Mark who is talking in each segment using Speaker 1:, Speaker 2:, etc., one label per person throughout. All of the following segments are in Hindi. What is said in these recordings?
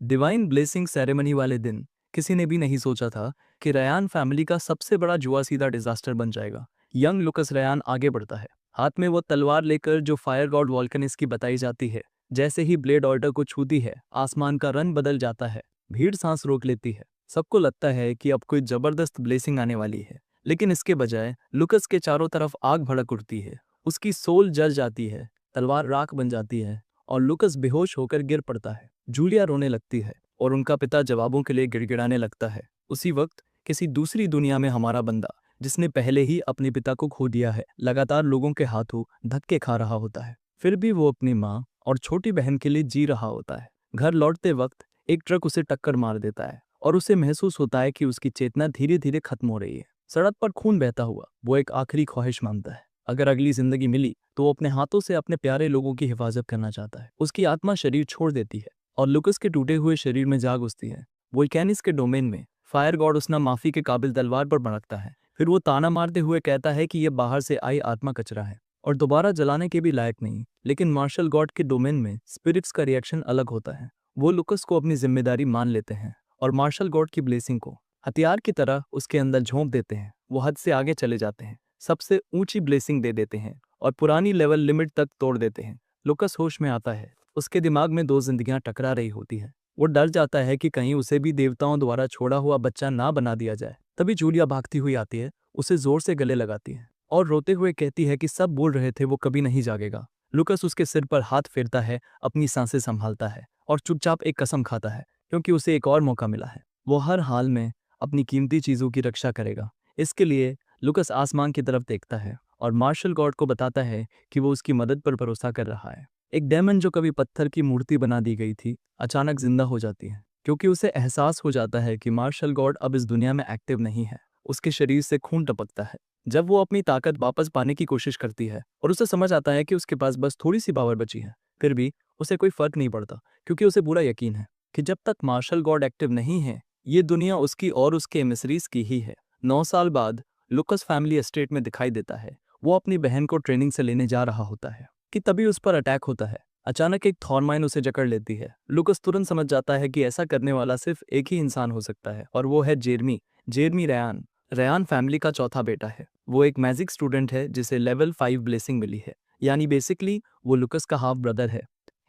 Speaker 1: डिवाइन ब्लेसिंग सेरेमनी वाले दिन किसी ने भी नहीं सोचा था कि रयान फैमिली का सबसे बड़ा जुआ सीधा डिजास्टर बन जाएगा। यंग लुकस रयान आगे बढ़ता है, हाथ में वो तलवार लेकर जो फायर गॉड वॉल्कनिस की बताई जाती है। जैसे ही ब्लेड ऑर्डर को छूती है, आसमान का रंग बदल जाता है। भीड़ सांस रोक लेती है। सबको लगता है कि अब कोई जबरदस्त ब्लेसिंग आने वाली है, लेकिन इसके बजाय लुकस के चारों तरफ आग भड़क उठती है। उसकी सोल जल जाती है, तलवार राख बन जाती है और लुकस बेहोश होकर गिर पड़ता है। जूलिया रोने लगती है और उनका पिता जवाबों के लिए गिड़गिड़ाने लगता है। उसी वक्त किसी दूसरी दुनिया में हमारा बंदा, जिसने पहले ही अपने पिता को खो दिया है, लगातार लोगों के हाथों धक्के खा रहा होता है। फिर भी वो अपनी माँ और छोटी बहन के लिए जी रहा होता है। घर लौटते वक्त एक ट्रक उसे टक्कर मार देता है और उसे महसूस होता है कि उसकी चेतना धीरे धीरे खत्म हो रही है। सड़क पर खून बहता हुआ वो एक आखिरी ख्वाहिश मांगता है। अगर अगली जिंदगी मिली तो वो अपने हाथों से अपने प्यारे लोगों की हिफाजत करना चाहता है। उसकी आत्मा शरीर छोड़ देती है और लुकस के टूटे हुए शरीर में जाग उठती है। वोल्केनिस के डोमेन में फायर गॉड उसना माफी के काबिल तलवार पर भड़कता है। फिर वो ताना मारते हुए कहता है कि यह बाहर से आई आत्मा कचरा है और दोबारा जलाने के भी लायक नहीं। लेकिन मार्शल गॉड के डोमेन में स्पिरिट्स का रिएक्शन अलग होता है। वो लुकस को अपनी जिम्मेदारी मान लेते हैं और मार्शल गॉड की ब्लेसिंग को हथियार की तरह उसके अंदर झोंक देते हैं। वो हद से आगे चले जाते हैं, सबसे ऊंची ब्लेसिंग दे देते हैं और पुरानी लेवल लिमिट तक तोड़ देते हैं। लुकस होश में आता है। उसके दिमाग में दो जिंदगियां टकरा रही होती हैं। वो डर जाता है कि कहीं उसे भी देवताओं द्वारा छोड़ा हुआ बच्चा ना बना दिया जाए। तभी जूलिया भागती हुई आती है, उसे जोर से गले लगाती है और रोते हुए कहती है कि सब बोल रहे थे वो कभी नहीं जागेगा। लुकस उसके सिर पर हाथ फेरता है, अपनी सांसें संभालता है और चुपचाप एक कसम खाता है, क्योंकि उसे एक और मौका मिला है। वो हर हाल में अपनी कीमती चीजों की रक्षा करेगा। इसके लिए लुकस आसमान की तरफ देखता है और मार्शल गॉड को बताता है कि वो उसकी मदद पर भरोसा कर रहा है। एक डेमन जो कभी पत्थर की मूर्ति बना दी गई थी, अचानक जिंदा हो जाती है, क्योंकि उसे एहसास हो जाता है कि मार्शल गॉड अब इस दुनिया में एक्टिव नहीं है। उसके शरीर से खून टपकता है जब वो अपनी ताकत वापस पाने की कोशिश करती है और उसे समझ आता है कि उसके पास बस थोड़ी सी पावर बची है। फिर भी उसे कोई फर्क नहीं पड़ता, क्योंकि उसे पूरा यकीन है कि जब तक मार्शल गॉड एक्टिव नहीं है, ये दुनिया उसकी और उसके एमिसरीज की ही है। 9 साल बाद लुकस फैमिली एस्टेट में दिखाई देता है। वो अपनी बहन को ट्रेनिंग से लेने जा रहा होता है कि तभी उस पर अटैक होता है। अचानक एक थॉर्माइन उसे जकड़ लेती है। लुकस तुरंत समझ जाता है कि ऐसा करने वाला सिर्फ एक ही इंसान हो सकता है और वो है Jeremy. Jeremy Ryan. Ryan family का चौथा बेटा है। वो एक मैजिक स्टूडेंट है जिसे लेवल 5 ब्लेसिंग मिली है, यानी बेसिकली वो लुकस का हाफ ब्रदर है।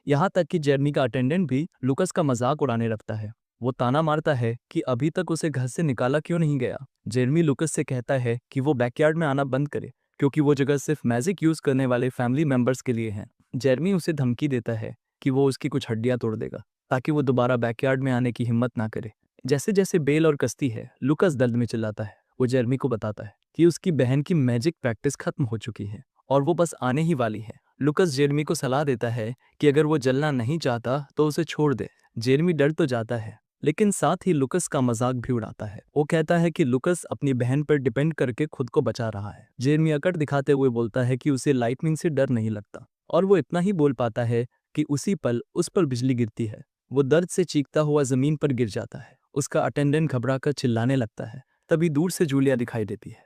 Speaker 1: यहाँ तक कि जेरमी का अटेंडेंट भी लुकस का मजाक उड़ाने लगता है। वो ताना मारता है कि अभी तक उसे घर से निकाला क्यों नहीं गया। जेरमी लुकस से कहता है कि वो बैकयार्ड में आना बंद करे, क्योंकि वो जगह सिर्फ मैजिक यूज करने वाले फैमिली मेंबर्स के लिए है। जेरमी उसे धमकी देता है कि वो उसकी कुछ हड्डियां तोड़ देगा, ताकि वो दोबारा बैकयार्ड में आने की हिम्मत ना करे। जैसे जैसे बेल और कसती है, लुकस दर्द में चिल्लाता है। वो जेरमी को बताता है कि उसकी बहन की मैजिक प्रैक्टिस खत्म हो चुकी है और वो बस आने ही वाली है। लुकस जेरमी को सलाह देता है कि अगर वो जलना नहीं चाहता तो उसे छोड़ दे। जेरमी डर तो जाता है, लेकिन साथ ही लुकस का मजाक भी उड़ाता है। वो कहता है कि लुकस अपनी बहन पर डिपेंड करके खुद को बचा रहा है। जेरमी अकड़ दिखाते हुए बोलता है कि उसे लाइटनिंग से डर नहीं लगता, और वो इतना ही बोल पाता है कि उसी पल उस पर बिजली गिरती है। वो दर्द से चीखता हुआ जमीन पर गिर जाता है। उसका अटेंडेंट घबराकर चिल्लाने लगता है। तभी दूर से जूलिया दिखाई देती है।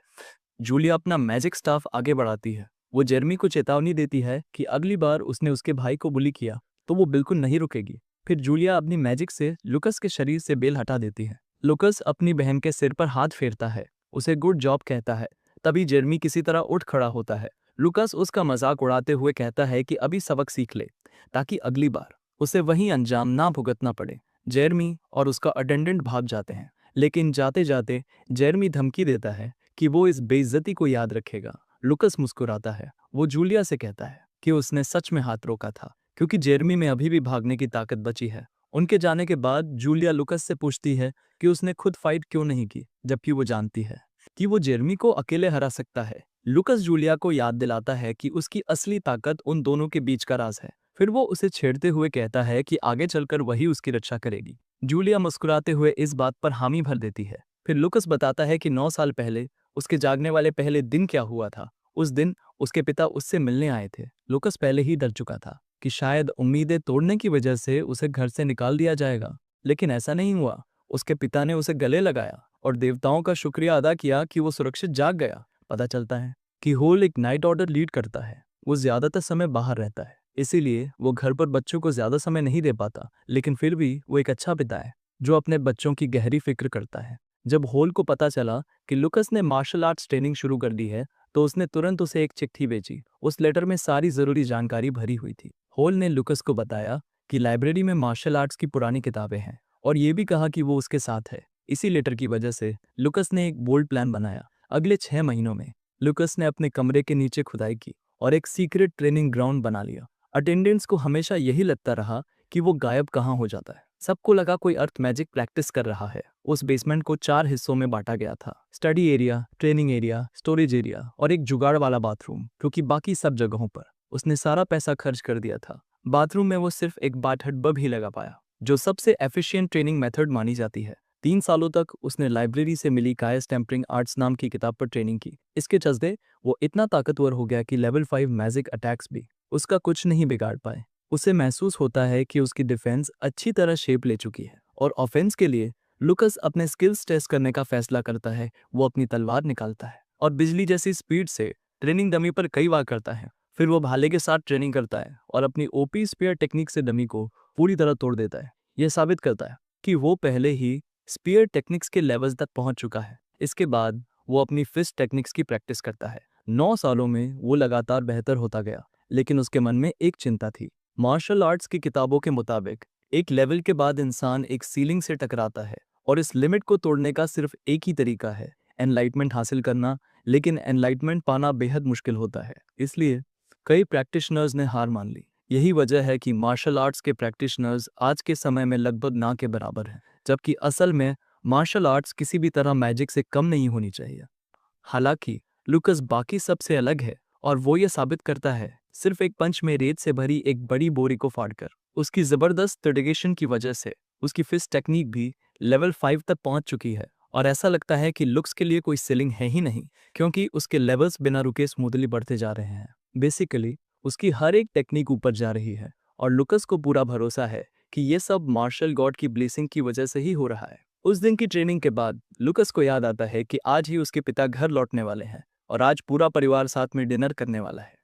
Speaker 1: जूलिया अपना मैजिक स्टाफ आगे बढ़ाती है। वो जेरमी को चेतावनी देती है कि अगली बार उसने उसके भाई को बुली किया तो वो बिल्कुल नहीं रुकेगी। फिर जूलिया अपनी मैजिक से लुकस के शरीर से बेल हटा देती है। लुकस अपनी बहन के सिर पर हाथ फेरता है, उसे गुड जॉब कहता है। तभी जेरमी किसी तरह उठ खड़ा होता है। लुकस उसका मजाक उड़ाते हुए कहता है कि अभी सबक सीख ले, ताकि अगली बार उसे वही अंजाम ना भुगतना पड़े। जेरमी और उसका अटेंडेंट भाग जाते हैं, लेकिन जाते जाते जेरमी धमकी देता है कि वो इस बेइज्जती को याद रखेगा। लुकस मुस्कुराता है। वो जूलिया से कहता है कि उसने सच में हाथ रोका था, क्योंकि जेरमी में अभी भी भागने की ताकत बची है। उनके जाने के बाद जूलिया लुकस से पूछती है कि उसने खुद फाइट क्यों नहीं की, जबकि वो जानती है कि वो जेरमी को अकेले हरा सकता है। लुकस जूलिया को याद दिलाता है कि उसकी असली ताकत उन दोनों के बीच का राज है। फिर वो उसे छेड़ते हुए कहता है कि आगे चलकर वही उसकी रक्षा करेगी। जूलिया मुस्कुराते हुए इस बात पर हामी भर देती है। फिर लुकस बताता है कि 9 साल पहले उसके जागने वाले पहले दिन क्या हुआ था। उस दिन उसके पिता उससे मिलने आए थे। लुकस पहले ही डर चुका था कि शायद उम्मीदें तोड़ने की वजह से उसे घर से निकाल दिया जाएगा, लेकिन ऐसा नहीं हुआ। उसके पिता ने उसे गले लगाया और देवताओं का शुक्रिया अदा किया कि वो सुरक्षित जाग गया। पता चलता है कि होल एक नाइट ऑर्डर लीड करता है। वो ज्यादातर समय बाहर रहता है, इसीलिए वो घर पर बच्चों को ज्यादा समय नहीं दे पाता, लेकिन फिर भी वो एक अच्छा पिता है जो अपने बच्चों की गहरी फिक्र करता है। जब होल को पता चला कि लुकस ने मार्शल आर्ट्स ट्रेनिंग शुरू कर दी है, तो उसने तुरंत उसे एक चिट्ठी भेजी। उस लेटर में सारी जरूरी जानकारी भरी हुई थी। होल ने लुकस को बताया कि लाइब्रेरी में मार्शल आर्ट्स की पुरानी किताबें हैं और ये भी कहा कि वो उसके साथ है। इसी लेटर की वजह से लुकस ने एक बोल्ड प्लान बनाया। अगले 6 महीनों में लुकस ने अपने कमरे के नीचे खुदाई की और एक सीक्रेट ट्रेनिंग ग्राउंड बना लिया। अटेंडेंट्स को हमेशा यही लगता रहा कि वो गायब कहाँ हो जाता है। सबको लगा कोई अर्थ मैजिक प्रैक्टिस कर रहा है। उस बेसमेंट को 4 हिस्सों में बांटा गया था: study area, training area, storage area और एक जुगाड़ वाला बाथरूम, क्योंकि बाकी सब जगहों पर उसने सारा पैसा खर्च कर दिया था। बाथरूम में वो सिर्फ एक बाथटब बल्ब ही लगा पाया, जो सबसे एफिशिएंट ट्रेनिंग मेथड मानी जाती है। 3 सालों तक उसने लाइब्रेरी से मिली कायस टेम्परिंग आर्ट्स नाम की किताब पर ट्रेनिंग की। इसके चलते वो इतना ताकतवर हो गया कि लेवल 5 मैजिक अटैक्स भी उसका कुछ नहीं बिगाड़ पाए। उसे महसूस होता है कि उसकी डिफेंस अच्छी तरह शेप ले चुकी है और ऑफेंस के लिए लुकस अपने स्किल्स टेस्ट करने का फैसला करता है। वो अपनी तलवार निकालता है और बिजली जैसी स्पीड से ट्रेनिंग डमी पर कई बार करता है। फिर वो भाले के साथ ट्रेनिंग करता है और अपनी ओपी स्पीयर टेक्निक से डमी को पूरी तरह तोड़ देता है। यह साबित करता है कि वो पहले ही स्पीयर टेक्निक्स के लेवल्स तक पहुंच चुका है। इसके बाद वो अपनी फिस्ट टेक्निक्स की प्रैक्टिस करता है। 9 सालों में वो लगातार बेहतर होता गया, लेकिन उसके मन में एक चिंता थी। मार्शल आर्ट्स की किताबों के मुताबिक एक लेवल के बाद इंसान एक सीलिंग से टकराता है और इस लिमिट को तोड़ने का सिर्फ एक ही तरीका है: एनलाइटमेंट हासिल करना। लेकिन एनलाइटमेंट पाना बेहद मुश्किल होता है, इसलिए कई प्रैक्टिशनर्स ने हार मान ली। यही वजह है कि मार्शल आर्ट्स के प्रैक्टिशनर्स आज के समय में लगभग ना के बराबर हैं, जबकि असल में मार्शल आर्ट्स किसी भी तरह मैजिक से कम नहीं होनी चाहिए। हालांकि लुकस बाकी सबसे अलग है और वो ये साबित करता है सिर्फ एक पंच में रेत से भरी एक बड़ी बोरी को फाड़कर। उसकी जबरदस्त डेडिकेशन की वजह से उसकी फिस्ट टेक्निक भी लेवल 5 तक पहुंच चुकी है और ऐसा लगता है कि लुक्स के लिए कोई सीलिंग है ही नहीं, क्योंकि उसके लेवल्स बिना रुके स्मूथली बढ़ते जा रहे हैं। बेसिकली उसकी हर एक टेक्निक ऊपर जा रही है और लुकस को पूरा भरोसा है कि ये सब मार्शल गॉड की ब्लेसिंग की वजह से ही हो रहा है। उस दिन की ट्रेनिंग के बाद लुकस को याद आता है कि आज ही उसके पिता घर लौटने वाले हैं और आज पूरा परिवार साथ में डिनर करने वाला है।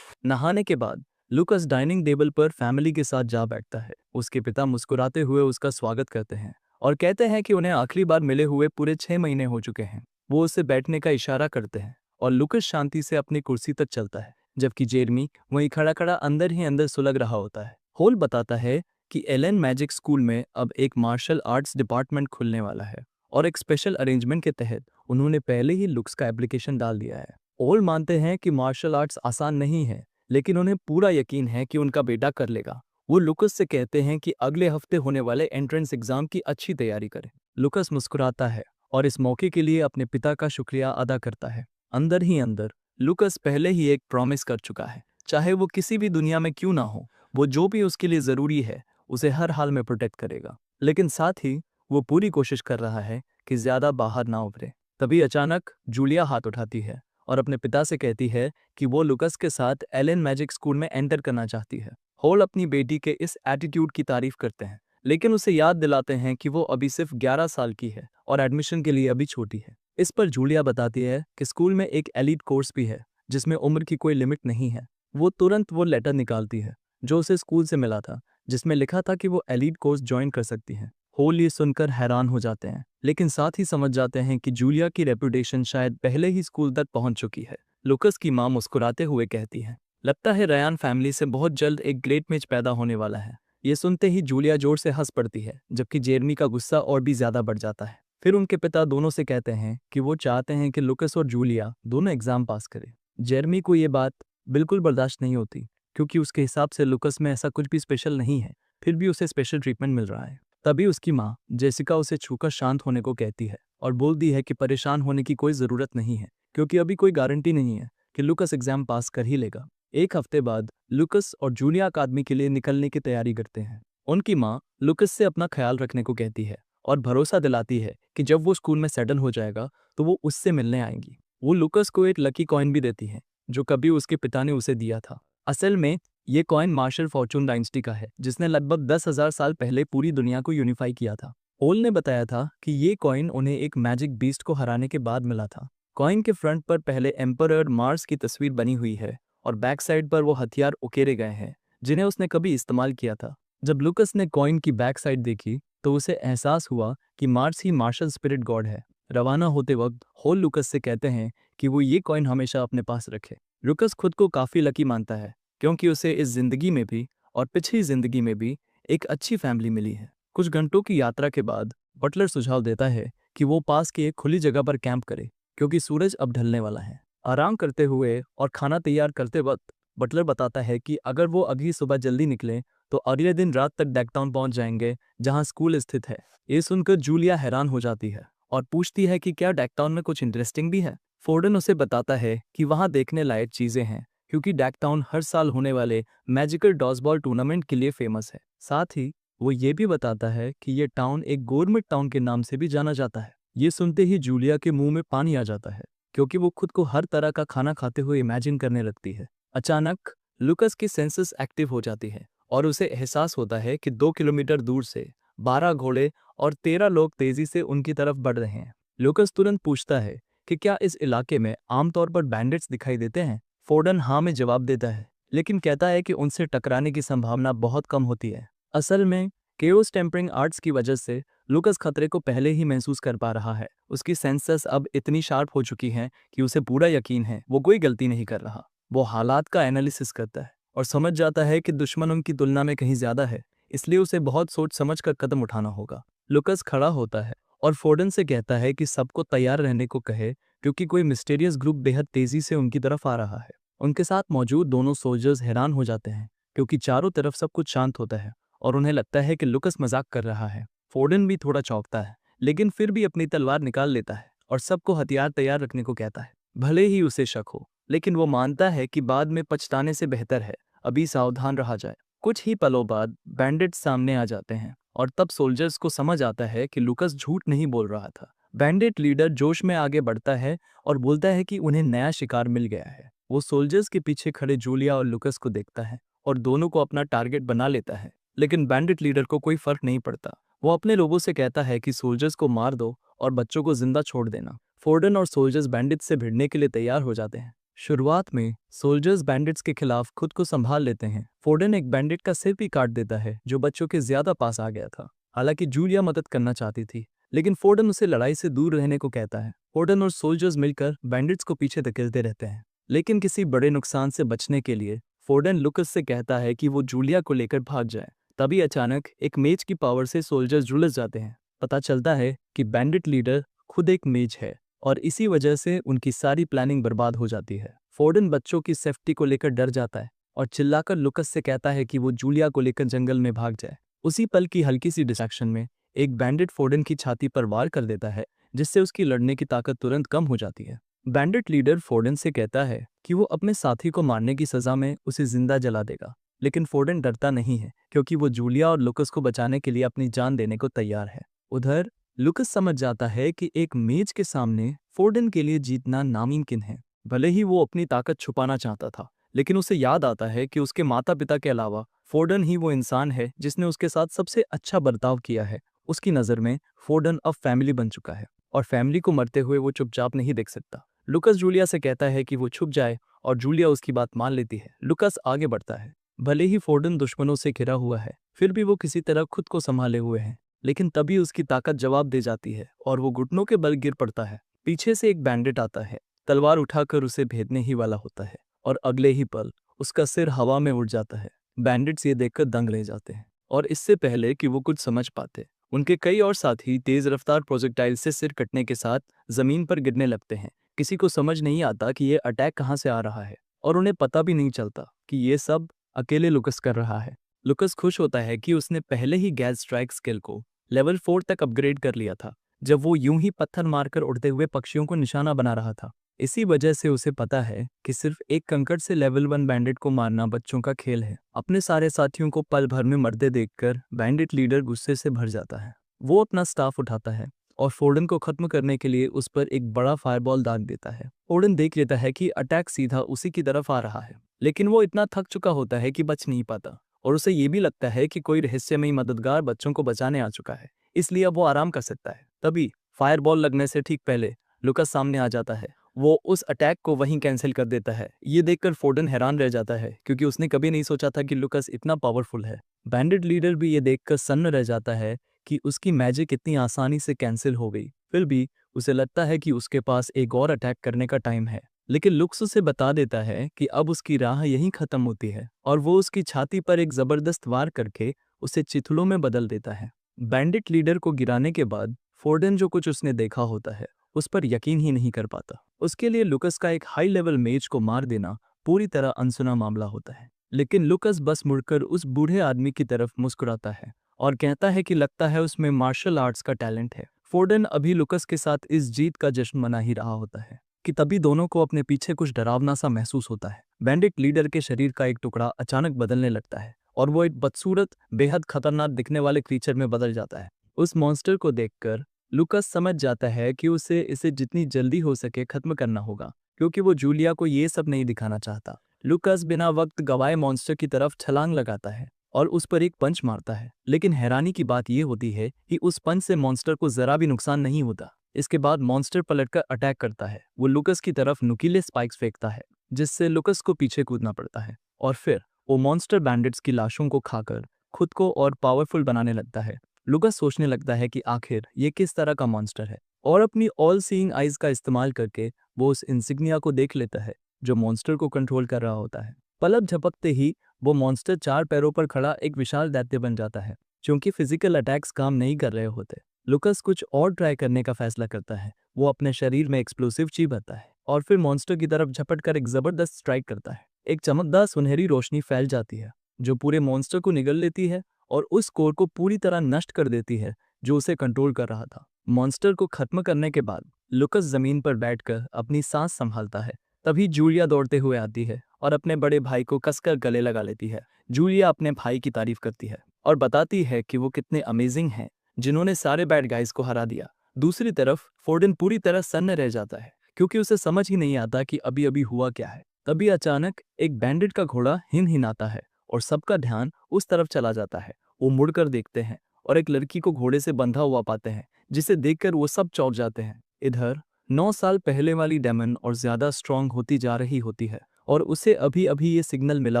Speaker 1: नहाने के बाद लुकस डाइनिंग टेबल पर फैमिली के साथ जा बैठता है। उसके पिता मुस्कुराते हुए उसका स्वागत करते हैं और कहते हैं कि उन्हें आखिरी बार मिले हुए पूरे 6 महीने हो चुके हैं। वो उसे बैठने का इशारा करते हैं और लुकस शांति से अपनी कुर्सी तक चलता है, जबकि जेरमी वहीं खड़ा खड़ा अंदर ही अंदर सुलग रहा होता है। होल बताता है कि एलन मैजिक स्कूल में अब एक मार्शल आर्ट्स डिपार्टमेंट खुलने वाला है और एक स्पेशल अरेंजमेंट के तहत उन्होंने पहले ही लुक्स का एप्लीकेशन डाल दिया है। ओल मानते हैं कि मार्शल आर्ट्स आसान नहीं है, लेकिन उन्हें पूरा यकीन है कि उनका बेटा कर लेगा। वो लुकस से कहते हैं कि अगले हफ्ते होने वाले एंट्रेंस एग्जाम की अच्छी तैयारी करें। लुकस मुस्कुराता है और इस मौके के लिए अपने पिता का शुक्रिया अदा करता है। अंदर ही अंदर लुकस पहले ही एक प्रॉमिस कर चुका है, चाहे वो किसी भी दुनिया में क्यों ना हो, वो जो भी उसके लिए जरूरी है उसे हर हाल में प्रोटेक्ट करेगा। लेकिन साथ ही वो पूरी कोशिश कर रहा है कि ज्यादा बाहर ना उभरे। तभी अचानक जूलिया हाथ उठाती है और अपने पिता से कहती है कि वो लुकस के साथ एलन मैजिक स्कूल में एंटर करना चाहती है। होल अपनी बेटी के इस एटीट्यूड की तारीफ करते हैं, लेकिन उसे याद दिलाते हैं कि वो अभी सिर्फ 11 साल की है और एडमिशन के लिए अभी छोटी है। इस पर जूलिया बताती है कि स्कूल में एक एलीट कोर्स भी है जिसमें उम्र की कोई लिमिट नहीं है। वो तुरंत वो लेटर निकालती है जो उसे स्कूल से मिला था, जिसमें लिखा था कि वो एलीट कोर्स ज्वाइन कर सकती हैं। होल ये सुनकर हैरान हो जाते हैं, लेकिन साथ ही समझ जाते हैं कि जूलिया की रेपुटेशन शायद पहले ही स्कूल तक पहुंच चुकी है। लुकस की मां मुस्कुराते हुए कहती है, लगता है रयान फैमिली से बहुत जल्द एक ग्रेट मैच पैदा होने वाला है। ये सुनते ही जूलिया जोर से हंस पड़ती है, जबकि जेरमी का गुस्सा और भी ज्यादा बढ़ जाता है। फिर उनके पिता दोनों से कहते हैं कि वो चाहते हैं कि लुकस और जूलिया दोनों एग्जाम पास करें। जेरमी को ये बात बिल्कुल बर्दाश्त नहीं होती, क्योंकि उसके हिसाब से लुकस में ऐसा कुछ भी स्पेशल नहीं है, फिर भी उसे स्पेशल ट्रीटमेंट मिल रहा है। तभी उसकी माँ जेसिका उसे छूकर शांत होने को कहती है और बोलती है कि परेशान होने की कोई ज़रूरत नहीं है, क्योंकि अभी कोई गारंटी नहीं है कि लुकस एग्जाम पास कर ही लेगा। एक हफ्ते बाद लुकस और जूलिया अकादमी के लिए निकलने की तैयारी करते हैं। उनकी माँ लुकस से अपना ख्याल रखने को कहती है और भरोसा दिलाती है कि जब वो स्कूल में सेटल हो जाएगा तो वो उससे मिलने आएंगी। वो लुकस को एक लकी कॉइन भी देती है जो कभी उसके पिता ने उसे दिया था। असल में ये कॉइन मार्शल फॉर्चून डायनेस्टी का है, जिसने लगभग 10,000 साल पहले पूरी दुनिया को यूनिफाई किया था। ओल ने बताया था कि ये कॉइन उन्हें एक मैजिक बीस्ट को हराने के बाद मिला था। कॉइन के फ्रंट पर पहले एम्परर मार्स की तस्वीर बनी हुई है और बैक साइड पर वो हथियार उकेरे गए हैं, जिन्हें उसने कभी इस्तेमाल किया था। जब लुकस ने कॉइन की बैक साइड देखी तो उसे एहसास हुआ कि मार्स ही मार्शल स्पिरिट गॉड है। रवाना होते वक्त होल लुकस से कहते हैं कि वो ये कॉइन हमेशा अपने पास रखे। लुकस खुद को काफ़ी लकी मानता है क्योंकि उसे इस जिंदगी में भी और पिछली जिंदगी में भी एक अच्छी फैमिली मिली है। कुछ घंटों की यात्रा के बाद बटलर सुझाव देता है कि वो पास की एक खुली जगह पर कैंप करे क्योंकि सूरज अब ढलने वाला है। आराम करते हुए और खाना तैयार करते वक्त बटलर बताता है कि अगर वो अगली सुबह जल्दी निकले तो अगले दिन रात तक डेकटाउन पहुंच जाएंगे जहां स्कूल स्थित है। ये सुनकर जूलिया हैरान हो जाती है और पूछती है कि क्या डेकटाउन में कुछ इंटरेस्टिंग भी है। फोर्डन उसे बताता है कि वहां देखने लायक चीजें हैं क्योंकि डेकटाउन हर साल होने वाले मैजिकल डॉसबॉल टूर्नामेंट के लिए फेमस है। साथ ही वो ये भी बताता है कि ये टाउन एक गोरमिट टाउन के नाम से भी जाना जाता है। ये सुनते ही जूलिया के मुंह में पानी आ जाता है क्योंकि वो खुद को हर तरह का खाना खाते हुए इमेजिन करने लगती है। अचानक लुकस की सेंसेस एक्टिव हो जाती है और उसे एहसास होता है कि 2 किलोमीटर दूर से 12 घोड़े और 13 लोग तेजी से उनकी तरफ बढ़ रहे हैं। लुकस तुरंत पूछता है कि क्या इस इलाके में आमतौर पर बैंडिट्स दिखाई देते हैं। फोर्डन हाँ में जवाब देता है लेकिन कहता है कि उनसे टकराने की संभावना बहुत कम होती है। असल में केओस टेम्परिंग आर्ट्स की वजह से लुकस खतरे को पहले ही महसूस कर पा रहा है। उसकी सेंसस अब इतनी शार्प हो चुकी हैं कि उसे पूरा यकीन है वो कोई गलती नहीं कर रहा। वो हालात का एनालिसिस करता है और समझ जाता है कि दुश्मन उनकी तुलना में कहीं ज्यादा है, इसलिए उसे बहुत सोच समझ कर कदम उठाना होगा। लुकस खड़ा होता है और फोर्डन से कहता है कि सबको तैयार रहने को कहे क्योंकि कोई मिस्टीरियस ग्रुप बेहद तेजी से उनकी तरफ आ रहा है। उनके साथ मौजूद दोनों सोल्जर्स हैरान हो जाते हैं क्योंकि चारों तरफ सब कुछ शांत होता है और उन्हें लगता है कि लुकस मजाक कर रहा है। फोर्डन भी थोड़ा चौंकता है लेकिन फिर भी अपनी तलवार निकाल लेता है और सबको हथियार तैयार रखने को कहता है। भले ही उसे शक हो लेकिन वो मानता है कि बाद में पछताने से बेहतर है अभी सावधान रहा जाए। कुछ ही पलों बाद बैंडिट्स सामने आ जाते हैं और तब सोल्जर्स को समझ आता है कि लुकस झूठ नहीं बोल रहा था। बैंडिट लीडर जोश में आगे बढ़ता है और बोलता है कि उन्हें नया शिकार मिल गया है। वो सोल्जर्स के पीछे खड़े जूलिया और लुकस को देखता है और दोनों को अपना टारगेट बना लेता है लेकिन बैंडिट लीडर को कोई फर्क नहीं पड़ता। वो अपने लोगों से कहता है कि सोल्जर्स को मार दो और बच्चों को जिंदा छोड़ देना। फोर्डन और सोल्जर्स बैंडिट्स से भिड़ने के लिए तैयार हो जाते हैं। शुरुआत में सोल्जर्स बैंडिट्स के खिलाफ खुद को संभाल लेते हैं। फोर्डन एक बैंडिट का सिर भी काट देता है जो बच्चों के ज्यादा पास आ गया था। हालांकि जूलिया मदद करना चाहती थी लेकिन फोर्डन उसे लड़ाई से दूर रहने को कहता है। फोर्डन और सोल्जर्स मिलकर बैंडिट्स को पीछे धकेलते रहते हैं लेकिन किसी बड़े नुकसान से बचने के लिए फोर्डन लुकस से कहता है कि वो जूलिया को लेकर भाग जाए। तभी अचानक एक मेज की पावर से सोल्जर्स झुलस जाते हैं। पता चलता है कि बैंडिट लीडर खुद एक मेज है और इसी वजह से उनकी सारी प्लानिंग बर्बाद हो जाती है। फोर्डन बच्चों की सेफ्टी को लेकर डर जाता है और चिल्लाकर लुकस से कहता है कि वो जूलिया को लेकर जंगल में भाग जाए। उसी पल की हल्की सी डिस्ट्रैक्शन में एक बैंडिट फोर्डन की छाती पर वार कर देता है जिससे उसकी लड़ने की ताकत तुरंत कम हो जाती है। बैंडिट लीडर फोर्डन से कहता है कि वो अपने साथी को मारने की सजा में उसे जिंदा जला देगा लेकिन फोर्डन डरता नहीं है क्योंकि वो जूलिया और लुकस को बचाने के लिए अपनी जान देने को तैयार है। उधर लुकस समझ जाता है कि एक मेज के सामने फोर्डन के लिए जीतना नामुमकिन है। भले ही वो अपनी ताकत छुपाना चाहता था लेकिन उसे याद आता है कि उसके माता पिता के अलावा फोर्डन ही वो इंसान है जिसने उसके साथ सबसे अच्छा बर्ताव किया है। उसकी नज़र में फोर्डन अब फैमिली बन चुका है और फैमिली को मरते हुए वो चुपचाप नहीं देख सकता। लुकस जूलिया से कहता है कि वो छुप जाए और जूलिया उसकी बात मान लेती है। लुकस आगे बढ़ता है। भले ही फोर्डन दुश्मनों से घिरा हुआ है फिर भी वो किसी तरह खुद को संभाले हुए है लेकिन तभी उसकी ताकत जवाब दे जाती है और वो घुटनों के बल गिर पड़ता है। पीछे से एक बैंडिट आता है, तलवार उठाकर उसे भेदने ही वाला होता है और अगले ही पल उसका सिर हवा में उड़ जाता है। बैंडिट्स ये देखकर दंग रह जाते हैं और इससे पहले कि वो कुछ समझ पाते उनके कई और साथी तेज रफ्तार प्रोजेक्टाइल से सिर कटने के साथ जमीन पर गिरने लगते हैं। किसी को समझ नहीं आता कि ये अटैक कहाँ से आ रहा है और उन्हें पता भी नहीं चलता कि ये सब अकेले लुकस कर रहा है। लुकस खुश होता है कि उसने पहले ही गैस स्ट्राइक स्किल को लेवल 4 तक अपग्रेड कर लिया था जब वो यूं ही पत्थर मारकर उड़ते हुए पक्षियों को निशाना बना रहा था। इसी वजह से उसे पता है कि सिर्फ एक कंकड़ से लेवल 1 बैंडिट को मारना बच्चों का खेल है। अपने सारे साथियों को पल भर में मरते देखकर बैंडिट लीडर गुस्से से भर जाता है। वो अपना स्टाफ उठाता है और फोर्डन को खत्म करने के लिए उस पर एक बड़ा फायरबॉल दाग देता है। फोर्डन देख लेता है कि अटैक सीधा उसी की तरफ आ रहा है लेकिन वो इतना थक चुका होता है कि बच नहीं पाता और उसे ये भी लगता है कि कोई रहस्यमयी मददगार बच्चों को बचाने आ चुका है, इसलिए अब वो आराम कर सकता है। तभी फायरबॉल लगने से ठीक पहले लुकस सामने आ जाता है। वो उस अटैक को वहीं कैंसिल कर देता है। ये देखकर फोर्डन हैरान रह जाता है क्योंकि उसने कभी नहीं सोचा था कि लुकस इतना पावरफुल है। बैंडिट लीडर भी ये देखकर सन्न रह जाता है कि उसकी मैजिक इतनी आसानी से कैंसिल हो गई। फिर भी उसे लगता है कि उसके पास एक और अटैक करने का टाइम है, लेकिन लुक्स उसे बता देता है कि अब उसकी राह यहीं खत्म होती है और वो उसकी छाती पर एक जबरदस्त वार करके उसे चिथड़ों में बदल देता है। बैंडिट लीडर को गिराने के बाद फोर्डन जो कुछ उसने देखा होता है उस पर यकीन ही नहीं कर पाता। उसके लिए लुकस का एक हाई लेवल मेज को मार देना पूरी तरह अनसुना मामला होता है, लेकिन लुकस बस मुड़कर उस बूढ़े आदमी की तरफ मुस्कुराता है और कहता है कि लगता है उसमें मार्शल आर्ट्स का टैलेंट है। फोर्डन अभी लुकस के साथ इस जीत का जश्न मना ही रहा होता है कि तभी दोनों को अपने पीछे कुछ डरावना सा महसूस होता है। बैंडिट लीडर के शरीर का एक टुकड़ा अचानक बदलने लगता है और वो एक बदसूरत बेहद खतरनाक दिखने वाले क्रीचर में बदल जाता है। उस मॉन्स्टर को देखकर लुकस समझ जाता है कि उसे इसे जितनी जल्दी हो सके खत्म करना होगा, क्योंकि वो जूलिया को ये सब नहीं दिखाना चाहता। लुकस बिना वक्त गवाए मॉन्स्टर की तरफ छलांग लगाता है और उस पर एक पंच मारता है, लेकिन हैरानी की बात यह होती है कि उस पंच से मॉन्स्टर को जरा भी नुकसान नहीं होता। इसके बाद मॉन्स्टर पलटकर अटैक करता है। वो लुकस की तरफ नुकीले स्पाइक्स फेंकता है जिससे लुकस को पीछे कूदना पड़ता है और फिर वो मॉन्स्टर बैंडिट्स की लाशों को खाकर खुद को और पावरफुल बनाने लगता है। लुकस सोचने लगता है कि आखिर ये किस तरह का मॉन्स्टर है और अपनी ऑल सीइंग आइज का इस्तेमाल करके वो उस इंसिग्निया को देख लेता है जो मॉन्स्टर को कंट्रोल कर रहा होता है। पलक झपकते ही वो मॉन्स्टर 4 पैरों पर खड़ा एक विशाल दैत्य बन जाता है। क्योंकि फिजिकल अटैक्स काम नहीं कर रहे होते, लुकस कुछ और ट्राई करने का फैसला करता है। वो अपने शरीर में एक्सप्लोसिव ची भरता है और फिर मॉन्स्टर की तरफ झपट कर एक जबरदस्त स्ट्राइक करता है। एक चमकदार सुनहरी रोशनी फैल जाती है जो पूरे मॉन्स्टर को निगल लेती है और उस कोर को पूरी तरह नष्ट कर देती है जो उसे कंट्रोल कर रहा था। मॉन्स्टर को खत्म करने के बाद लुकस जमीन पर बैठकर अपनी सांस संभालता है। तभी जूलिया दौड़ते हुए आती है और अपने बड़े भाई को कसकर गले लगा लेती है। जूलिया अपने भाई की तारीफ करती है और बताती है कि वो कितने अमेजिंग हैं जिन्होंने सारे बैड गाइज को हरा दिया। दूसरी तरफ फोर्डन पूरी तरह सन्न रह जाता है क्योंकि उसे समझ ही नहीं आता कि अभी अभी हुआ क्या है। तभी अचानक एक बैंडिट का घोड़ा हिनहिनाता है और सबका ध्यान उस तरफ चला जाता है। वो मुड़कर देखते हैं और एक लड़की को घोड़े से बंधा हुआ पाते हैं जिसे देखकर वो सब चौंक जाते हैं। इधर 9 साल पहले वाली डेमन और ज्यादा स्ट्रांग होती जा रही होती है और उसे अभी अभी ये सिग्नल मिला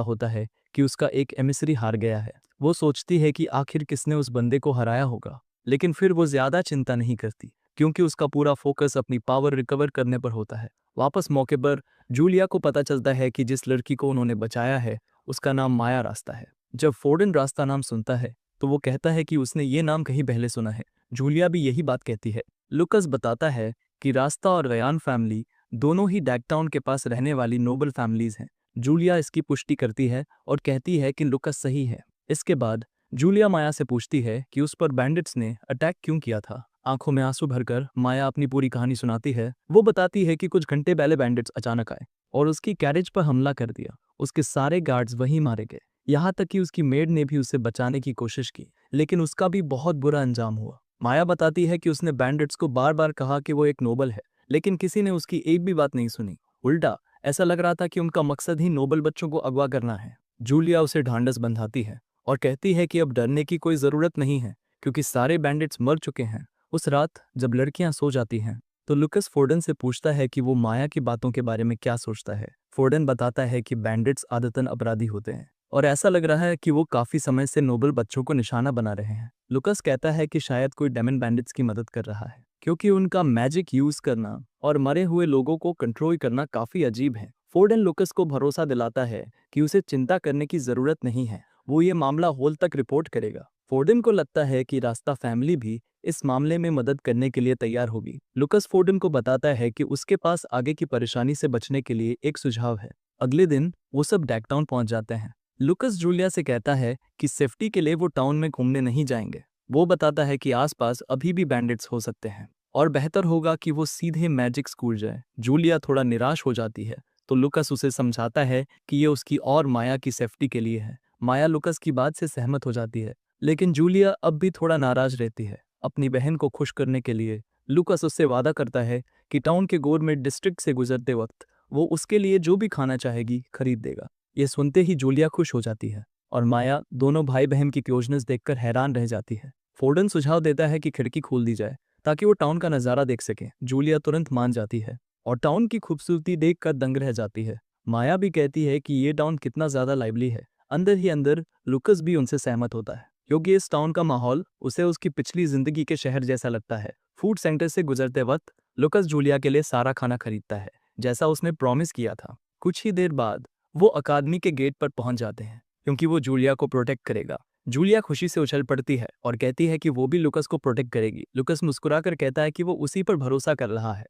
Speaker 1: होता है कि उसका एक एमिसरी हार गया है। वो सोचती है कि आखिर किसने उस बंदे को हराया होगा, लेकिन फिर वो ज्यादा चिंता नहीं करती क्योंकि उसका पूरा फोकस अपनी पावर रिकवर करने पर होता है। वापस मौके पर जूलिया को पता चलता है कि जिस लड़की को उन्होंने बचाया है उसका नाम माया रास्ता है। जब फोर्डन रास्ता नाम सुनता है तो वो कहता है कि उसने ये नाम कहीं पहले सुना है। जूलिया भी यही बात कहती है। लुकस बताता है कि रास्ता और रयान फैमिली दोनों ही डैगटाउन के पास रहने वाली नोबल फैमिलीज हैं। जूलिया इसकी पुष्टि करती है और कहती है कि लुकस सही है। इसके बाद जूलिया माया से पूछती है कि उस पर बैंडिट्स ने अटैक क्यों किया था। आंखों में आंसू भरकर माया अपनी पूरी कहानी सुनाती है। वो बताती है कि कुछ घंटे पहले बैंडिट्स अचानक आए और उसकी कैरेज पर हमला कर दिया। उसके सारे गार्ड्स वहीं मारे गए, यहाँ तक कि उसकी मेड ने भी उसे बचाने की कोशिश की, लेकिन उसका भी बहुत बुरा अंजाम हुआ। माया बताती है कि उसने बैंडिट्स को बार बार कहा कि वो एक नोबल है, लेकिन किसी ने उसकी एक भी बात नहीं सुनी। उल्टा ऐसा लग रहा था कि उनका मकसद ही नोबल बच्चों को अगवा करना है। जूलिया उसे ढांढस बंधाती है और कहती है कि अब डरने की कोई जरूरत नहीं है क्योंकि सारे बैंडिट्स मर चुके हैं। उस रात जब लड़कियां सो जाती हैं तो लुकस फोर्डन से पूछता है कि वो माया की बातों के बारे में क्या सोचता है। फोर्डन बताता है कि बैंडिट्स आदतन अपराधी होते हैं और ऐसा लग रहा है कि वो काफी समय से नोबल बच्चों को निशाना बना रहे हैं। लुकस कहता है कि शायद कोई डेमन बैंडिट्स की मदद कर रहा है क्योंकि उनका मैजिक यूज करना और मरे हुए लोगों को कंट्रोल करना काफी अजीब है। फोर्डन लुकस को भरोसा दिलाता है कि उसे चिंता करने की जरूरत नहीं है, वो ये मामला हॉल तक रिपोर्ट करेगा। फोर्डन को लगता है कि रास्ता फैमिली भी इस मामले में मदद करने के लिए तैयार होगी। लुकस फोर्डन को बताता है कि उसके पास आगे की परेशानी से बचने के लिए एक सुझाव है। अगले दिन वो सब डैगटाउन पहुंच जाते हैं। लुकस जूलिया से कहता है कि सेफ्टी के लिए वो टाउन में घूमने नहीं जाएंगे। वो बताता है कि आसपास अभी भी बैंडिट्स हो सकते हैं और बेहतर होगा कि वो सीधे मैजिक स्कूल जाए। जूलिया थोड़ा निराश हो जाती है तो लुकस उसे समझाता है कि ये उसकी और माया की सेफ्टी के लिए है। माया लुकस की बात से सहमत हो जाती है, लेकिन जूलिया अब भी थोड़ा नाराज रहती है। अपनी बहन को खुश करने के लिए लुकस उससे वादा करता है कि टाउन के गवर्नमेंट डिस्ट्रिक्ट से गुजरते वक्त वो उसके लिए जो भी खाना चाहेगी खरीद देगा। ये सुनते ही जूलिया खुश हो जाती है और माया दोनों भाई बहन की क्लोजनेस देखकर हैरान रह जाती है। फोर्डन सुझाव देता है कि खिड़की खोल दी जाए ताकि वो टाउन का नज़ारा देख सके। जूलिया तुरंत मान जाती है और टाउन की खूबसूरती देखकर दंग रह जाती है। माया भी कहती है कि ये टाउन कितना ज़्यादा लाइवली है। अंदर ही अंदर लुकस भी उनसे सहमत होता है, क्योंकि इस टाउन का माहौल उसे उसकी पिछली जिंदगी के शहर जैसा लगता है। फूड सेंटर से गुजरते वक्त लुकस जूलिया के लिए सारा खाना खरीदता है, जैसा उसने प्रॉमिस किया था। कुछ ही देर बाद वो अकादमी के गेट पर पहुंच जाते हैं, क्योंकि वो जूलिया को प्रोटेक्ट करेगा। जूलिया खुशी से उछल पड़ती है और कहती है कि वो भी लुकस को प्रोटेक्ट करेगी। लुकस मुस्कुराकर कहता है कि वो उसी पर भरोसा कर रहा है।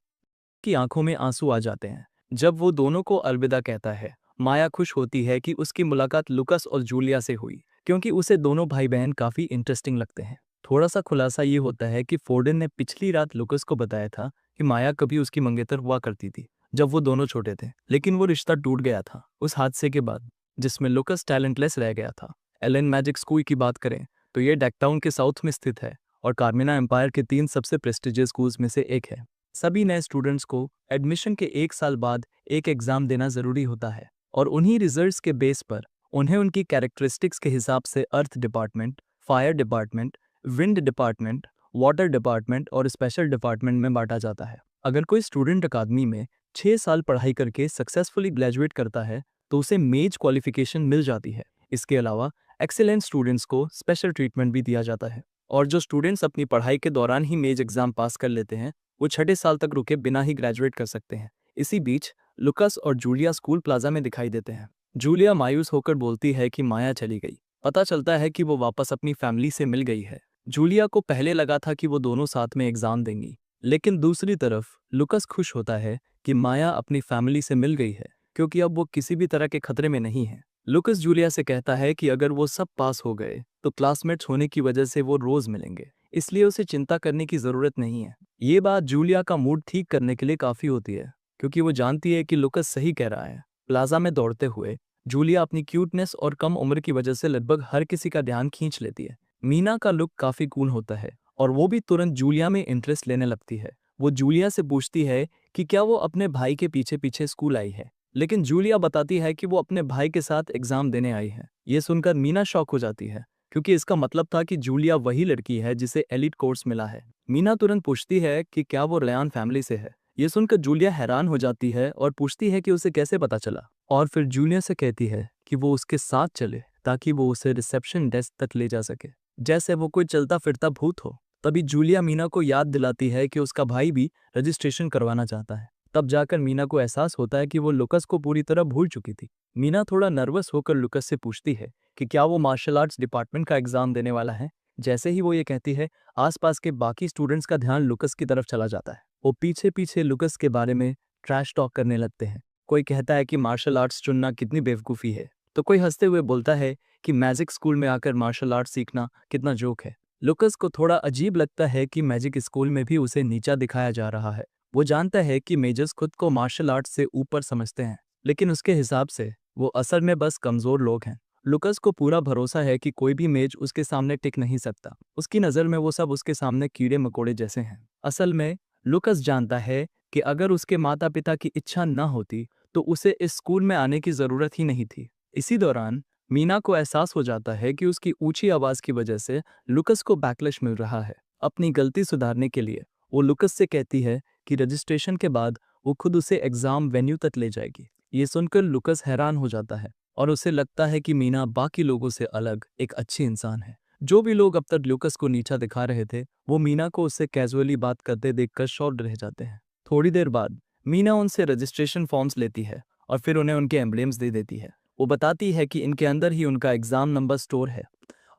Speaker 1: की आंखों में आंसू आ जाते हैं जब वो दोनों को अलविदा कहता है। माया खुश होती है कि उसकी मुलाकात लुकस और जूलिया से हुई, क्योंकि उसे दोनों भाई बहन काफी इंटरेस्टिंग लगते हैं। थोड़ा सा खुलासा ये होता है कि फोर्डन ने पिछली रात लुकस को बताया था कि माया कभी उसकी मंगेतर हुआ करती थी जब वो दोनों छोटे थे, लेकिन वो रिश्ता टूट गया था उस हादसे के बाद जिसमें लुकस टैलेंटलेस रह गया था। एलन मैजिक स्कूल की बात करें तो ये डेकटाउन के साउथ में स्थित है और कार्मिना एम्पायर के 3 सबसे प्रेस्टिजियस स्कूल्स में से एक है। सभी नए स्टूडेंट्स को एडमिशन के 1 साल बाद एक एग्जाम देना जरूरी होता है और उन्हीं रिजल्ट्स के बेस पर उन्हें उनकी कैरेक्टरिस्टिक्स के हिसाब से earth department, fire department, wind department, water department और स्पेशल डिपार्टमेंट में बांटा जाता है। अगर कोई स्टूडेंट अकादमी में 6 साल पढ़ाई करके सक्सेसफुली ग्रेजुएट करता है तो उसे मेज क्वालिफिकेशन मिल जाती है। इसके अलावा एक्सीलेंट स्टूडेंट्स को स्पेशल ट्रीटमेंट भी दिया जाता है और जो स्टूडेंट्स अपनी पढ़ाई के दौरान ही मेज एग्जाम पास कर लेते हैं वो 6 साल तक रुके बिना ही ग्रेजुएट कर सकते हैं। इसी बीच लुकस और जूलिया स्कूल प्लाजा में दिखाई देते हैं। जूलिया मायूस होकर बोलती है कि माया चली गई। पता चलता है कि वो वापस अपनी फैमिली से मिल गई है। जूलिया को पहले लगा था कि वो दोनों साथ में एग्जाम देंगी, लेकिन दूसरी तरफ लुकस खुश होता है कि माया अपनी फैमिली से मिल गई है, क्योंकि अब वो किसी भी तरह के खतरे में नहीं है। लुकस जूलिया से कहता है कि अगर वो सब पास हो गए तो क्लासमेट्स होने की वजह से वो रोज मिलेंगे, इसलिए उसे चिंता करने की जरूरत नहीं है। ये बात जूलिया का मूड ठीक करने के लिए काफी होती है, क्योंकि वो जानती है कि लुकस सही कह रहा है। प्लाजा में दौड़ते हुए जूलिया अपनी क्यूटनेस और कम उम्र की वजह से लगभग हर किसी का ध्यान खींच लेती है। मीना का लुक काफी कूल होता है और वो भी तुरंत जूलिया में इंटरेस्ट लेने लगती है। वो जूलिया से पूछती है कि क्या वो अपने भाई के पीछे पीछे स्कूल आई है, लेकिन जूलिया बताती है कि वो अपने भाई के साथ एग्जाम देने आई है। ये सुनकर मीना शॉक हो जाती है, क्योंकि इसका मतलब था कि जूलिया वही लड़की है जिसे एलिट कोर्स मिला है। मीना तुरंत पूछती है कि क्या वो रयान फैमिली से है। ये सुनकर जूलिया हैरान हो जाती है और पूछती है कि उसे कैसे पता चला, और फिर जूलिया से कहती है कि वो उसके साथ चले ताकि वो उसे रिसेप्शन डेस्क तक ले जा सके, जैसे वो कोई चलता फिरता भूत हो। तभी जूलिया मीना को याद दिलाती है कि उसका भाई भी रजिस्ट्रेशन करवाना चाहता है। तब जाकर मीना को एहसास होता है कि वो लुकस को पूरी तरह भूल चुकी थी। मीना थोड़ा नर्वस होकर लुकस से पूछती है कि क्या वो मार्शल आर्ट्स डिपार्टमेंट का एग्जाम देने वाला है। जैसे ही वो ये कहती है, आसपास के बाकी स्टूडेंट्स का ध्यान लुकस की तरफ चला जाता है। वो पीछे पीछे लुकस के बारे में ट्रैश टॉक करने लगते हैं। कोई कहता है कि मार्शल आर्ट्स चुनना कितनी बेवकूफ़ी है, तो कोई हंसते हुए बोलता है कि मैजिक स्कूल में आकर मार्शल आर्ट्स सीखना कितना जोक है। लुकस को थोड़ा अजीब लगता है कि मैजिक स्कूल में भी उसे नीचा दिखाया जा रहा है। वो जानता है कि मेजर्स खुद को मार्शल आर्ट्स से ऊपर समझते हैं, लेकिन उसके हिसाब से वो असल में बस कमजोर लोग हैं। लुकस को पूरा भरोसा है कि कोई भी मेज उसके सामने टिक नहीं सकता। उसकी नज़र में वो सब उसके सामने कीड़े मकोड़े जैसे हैं। असल में लुकस जानता है कि अगर उसके माता पिता की इच्छा न होती तो उसे इस स्कूल में आने की ज़रूरत ही नहीं थी। इसी दौरान मीना को एहसास हो जाता है कि उसकी ऊंची आवाज़ की वजह से लुकस को बैकलैश मिल रहा है। अपनी गलती सुधारने के लिए वो लुकस से कहती है कि रजिस्ट्रेशन के बाद वो खुद उसे एग्जाम वेन्यू तक ले जाएगी। ये सुनकर लुकस हैरान हो जाता है और उसे लगता है कि मीना बाकी लोगों से अलग एक अच्छी इंसान है। जो भी लोग अब तक लुकस को नीचा दिखा रहे थे वो मीना को उससे कैजुअली बात करते देखकर शॉक्ड रह जाते हैं। थोड़ी देर बाद मीना उनसे रजिस्ट्रेशन फॉर्म्स लेती है और फिर उन्हें उनके एम्ब्लेम्स दे देती है। वो बताती है कि इनके अंदर ही उनका एग्जाम नंबर स्टोर है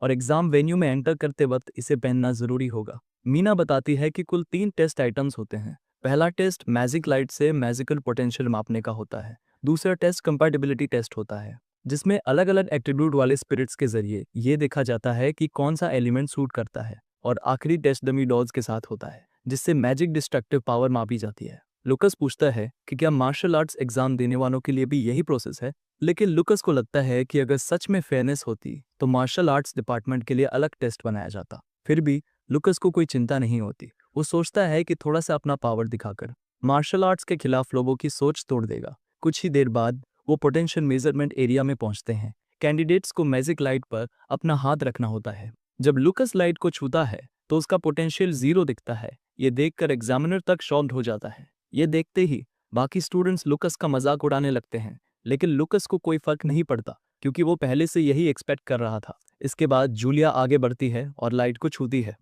Speaker 1: और एग्जाम वेन्यू में एंटर करते वक्त इसे पहनना जरूरी होगा। मीना बताती है कि कुल 3 टेस्ट आइटम्स होते हैं। पहला टेस्ट मैजिक लाइट से मैजिकल पोटेंशियल मापने का होता है। दूसरा टेस्ट कंपैटिबिलिटी टेस्ट होता है, जिसमें अलग अलग एट्रीब्यूट वाले स्पिरिट्स के जरिए ये देखा जाता है कि कौन सा एलिमेंट सूट करता है। और आखिरी टेस्ट डमी डॉल्स के साथ होता है, जिससे मैजिक डिस्ट्रक्टिव पावर मापी जाती है। लुकस पूछता है कि क्या मार्शल आर्ट्स एग्जाम देने वालों के लिए भी यही प्रोसेस है, लेकिन लुकस को लगता है कि अगर सच में फेयरनेस होती तो मार्शल आर्ट्स डिपार्टमेंट के लिए अलग टेस्ट बनाया जाता। फिर भी लुकस को कोई चिंता नहीं होती। वो सोचता है कि थोड़ा सा अपना पावर दिखाकर मार्शल आर्ट्स के खिलाफ लोगों की सोच तोड़ देगा। कुछ ही देर बाद वो पोटेंशियल मेजरमेंट एरिया में पहुंचते हैं। कैंडिडेट्स को मैजिक लाइट पर अपना हाथ रखना होता है। जब लुकस लाइट को छूता है तो उसका पोटेंशियल 0 दिखता है। ये देखकर एग्जामिनर तक शॉक्ड हो जाता है। ये देखते ही बाकी स्टूडेंट्स लुकस का मजाक उड़ाने लगते हैं, लेकिन लुकस को कोई फर्क नहीं पड़ता क्योंकि वो पहले से यही एक्सपेक्ट कर रहा था। इसके बाद जूलिया आगे बढ़ती है और लाइट को छूती है।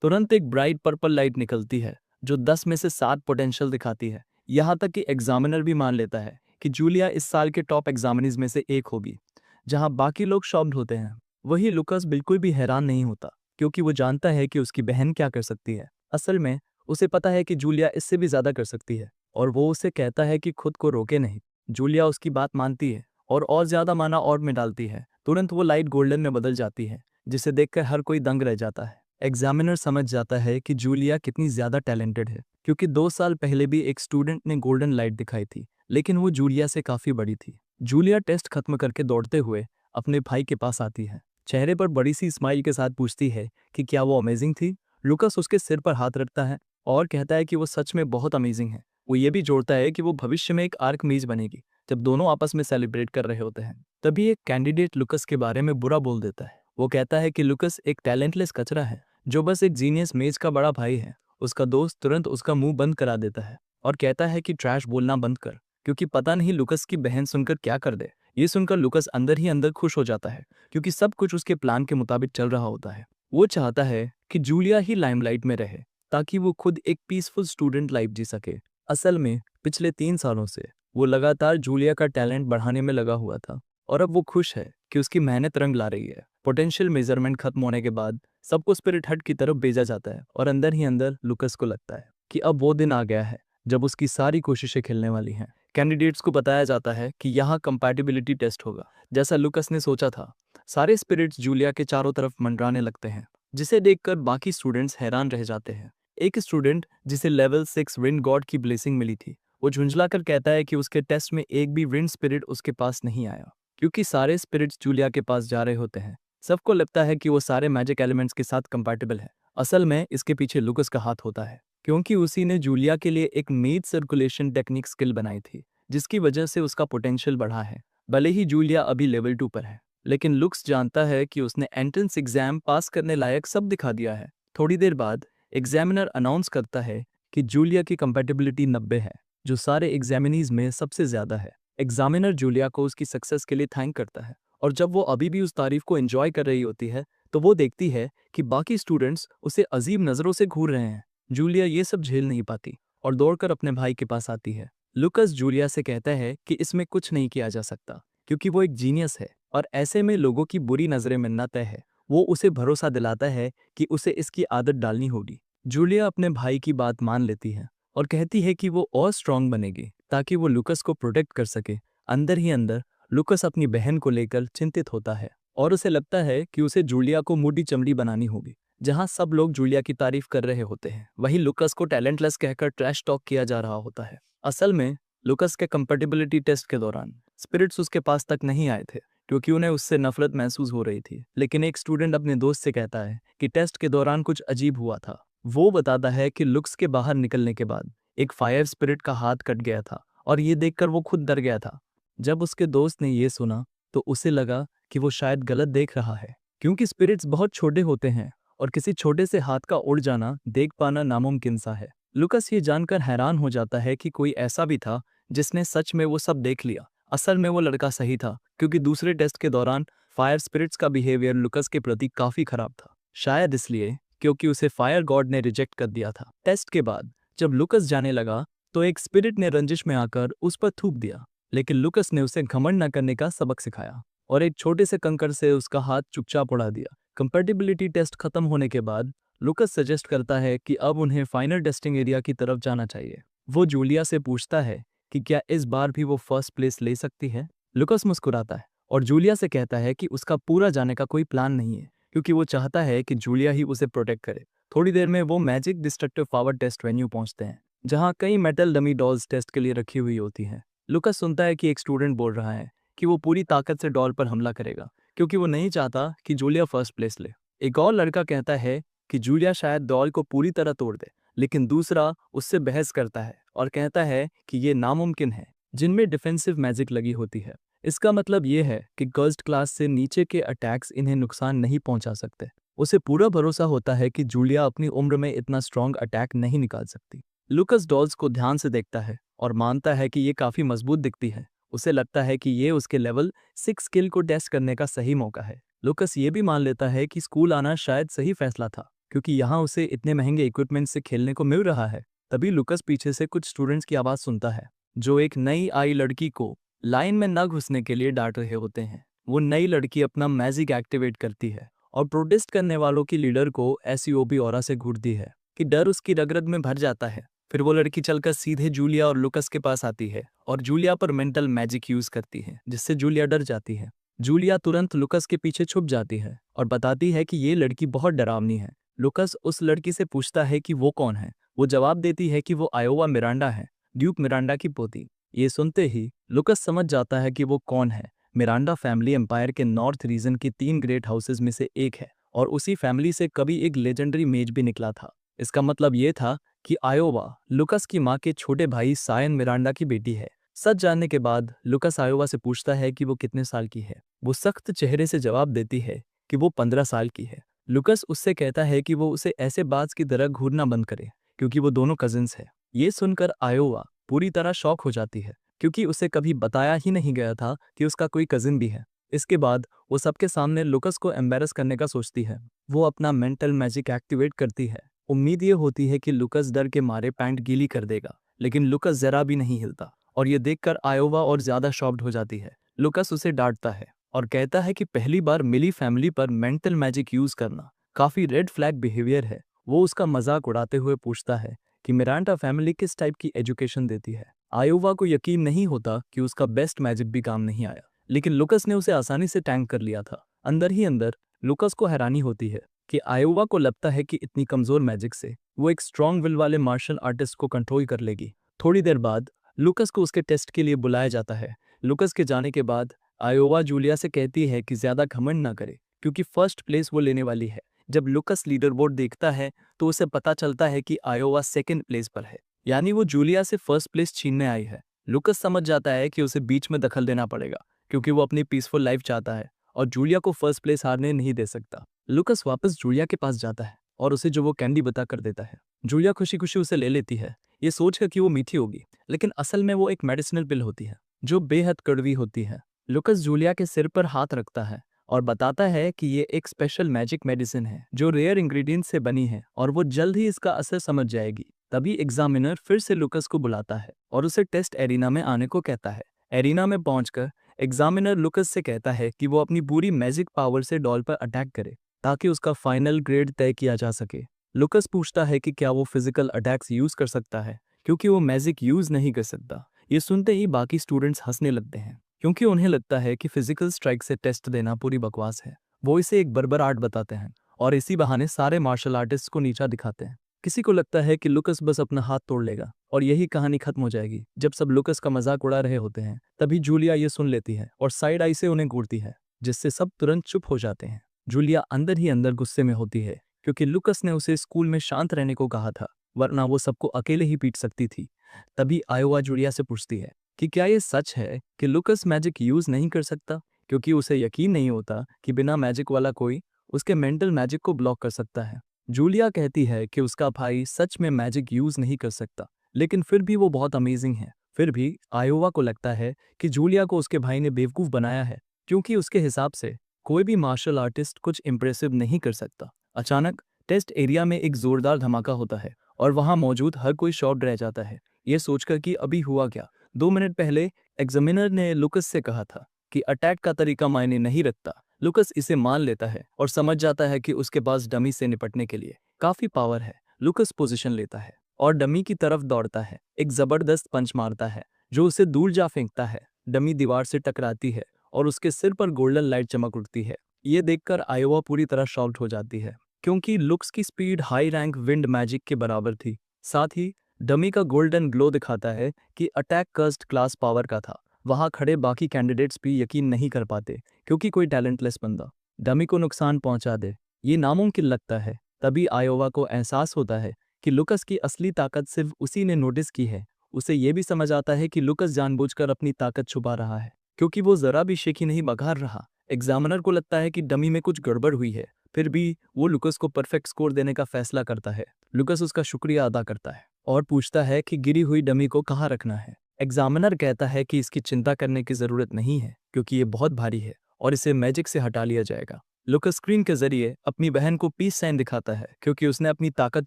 Speaker 1: तुरंत एक ब्राइट पर्पल लाइट निकलती है जो 10 में से 7 पोटेंशियल दिखाती है। यहाँ तक कि एग्जामिनर भी मान लेता है कि जूलिया इस साल के टॉप एग्जामिनीज में से एक होगी। जहाँ बाकी लोग शॉक्ड होते हैं, वही लुकस बिल्कुल भी हैरान नहीं होता क्योंकि वो जानता है कि उसकी बहन क्या कर सकती है। असल में उसे पता है कि जूलिया इससे भी ज्यादा कर सकती है और वो उसे कहता है कि खुद को रोके नहीं। जूलिया उसकी बात मानती है और ज्यादा माना और में डालती है। तुरंत वो लाइट गोल्डन में बदल जाती है, जिसे देखकर हर कोई दंग रह जाता है। एग्जामिनर समझ जाता है कि जूलिया कितनी ज्यादा टैलेंटेड है क्योंकि 2 साल पहले भी एक स्टूडेंट ने गोल्डन लाइट दिखाई थी, लेकिन वो जूलिया से काफी बड़ी थी। जूलिया टेस्ट खत्म करके दौड़ते हुए अपने भाई के पास आती है। चेहरे पर बड़ी सी स्माइल के साथ पूछती है कि क्या वो अमेजिंग थी। लुकस उसके सिर पर हाथ रखता है और कहता है कि वो सच में बहुत अमेजिंग है। वो ये भी जोड़ता है कि वो भविष्य में एक आर्कमीज बनेगी। जब दोनों आपस में सेलिब्रेट कर रहे होते हैं, तभी एक कैंडिडेट लुकस के बारे में बुरा बोल देता है। वो कहता है कि लुकस एक टैलेंटलेस कचरा है जो बस एक जीनियस मेज का बड़ा भाई है। उसका दोस्त तुरंत उसका मुंह बंद करा देता है और कहता है कि ट्रैश बोलना बंद कर, क्योंकि पता नहीं लुकस की बहन सुनकर क्या कर दे। ये सुनकर लुकस अंदर ही अंदर खुश हो जाता है क्योंकि सब कुछ उसके प्लान के मुताबिक चल रहा होता है। वो चाहता है कि जूलिया ही लाइमलाइट में रहे ताकि वो खुद एक पीसफुल स्टूडेंट लाइफ जी सके। असल में पिछले 3 सालों से वो लगातार जूलिया का टैलेंट बढ़ाने में लगा हुआ था और अब वो खुश है कि उसकी मेहनत रंग ला रही है। पोटेंशियल मेजरमेंट खत्म होने के बाद सबको स्पिरिट हट की तरफ भेजा जाता है और अंदर ही अंदर लुकस को लगता है कि अब वो दिन आ गया है जब उसकी सारी कोशिशें खिलने वाली हैं। कैंडिडेट्स को बताया जाता है कि यहाँ कंपैटिबिलिटी टेस्ट होगा। जैसा लुकस ने सोचा था, सारे स्पिरिट्स जूलिया के चारों तरफ मंडराने लगते हैं, जिसे देखकर बाकी स्टूडेंट्स हैरान रह जाते हैं। एक स्टूडेंट जिसे लेवल 6 विंड गॉड की ब्लेसिंग मिली थी, वो झुंझलाकर कहता है कि उसके टेस्ट में एक भी विंड स्पिरिट उसके पास नहीं आया क्योंकि सारे स्पिरिट्स जूलिया के पास जा रहे होते हैं। सबको लगता है कि वो सारे मैजिक एलिमेंट्स के साथ कंपैटिबल है। असल में इसके पीछे लुकस का हाथ होता है क्योंकि उसी ने जूलिया के लिए एक मीड सर्कुलेशन टेक्निक स्किल बनाई थी, जिसकी वजह से उसका पोटेंशियल बढ़ा है। भले ही जूलिया अभी लेवल 2 पर है, लेकिन लुक्स जानता है कि उसने एंट्रेंस एग्जाम पास करने लायक सब दिखा दिया है। थोड़ी देर बाद एग्जामिनर अनाउंस करता है कि जूलिया की कंपैटिबिलिटी 90 है, जो सारे एग्जामिनीज में सबसे ज्यादा है। एग्जामिनर जूलिया को उसकी सक्सेस के लिए थैंक करता है और जब वो अभी भी उस तारीफ को एंजॉय कर रही होती है, तो वो देखती है कि बाकी स्टूडेंट्स उसे अजीब नजरों से घूर रहे हैं। जूलिया ये सब झेल नहीं पाती और दौड़कर अपने भाई के पास आती है। लुकस जूलिया से कहता है कि इसमें कुछ नहीं किया जा सकता क्योंकि वो एक जीनियस है और ऐसे में लोगों की बुरी नजरें मिलना तय है। वो उसे भरोसा दिलाता है कि उसे इसकी आदत डालनी होगी। जूलिया अपने भाई की बात मान लेती है और कहती है कि वो और स्ट्रांग बनेगी ताकि वो लुकस को प्रोटेक्ट कर सके। अंदर ही अंदर लुकस अपनी बहन को लेकर चिंतित होता है और उसे लगता है कि उसे जूलिया को मोटी चमड़ी बनानी होगी। जहां सब लोग जूलिया की तारीफ कर रहे होते हैं, वहीं लुकस को टैलेंटलेस कहकर ट्रैश टॉक किया जा रहा होता है। असल में लुकस के कंपैटिबिलिटी टेस्ट के दौरान स्पिरिट्स उसके पास तक नहीं आए थे क्योंकि उन्हें उससे नफरत महसूस हो रही थी। लेकिन एक स्टूडेंट अपने दोस्त से कहता है कि टेस्ट के दौरान कुछ अजीब हुआ था। वो बताता है कि लुक्स के बाहर निकलने के बाद एक फायर स्पिरिट का हाथ कट गया था और ये देखकर वो खुद डर गया था। जब उसके दोस्त ने ये सुना तो उसे लगा कि वो शायद गलत देख रहा है क्योंकि स्पिरिट्स बहुत छोटे होते हैं और किसी छोटे से हाथ का उड़ जाना देख पाना नामुमकिन सा है। लुकस ये जानकर हैरान हो जाता है कि कोई ऐसा भी था जिसने सच में वो सब देख लिया। असल में वो लड़का सही था क्योंकि दूसरे टेस्ट के दौरान फायर स्पिरिट्स का बिहेवियर लुकस के प्रति काफी खराब था, शायद इसलिए क्योंकि उसे फायर गॉड ने रिजेक्ट कर दिया था। टेस्ट के बाद जब लुकस जाने लगा तो एक स्पिरिट ने रंजिश में आकर उस पर थूक दिया, लेकिन लुकस ने उसे घमंड न करने का सबक सिखाया और एक छोटे से कंकड़ से उसका हाथ चुपचाप उड़ा दिया। कंपैटिबिलिटी टेस्ट खत्म होने के बाद लुकस सजेस्ट करता है कि अब उन्हें फाइनल टेस्टिंग एरिया की तरफ जाना चाहिए। वो जूलिया से पूछता है कि क्या इस बार भी वो फर्स्ट प्लेस ले सकती है। लुकस मुस्कुराता है और जूलिया से कहता है कि उसका पूरा जाने का कोई प्लान नहीं है क्योंकि वो चाहता है कि जूलिया ही उसे प्रोटेक्ट करे। थोड़ी देर में वो magic destructive power test venue पहुंचते हैं, जहां कई मेटल डमी डॉल्स टेस्ट के लिए रखी हुई होती हैं। लुकस सुनता है कि एक स्टूडेंट बोल रहा है कि वो पूरी ताकत से डॉल पर हमला करेगा क्योंकि वो नहीं चाहता कि जूलिया फर्स्ट प्लेस ले। एक और लड़का कहता है कि जूलिया शायद डॉल को पूरी तरह तोड़ दे, लेकिन दूसरा उससे बहस करता है और कहता है कि ये नामुमकिन है, जिनमें डिफेंसिव मैजिक लगी होती है। इसका मतलब ये है कि गर्ल्स क्लास से नीचे के अटैक्स इन्हें नुकसान नहीं पहुंचा सकते। उसे पूरा भरोसा होता है कि जूलिया अपनी उम्र में इतना स्ट्रॉन्ग अटैक नहीं निकाल सकती। लुकस डॉल्स को ध्यान से देखता है और मानता है कि ये काफ़ी मजबूत दिखती है। उसे लगता है कि ये उसके लेवल 6 स्किल को टेस्ट करने का सही मौका है। लुकस ये भी मान लेता है कि स्कूल आना शायद सही फैसला था, क्योंकि यहाँ उसे इतने महंगे इक्विपमेंट से खेलने को मिल रहा है। तभी लुकस पीछे से कुछ स्टूडेंट्स की आवाज़ सुनता है, जो एक नई आई लड़की को लाइन में न घुसने के लिए डांट रहे होते हैं। वो नई लड़की अपना मैजिक एक्टिवेट करती है और प्रोटेस्ट करने वालों की लीडर को ऐसी ओबी ऑरा से घूरती है कि डर उसकी रग-रग में भर जाता है। फिर वो लड़की चलकर सीधे जूलिया और लुकस के पास आती है और जूलिया पर मेंटल मैजिक यूज करती है, जिससे जूलिया डर जाती है। जूलिया तुरंत लुकस के पीछे छुप जाती है और बताती है कि ये लड़की बहुत डरावनी है। लुकस उस लड़की से पूछता है कि वो कौन है। वो जवाब देती है कि वो आयोवा मिरांडा है, ड्यूक मिरांडा की पोती। ये सुनते ही लुकस समझ जाता है कि वो कौन है। मिरांडा फैमिली एम्पायर के नॉर्थ रीजन की 3 ग्रेट हाउसेज में से एक है और उसी फैमिली से कभी एक लेजेंडरी मेज भी निकला था। इसका मतलब ये था कि आयोवा लुकस की माँ के छोटे भाई सायन मिरांडा की बेटी है। सच जानने के बाद लुकस आयोवा से पूछता है कि वो कितने साल की है। वो सख्त चेहरे से जवाब देती है कि वो 15 साल की है। लुकस उससे कहता है कि वो उसे ऐसे बाज की तरह घूरना बंद करे, क्योंकि वो दोनों कजिन्स है। ये सुनकर आयोवा पूरी तरह शॉक हो जाती है, क्योंकि उसे कभी बताया ही नहीं गया था कि उसका कोई कजिन भी है। इसके बाद वो सबके सामने लुकस को एम्बेरस करने का सोचती है। वो अपना मेंटल मैजिक एक्टिवेट करती है। उम्मीद ये होती है कि लुकस डर के मारे पैंट गीली कर देगा, लेकिन लुकस जरा भी नहीं हिलता और ये देखकर आयोवा और ज्यादा शॉक्ड हो जाती है। लुकस उसे डांटता है और कहता है कि पहली बार मिली फैमिली पर मेंटल मैजिक यूज करना काफी रेड फ्लैग बिहेवियर है। वो उसका मजाक उड़ाते हुए पूछता है कि मिरांडा फैमिली किस टाइप की एजुकेशन देती है। आयोवा को यकीन नहीं होता कि उसका बेस्ट मैजिक भी काम नहीं आया, लेकिन लुकस ने उसे आसानी से टैंक कर लिया था। अंदर ही अंदर लुकस को हैरानी होती है कि आयोवा को लगता है कि इतनी कमजोर मैजिक से वो एक स्ट्रॉन्ग विल वाले मार्शल आर्टिस्ट को कंट्रोल कर लेगी। थोड़ी देर बाद लुकस को उसके टेस्ट के लिए बुलाया जाता है। लुकस के जाने के बाद आयोवा जूलिया से कहती है कि ज्यादा घमंड ना करे, क्योंकि फर्स्ट प्लेस वो लेने वाली है। जब लुकस लीडर बोर्ड देखता है तो उसे पता चलता है कि आयोवा सेकंड प्लेस पर है, यानी वो जूलिया से फर्स्ट प्लेस छीनने आई है। लुकस समझ जाता है कि उसे बीच में दखल देना पड़ेगा, क्योंकि वो अपनी पीसफुल लाइफ चाहता है और जूलिया को फर्स्ट प्लेस हारने नहीं दे सकता। लुकस वापस जूलिया के पास जाता है और उसे जो वो कैंडी बता कर देता है। जूलिया खुशी खुशी उसे ले लेती है, ये सोचकर कि वो मीठी होगी, लेकिन असल में वो एक मेडिसिनल पिल होती है जो बेहद कड़वी होती है। लुकस जूलिया के सिर पर हाथ रखता है और बताता है कि ये एक स्पेशल मैजिक मेडिसिन है जो रेयर इंग्रेडिएंट्स से बनी है और वो जल्द ही इसका असर समझ जाएगी। तभी एग्जामिनर फिर से लुकस को बुलाता है और उसे टेस्ट एरिना में आने को कहता है। एरिना में पहुंचकर एग्जामिनर लुकस से कहता है कि वो अपनी पूरी मैजिक पावर से डॉल पर अटैक करे, ताकि उसका फाइनल ग्रेड तय किया जा सके। लुकस पूछता है कि क्या वो फिजिकल अटैक्स यूज कर सकता है, क्योंकि वो मैजिक यूज नहीं कर सकता। ये सुनते ही बाकी स्टूडेंट्स हंसने लगते हैं, क्योंकि उन्हें लगता है कि फिजिकल स्ट्राइक से टेस्ट देना पूरी बकवास है। वो इसे एक बर्बर आर्ट बताते हैं और इसी बहाने सारे मार्शल आर्टिस्ट को नीचा दिखाते हैं। किसी को लगता है कि लुकस बस अपना हाथ तोड़ लेगा और यही कहानी खत्म हो जाएगी। जब सब लुकस का मजाक उड़ा रहे होते हैं, तभी जूलिया ये सुन लेती है और साइड आई से उन्हें घूरती है, जिससे सब तुरंत चुप हो जाते हैं। जूलिया अंदर ही अंदर गुस्से में होती है, क्योंकि लुकस ने उसे स्कूल में शांत रहने को कहा था, वरना वो सबको अकेले ही पीट सकती थी। तभी आयोवा जूलिया से पूछती है कि क्या ये सच है कि लुकस मैजिक यूज नहीं कर सकता, क्योंकि उसे यकीन नहीं होता कि बिना मैजिक वाला कोई उसके मेंटल मैजिक को ब्लॉक कर सकता है। जूलिया कहती है कि उसका भाई सच में मैजिक यूज नहीं कर सकता, लेकिन फिर भी वो बहुत अमेजिंग है। फिर भी आयोवा को लगता है कि जूलिया को उसके भाई ने बेवकूफ बनाया है, क्योंकि उसके हिसाब से कोई भी मार्शल आर्टिस्ट कुछ इंप्रेसिव नहीं कर सकता। अचानक टेस्ट एरिया में एक जोरदार धमाका होता है और वहां मौजूद हर कोई शॉक्ड रह जाता है, ये सोचकर कि अभी हुआ क्या। 2 मिनट पहले एग्जामिनर ने लुकस से कहा था कि अटैक का तरीका मायने नहीं रखता। लुकस इसे मान लेता है और समझ जाता है कि उसके पास डमी से निपटने के लिए काफी पावर है। लुकस पोजीशन लेता है और डमी की तरफ दौड़ता है, एक जबरदस्त पंच मारता है जो उसे दूर जा फेंकता है। डमी दीवार से टकराती है और उसके सिर पर गोल्डन लाइट चमक उठती है। ये देखकर आयोवा पूरी तरह शॉक्ड हो जाती है, क्योंकि लुक्स की speed high rank wind magic के बराबर थी। साथ ही डमी का गोल्डन ग्लो दिखाता है कि अटैक कर्स्ड क्लास पावर का था। वहां खड़े बाकी कैंडिडेट्स भी यकीन नहीं कर पाते, क्योंकि कोई टैलेंटलेस बंदा डमी को नुकसान पहुंचा दे, ये नामुमकिन लगता है। तभी आयोवा को एहसास होता है कि लुकस की असली ताकत सिर्फ उसी ने नोटिस की है। उसे ये भी समझ आता है कि लुकस जानबूझकर अपनी ताकत छुपा रहा है, क्योंकि वो जरा भी शेखी नहीं बघार रहा। एग्जामिनर को लगता है कि डमी में कुछ गड़बड़ हुई है, फिर भी वो लुकस को परफेक्ट स्कोर देने का फैसला करता है। लुकस उसका शुक्रिया अदा करता है और पूछता है कि गिरी हुई डमी को कहाँ रखना है। एग्जामिनर कहता है कि इसकी चिंता करने की जरूरत नहीं है क्योंकि ये बहुत भारी है और इसे मैजिक से हटा लिया जाएगा। लुकस स्क्रीन के जरिए अपनी बहन को पीस साइन दिखाता है क्योंकि उसने अपनी ताकत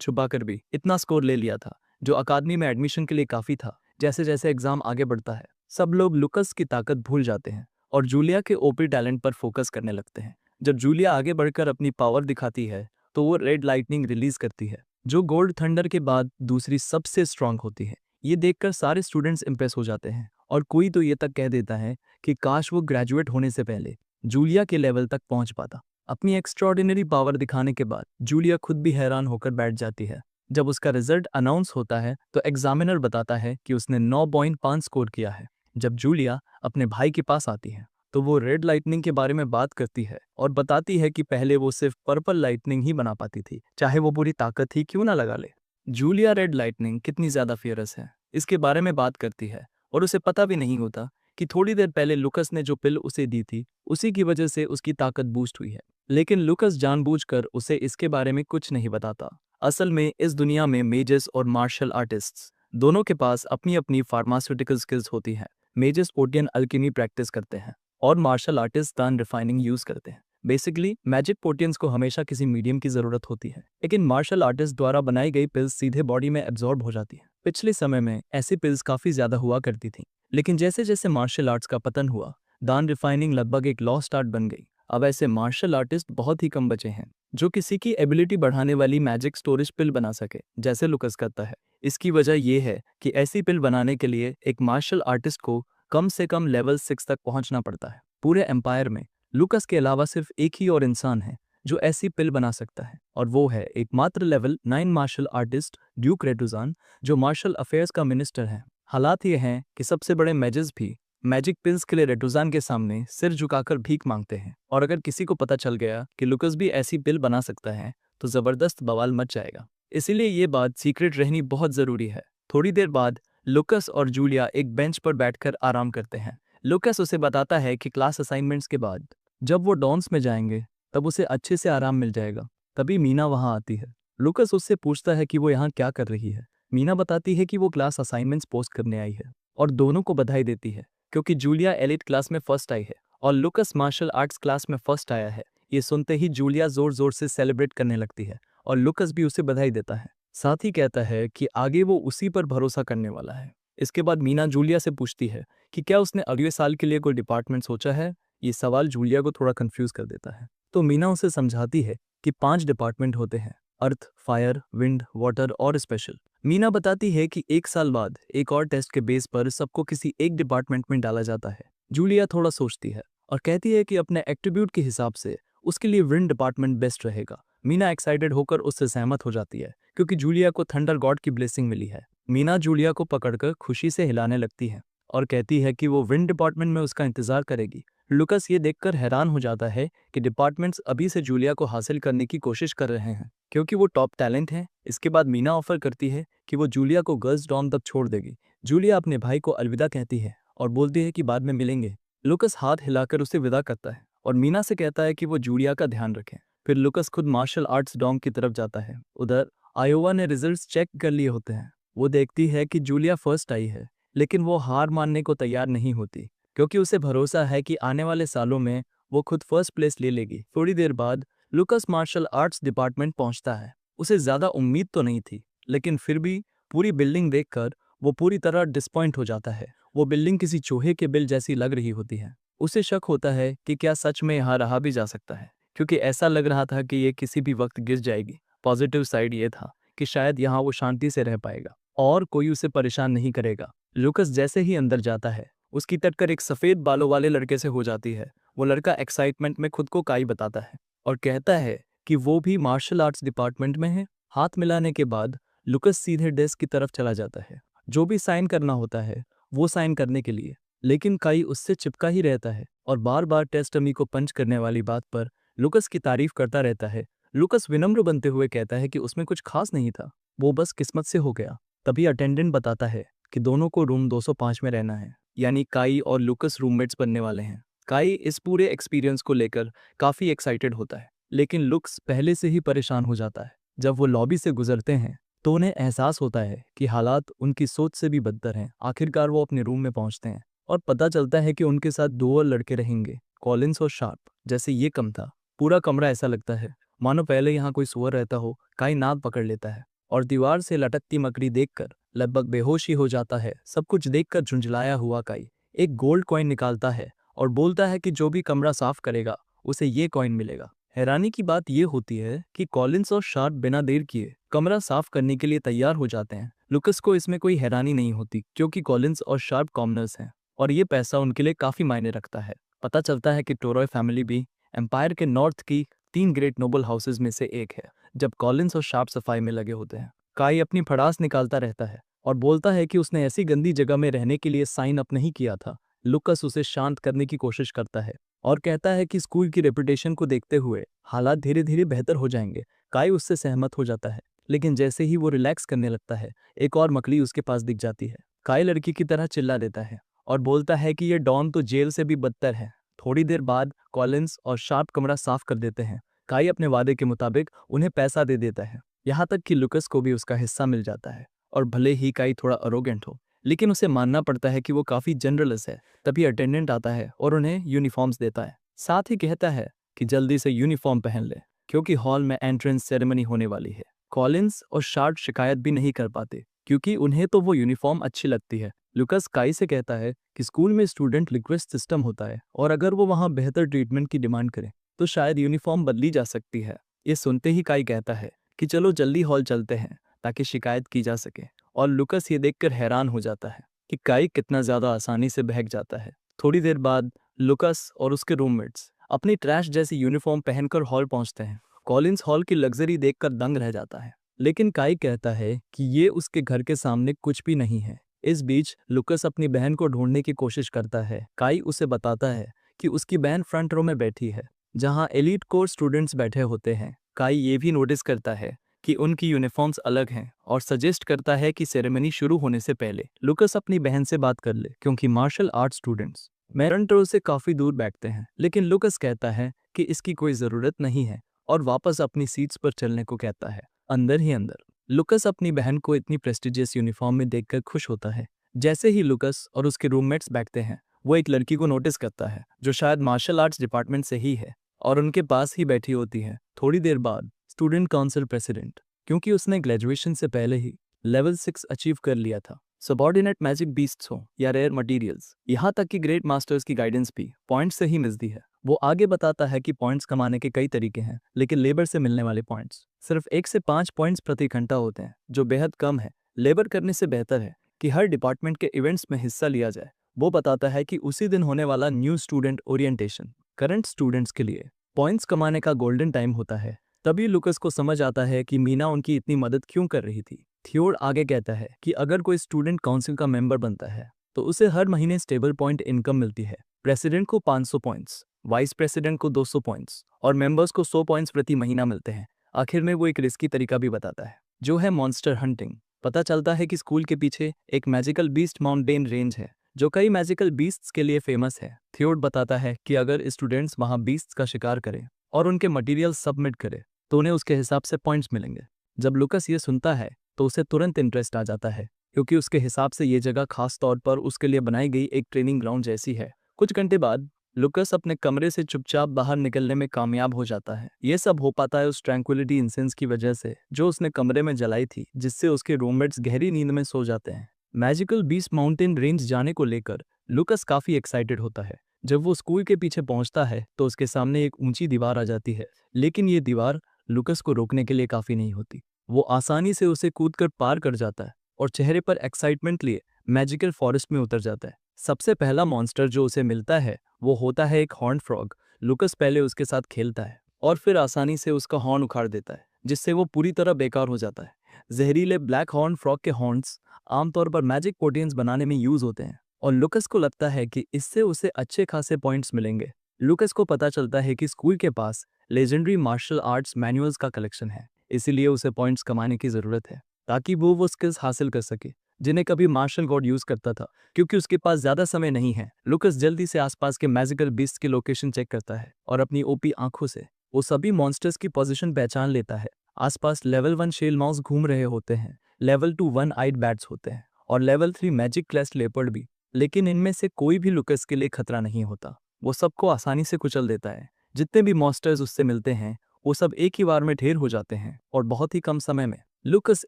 Speaker 1: छुपाकर भी इतना स्कोर ले लिया था जो अकादमी में एडमिशन के लिए काफी था। जैसे जैसे एग्जाम आगे बढ़ता है सब लोग लुकस की ताकत भूल जाते हैं और जूलिया के ओपी टैलेंट पर फोकस करने लगते हैं। जब जूलिया आगे बढ़कर अपनी पावर दिखाती है तो वो रेड लाइटनिंग रिलीज करती है जो गोल्ड थंडर के बाद दूसरी सबसे स्ट्रांग होती है। ये देखकर सारे स्टूडेंट्स इंप्रेस हो जाते हैं और कोई तो ये तक कह देता है कि काश वो ग्रेजुएट होने से पहले जूलिया के लेवल तक पहुंच पाता। अपनी एक्स्ट्रॉर्डिनरी पावर दिखाने के बाद जूलिया खुद भी हैरान होकर बैठ जाती है। जब उसका रिजल्ट अनाउंस होता है तो एग्जामिनर बताता है कि उसने 9.5 स्कोर किया है। जब जूलिया अपने भाई के पास आती है तो वो रेड लाइटनिंग के बारे में बात करती है और बताती है कि पहले वो सिर्फ पर्पल लाइटनिंग ही बना पाती थी चाहे वो पूरी ताकत ही क्यों ना लगा ले। जूलिया रेड लाइटनिंग कितनी ज्यादा फियरस है इसके बारे में बात करती है और उसे पता भी नहीं होता कि थोड़ी देर पहले लुकस ने जो पिल उसे दी थी उसी की वजह से उसकी ताकत बूस्ट हुई है। लेकिन लुकस जानबूझकर उसे इसके बारे में कुछ नहीं बताता। असल में इस दुनिया में मेजर्स और मार्शल आर्टिस्ट्स दोनों के पास अपनी अपनी फार्मास्यूटिकल स्किल्स होती है। मेजर्स पोटियन अल्केमी प्रैक्टिस करते हैं और मार्शल आर्टिस्ट दान रिफाइनिंग यूज करते हैं। बेसिकली मैजिक पोटियंस को हमेशा किसी मीडियम की जरूरत होती है लेकिन मार्शल आर्टिस्ट द्वारा बनाई गई पिल्स सीधे बॉडी में एब्जॉर्ब हो जाती है। पिछले समय में ऐसी पिल्स काफी ज्यादा हुआ करती थी लेकिन जैसे जैसे मार्शल आर्ट्स का पतन हुआ दान रिफाइनिंग लगभग एक लॉस्ट आर्ट बन गई। अब ऐसे मार्शल आर्टिस्ट बहुत ही कम बचे हैं जो किसी की एबिलिटी बढ़ाने वाली मैजिक स्टोरेज पिल बना सके जैसे लुकस करता है। इसकी वजह यह है कि ऐसी पिल बनाने के लिए एक मार्शल आर्टिस्ट को कम से कम लेवल 6 तक पहुंचना पड़ता है। पूरे एम्पायर में लुकस के अलावा सिर्फ एक ही और इंसान है जो ऐसी पिल बना सकता है और वो है एकमात्र लेवल 9 मार्शल आर्टिस्ट ड्यूक रेटुजान जो मार्शल अफेयर्स का मिनिस्टर है। हालात ये हैं कि सबसे बड़े मैजेस भी मैजिक पिल्स के लिए रेटुजान के सामने सिर झुकाकर भीख मांगते हैं और अगर किसी को पता चल गया कि लुकस भी ऐसी पिल बना सकता है तो जबरदस्त बवाल मच जाएगा। इसीलिए ये बात सीक्रेट रहनी बहुत जरूरी है। थोड़ी देर बाद लुकस और जूलिया एक बेंच पर बैठकर आराम करते हैं। लुकस उसे बताता है कि क्लास असाइनमेंट्स के बाद जब वो डॉन्स में जाएंगे तब उसे अच्छे से आराम मिल जाएगा। तभी मीना वहां आती है। लुकस उससे पूछता है कि वो यहाँ क्या कर रही है। मीना बताती है कि वो क्लास असाइनमेंट्स पोस्ट करने आई है और दोनों को बधाई देती है क्योंकि जूलिया एलिट क्लास में फर्स्ट आई है और लुकस मार्शल आर्ट्स क्लास में फर्स्ट आया है। ये सुनते ही जूलिया जोर जोर से सेलिब्रेट करने लगती है और लुकस भी उसे बधाई देता है। साथ ही कहता है कि आगे वो उसी पर भरोसा करने वाला है। इसके बाद मीना जूलिया से पूछती है कि क्या उसने अगले साल के लिए कोई डिपार्टमेंट सोचा है। ये सवाल जूलिया को थोड़ा कंफ्यूज कर देता है तो मीना उसे समझाती है कि 5 डिपार्टमेंट होते हैं, अर्थ, फायर, विंड, वाटर और स्पेशल। मीना बताती है कि 1 साल बाद एक और टेस्ट के बेस पर सबको किसी एक डिपार्टमेंट में डाला जाता है। जूलिया थोड़ा सोचती है और कहती है कि अपने एट्रीब्यूट के हिसाब से उसके लिए विंड डिपार्टमेंट बेस्ट रहेगा। मीना एक्साइटेड होकर उससे सहमत हो जाती है क्योंकि जूलिया को थंडर गॉड की ब्लेसिंग मिली है। मीना जूलिया को पकड़कर खुशी से हिलाने लगती है और कहती है कि वो विंड डिपार्टमेंट में उसका इंतजार करेगी। लुकस ये देखकर हैरान हो जाता है कि डिपार्टमेंट्स अभी से जूलिया को हासिल करने की कोशिश कर रहे हैं क्योंकि वो टॉप टैलेंट है। इसके बाद मीना ऑफर करती है कि वो जूलिया को गर्ल्स डॉर्म तक छोड़ देगी। जूलिया अपने भाई को अलविदा कहती है और बोलती है कि बाद में मिलेंगे। लुकस हाथ हिलाकर उसे विदा करता है और मीना से कहता है कि वो जूलिया का ध्यान रखें। फिर लुकस खुद मार्शल आर्ट्स डॉर्म की तरफ जाता है। उधर आयोवा ने रिजल्ट्स चेक कर लिए होते हैं। वो देखती है कि जूलिया फर्स्ट आई है लेकिन वो हार मानने को तैयार नहीं होती क्योंकि उसे भरोसा है कि आने वाले सालों में वो खुद फर्स्ट प्लेस ले लेगी। थोड़ी देर बाद लुकस मार्शल आर्ट्स डिपार्टमेंट पहुंचता है। उसे ज्यादा उम्मीद तो नहीं थी लेकिन फिर भी पूरी बिल्डिंग देखकर वो पूरी तरह डिसपॉइंट हो जाता है। वो बिल्डिंग किसी चूहे के बिल जैसी लग रही होती है। उसे शक होता है कि क्या सच में यहाँ रहा भी जा सकता है क्योंकि ऐसा लग रहा था कि ये किसी भी वक्त गिर जाएगी। पॉजिटिव साइड ये था कि शायद यहाँ वो शांति से रह पाएगा और कोई उसे परेशान नहीं करेगा। लुकस जैसे ही अंदर जाता है उसकी टक्कर एक सफेद बालों वाले लड़के से हो जाती है। वो लड़का एक्साइटमेंट में खुद को काई बताता है और कहता है कि वो भी मार्शल आर्ट्स डिपार्टमेंट में है। हाथ मिलाने के बाद लुकस सीधे डेस्क की तरफ चला जाता है जो भी साइन करना होता है वो साइन करने के लिए, लेकिन काई उससे चिपका ही रहता है और बार बार टेस्ट डमी को पंच करने वाली बात पर लुकस की तारीफ करता रहता है। लुकस विनम्र बनते हुए कहता है कि उसमें कुछ खास नहीं था, वो बस किस्मत से हो गया। तभी अटेंडेंट बताता है कि दोनों को रूम 205 में रहना है, यानी काई और लुकस रूममेट्स बनने वाले हैं। काई इस पूरे एक्सपीरियंस को लेकर काफी एक्साइटेड होता है लेकिन लुक्स पहले से ही परेशान हो जाता है। जब वो लॉबी से गुजरते हैं तो उन्हें एहसास होता है कि हालात उनकी सोच से भी बदतर हैं। आखिरकार वो अपने रूम में पहुंचते हैं और पता चलता है कि उनके साथ 2 और लड़के रहेंगे, कॉलिंस और शार्प। जैसे ये कम था, पूरा कमरा ऐसा लगता है मानो पहले यहाँ कोई सुअर रहता हो। काई नाक पकड़ लेता है और दीवार से लटकती मकड़ी देखकर लगभग बेहोश ही हो जाता है। सब कुछ देखकर झुंझलाया हुआ काई एक गोल्ड कॉइन निकालता है और बोलता है कि जो भी कमरा साफ करेगा उसे ये कॉइन मिलेगा। हैरानी की बात यह होती है कि कॉलिंस और शार्प बिना देर किए कमरा साफ करने के लिए तैयार हो जाते हैं। लुकस को इसमें कोई हैरानी नहीं होती क्योंकि कॉलिंस और शार्प कॉमनर्स हैं और ये पैसा उनके लिए काफी मायने रखता है। पता चलता है कि टोरॉय फैमिली भी एम्पायर के नॉर्थ की 3 ग्रेट नोबल हाउसेज में से एक है। जब कॉलिंस और शार्प सफाई में लगे होते हैं, काई अपनी भड़ास निकालता रहता है और बोलता है कि उसने ऐसी गंदी जगह में रहने के लिए साइन अप नहीं किया था। लुकस उसे शांत करने की कोशिश करता है और कहता है कि स्कूल की रेपुटेशन को देखते हुए हालात धीरे धीरे बेहतर हो जाएंगे। काई उससे सहमत हो जाता है, लेकिन जैसे ही वो रिलैक्स करने लगता है, एक और मकड़ी उसके पास दिख जाती है। काई लड़की की तरह चिल्ला देता है और बोलता है कि ये डॉन तो जेल से भी बदतर है। थोड़ी देर बाद कॉलिंस और शार्प कमरा साफ कर देते हैं। काई अपने वादे के मुताबिक उन्हें पैसा दे देता है, यहाँ तक कि लुकस को भी उसका हिस्सा मिल जाता है। और भले ही काई थोड़ा अरोगेंट हो, लेकिन उसे मानना पड़ता है कि वो काफी जनरलस है। तभी अटेंडेंट आता है और उन्हें यूनिफॉर्म्स देता है, साथ ही कहता है कि जल्दी से यूनिफॉर्म पहन ले क्योंकि हॉल में एंट्रेंस सेरेमनी होने वाली है। कॉलिंस और शार्प शिकायत भी नहीं कर पाते क्योंकि उन्हें तो वो यूनिफॉर्म अच्छी लगती है। लुकस काई से कहता है कि स्कूल में स्टूडेंट रिक्वेस्ट सिस्टम होता है और अगर वो वहाँ बेहतर ट्रीटमेंट की डिमांड करे तो शायद यूनिफॉर्म बदली जा सकती है। ये सुनते ही काई कहता है कि चलो जल्दी हॉल चलते हैं ताकि शिकायत की जा सके। और लुकस ये देखकर हैरान हो जाता है कि काई कितना ज्यादा आसानी से बहक जाता है। थोड़ी देर बाद लुकस और उसके रूममेट्स अपनी ट्रैश जैसी यूनिफॉर्म पहनकर हॉल पहुंचते हैं। कॉलिंस हॉल की लग्जरी देखकर दंग रह जाता है, लेकिन काई कहता है कि ये उसके घर के सामने कुछ भी नहीं है। इस बीच लुकस अपनी बहन को ढूंढने की कोशिश करता है। काई उसे बताता है कि उसकी बहन फ्रंट रो में बैठी है जहां एलीट कोर्स स्टूडेंट्स बैठे होते हैं। काई ये भी नोटिस करता है कि उनकी यूनिफॉर्म्स अलग हैं और सजेस्ट करता है कि सेरेमनी शुरू होने से पहले लुकस अपनी बहन से बात कर ले क्योंकि martial art students front row से काफी दूर बैठते हैं। लेकिन लुकस कहता है कि इसकी कोई जरूरत नहीं है और वापस अपनी सीट्स पर चलने को कहता है। अंदर ही अंदर लुकस अपनी बहन को इतनी प्रेस्टिजियस यूनिफॉर्म में देखकर खुश होता है। जैसे ही लुकस और उसके रूममेट्स बैठते हैं, वो एक लड़की को नोटिस करता है जो शायद मार्शल आर्ट्स डिपार्टमेंट से ही है और उनके पास ही बैठी होती है। थोड़ी देर बाद स्टूडेंट काउंसिल प्रेसिडेंट, क्योंकि उसने ग्रेजुएशन से पहले ही लेवल 6 अचीव कर लिया था, सबॉर्डिनेट मैजिक बीस्ट्स हो या रेयर मटेरियल्स, यहाँ तक कि ग्रेट मास्टर्स की गाइडेंस भी पॉइंट्स से ही मिलती है। वो आगे बताता है कि पॉइंट्स कमाने के कई तरीके हैं, लेकिन लेबर से मिलने वाले पॉइंट्स सिर्फ 1 से 5 पॉइंट्स प्रति घंटा होते हैं, जो बेहद कम है। लेबर करने से बेहतर है कि हर डिपार्टमेंट के इवेंट्स में हिस्सा लिया जाए। वो बताता है कि उसी दिन होने वाला new student orientation current students के लिए पॉइंट्स कमाने का गोल्डन टाइम होता है। तभी लुकस को समझ आता है कि मीना उनकी इतनी मदद क्यों कर रही थी। थियोड आगे कहता है कि अगर कोई स्टूडेंट काउंसिल का मेंबर बनता है तो उसे हर महीने स्टेबल पॉइंट इनकम मिलती है। प्रेसिडेंट को 500 पॉइंट्स, वाइस प्रेसिडेंट को 200 पॉइंट्स और मेंबर्स को 100 पॉइंट्स प्रति महीना मिलते हैं। आखिर में वो एक रिस्की तरीका भी बताता है, जो है मॉन्स्टर हंटिंग। पता चलता है कि स्कूल के पीछे एक मैजिकल बीस्ट माउंटेन रेंज है जो कई मैजिकल बीस्ट्स के लिए फेमस है। थियोड बताता है कि अगर स्टूडेंट्स वहां बीस्ट्स का शिकार करें और उनके मटेरियल सबमिट करें तो उन्हें उसके हिसाब से पॉइंट्स मिलेंगे। जब लुकस ये सुनता है तो उसे तुरंत इंटरेस्ट आ जाता है क्योंकि उसके हिसाब से ये जगह खास तौर पर उसके लिए बनाई गई एक ट्रेनिंग ग्राउंड जैसी है। कुछ घंटे बाद लुकस अपने कमरे से चुपचाप बाहर निकलने में कामयाब हो जाता है। ये सब हो पाता है उस ट्रैंक्विलिटी इंसेंस की वजह से जो उसने कमरे में जलाई थी, जिससे उसके रूममेट्स गहरी नींद में सो जाते हैं। मैजिकल बीस्ट माउंटेन रेंज जाने को लेकर लुकस काफी एक्साइटेड होता है। जब वो स्कूल के पीछे पहुंचता है तो उसके सामने एक ऊंची दीवार आ जाती है, लेकिन ये दीवार लुकस को रोकने के लिए काफी नहीं होती। वो आसानी से उसे कूदकर पार कर जाता है और चेहरे पर एक्साइटमेंट लिए मैजिकल फॉरेस्ट में उतर जाता है। सबसे पहला मॉन्स्टर जो उसे मिलता है वो होता है एक हॉर्न फ्रॉग। लुकस पहले उसके साथ खेलता है और फिर आसानी से उसका हॉर्न उखाड़ देता है, जिससे वो पूरी तरह बेकार हो जाता है। जहरीले ब्लैक हॉर्न फ्रॉग के हॉर्न्स आमतौर पर मैजिक पोटियंस बनाने में यूज होते हैं और लुकस को लगता है कि इससे उसे अच्छे खासे पॉइंट्स मिलेंगे। लुकस को पता चलता है कि स्कूल के पास लेजेंडरी मार्शल आर्ट्स मैनुअल्स का कलेक्शन है, इसीलिए उसे पॉइंट्स कमाने की जरूरत है ताकि वो स्किल्स हासिल कर सके जिन्हें कभी मार्शल गॉड यूज करता था। क्योंकि उसके पास ज्यादा समय नहीं है, लुकस जल्दी से आसपास के मैजिकल बीस्ट की लोकेशन चेक करता है और अपनी ओपी आंखों से वो सभी मॉन्स्टर्स की पोजीशन पहचान लेता है। आसपास लेवल 1 शेल माउस घूम रहे होते हैं, लेवल 2 वन आइड बैट्स होते हैं और लेवल 3 मैजिक क्लेस्ट लेपर्ड भी। लेकिन इनमें से कोई भी लुकस के लिए खतरा नहीं होता। वो सबको आसानी से कुचल देता है। जितने भी मॉन्स्टर्स उससे मिलते हैं वो सब एक ही बार में ढेर हो जाते हैं और बहुत ही कम समय में। लुकस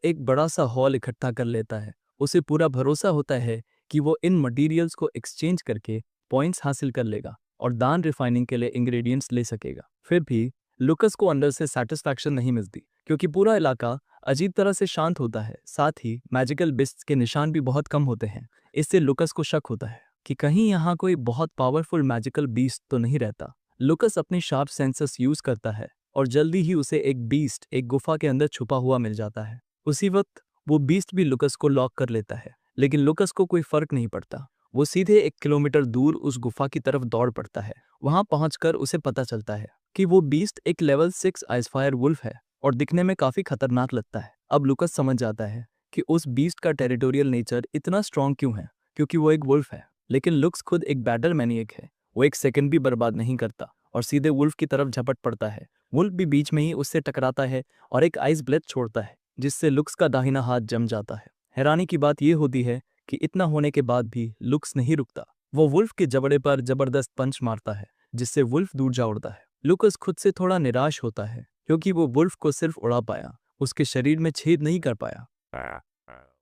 Speaker 1: एक बड़ा सा हॉल इकट्ठा कर लेता है। उसे पूरा भरोसा होता है कि वो इन मटेरियल्स को एक्सचेंज करके पॉइंट्स हासिल कर लेगा और दान रिफाइनिंग के लिए इंग्रेडिएंट्स ले सकेगा। फिर भी लुकस को अंदर से सेटिस्फैक्शन नहीं मिलती, क्योंकि पूरा इलाका अजीब तरह से शांत होता है। साथ ही मैजिकल बिस्ट्स के निशान भी बहुत कम होते हैं। इससे लुकस को शक होता है कि कहीं यहाँ कोई बहुत पावरफुल मैजिकल बीस्ट तो नहीं रहता। लुकस अपनी शार्प सेंसस यूज करता है और जल्दी ही उसे एक बीस्ट एक गुफा के अंदर छुपा हुआ मिल जाता है। उसी वक्त वो बीस्ट भी लुकस को लॉक कर लेता है, लेकिन लुकस को कोई फर्क नहीं पड़ता। वो सीधे 1 किलोमीटर दूर उस गुफा की तरफ दौड़ पड़ता है। वहां पहुंचकर उसे पता चलता है कि वो बीस्ट एक लेवल 6 आइसफायर वुल्फ है और दिखने में काफी खतरनाक लगता है। अब लुकस समझ जाता है कि उस बीस्ट का टेरिटोरियल नेचर इतना स्ट्रांग क्यों है, क्योंकि वो एक वुल्फ है। लेकिन लुक्स खुद एक बैटल मैनिएक है। वो एक सेकंड भी बर्बाद नहीं करता और सीधे वुल्फ की तरफ झपट पड़ता है। वुल्फ भी बीच में ही उससे टकराता है और एक आइस ब्लेड छोड़ता है, जिससे लुक्स का दाहिना हाथ जम जाता है। हैरानी की बात यह होती है कि इतना होने के बाद भी लुक्स नहीं रुकता। वो वुल्फ के जबड़े पर जबरदस्त पंच मारता है, जिससे वुल्फ दूर जा उड़ता है। लुकस खुद से थोड़ा निराश होता है, क्योंकि वो वुल्फ को सिर्फ उड़ा पाया, उसके शरीर में छेद नहीं कर पाया।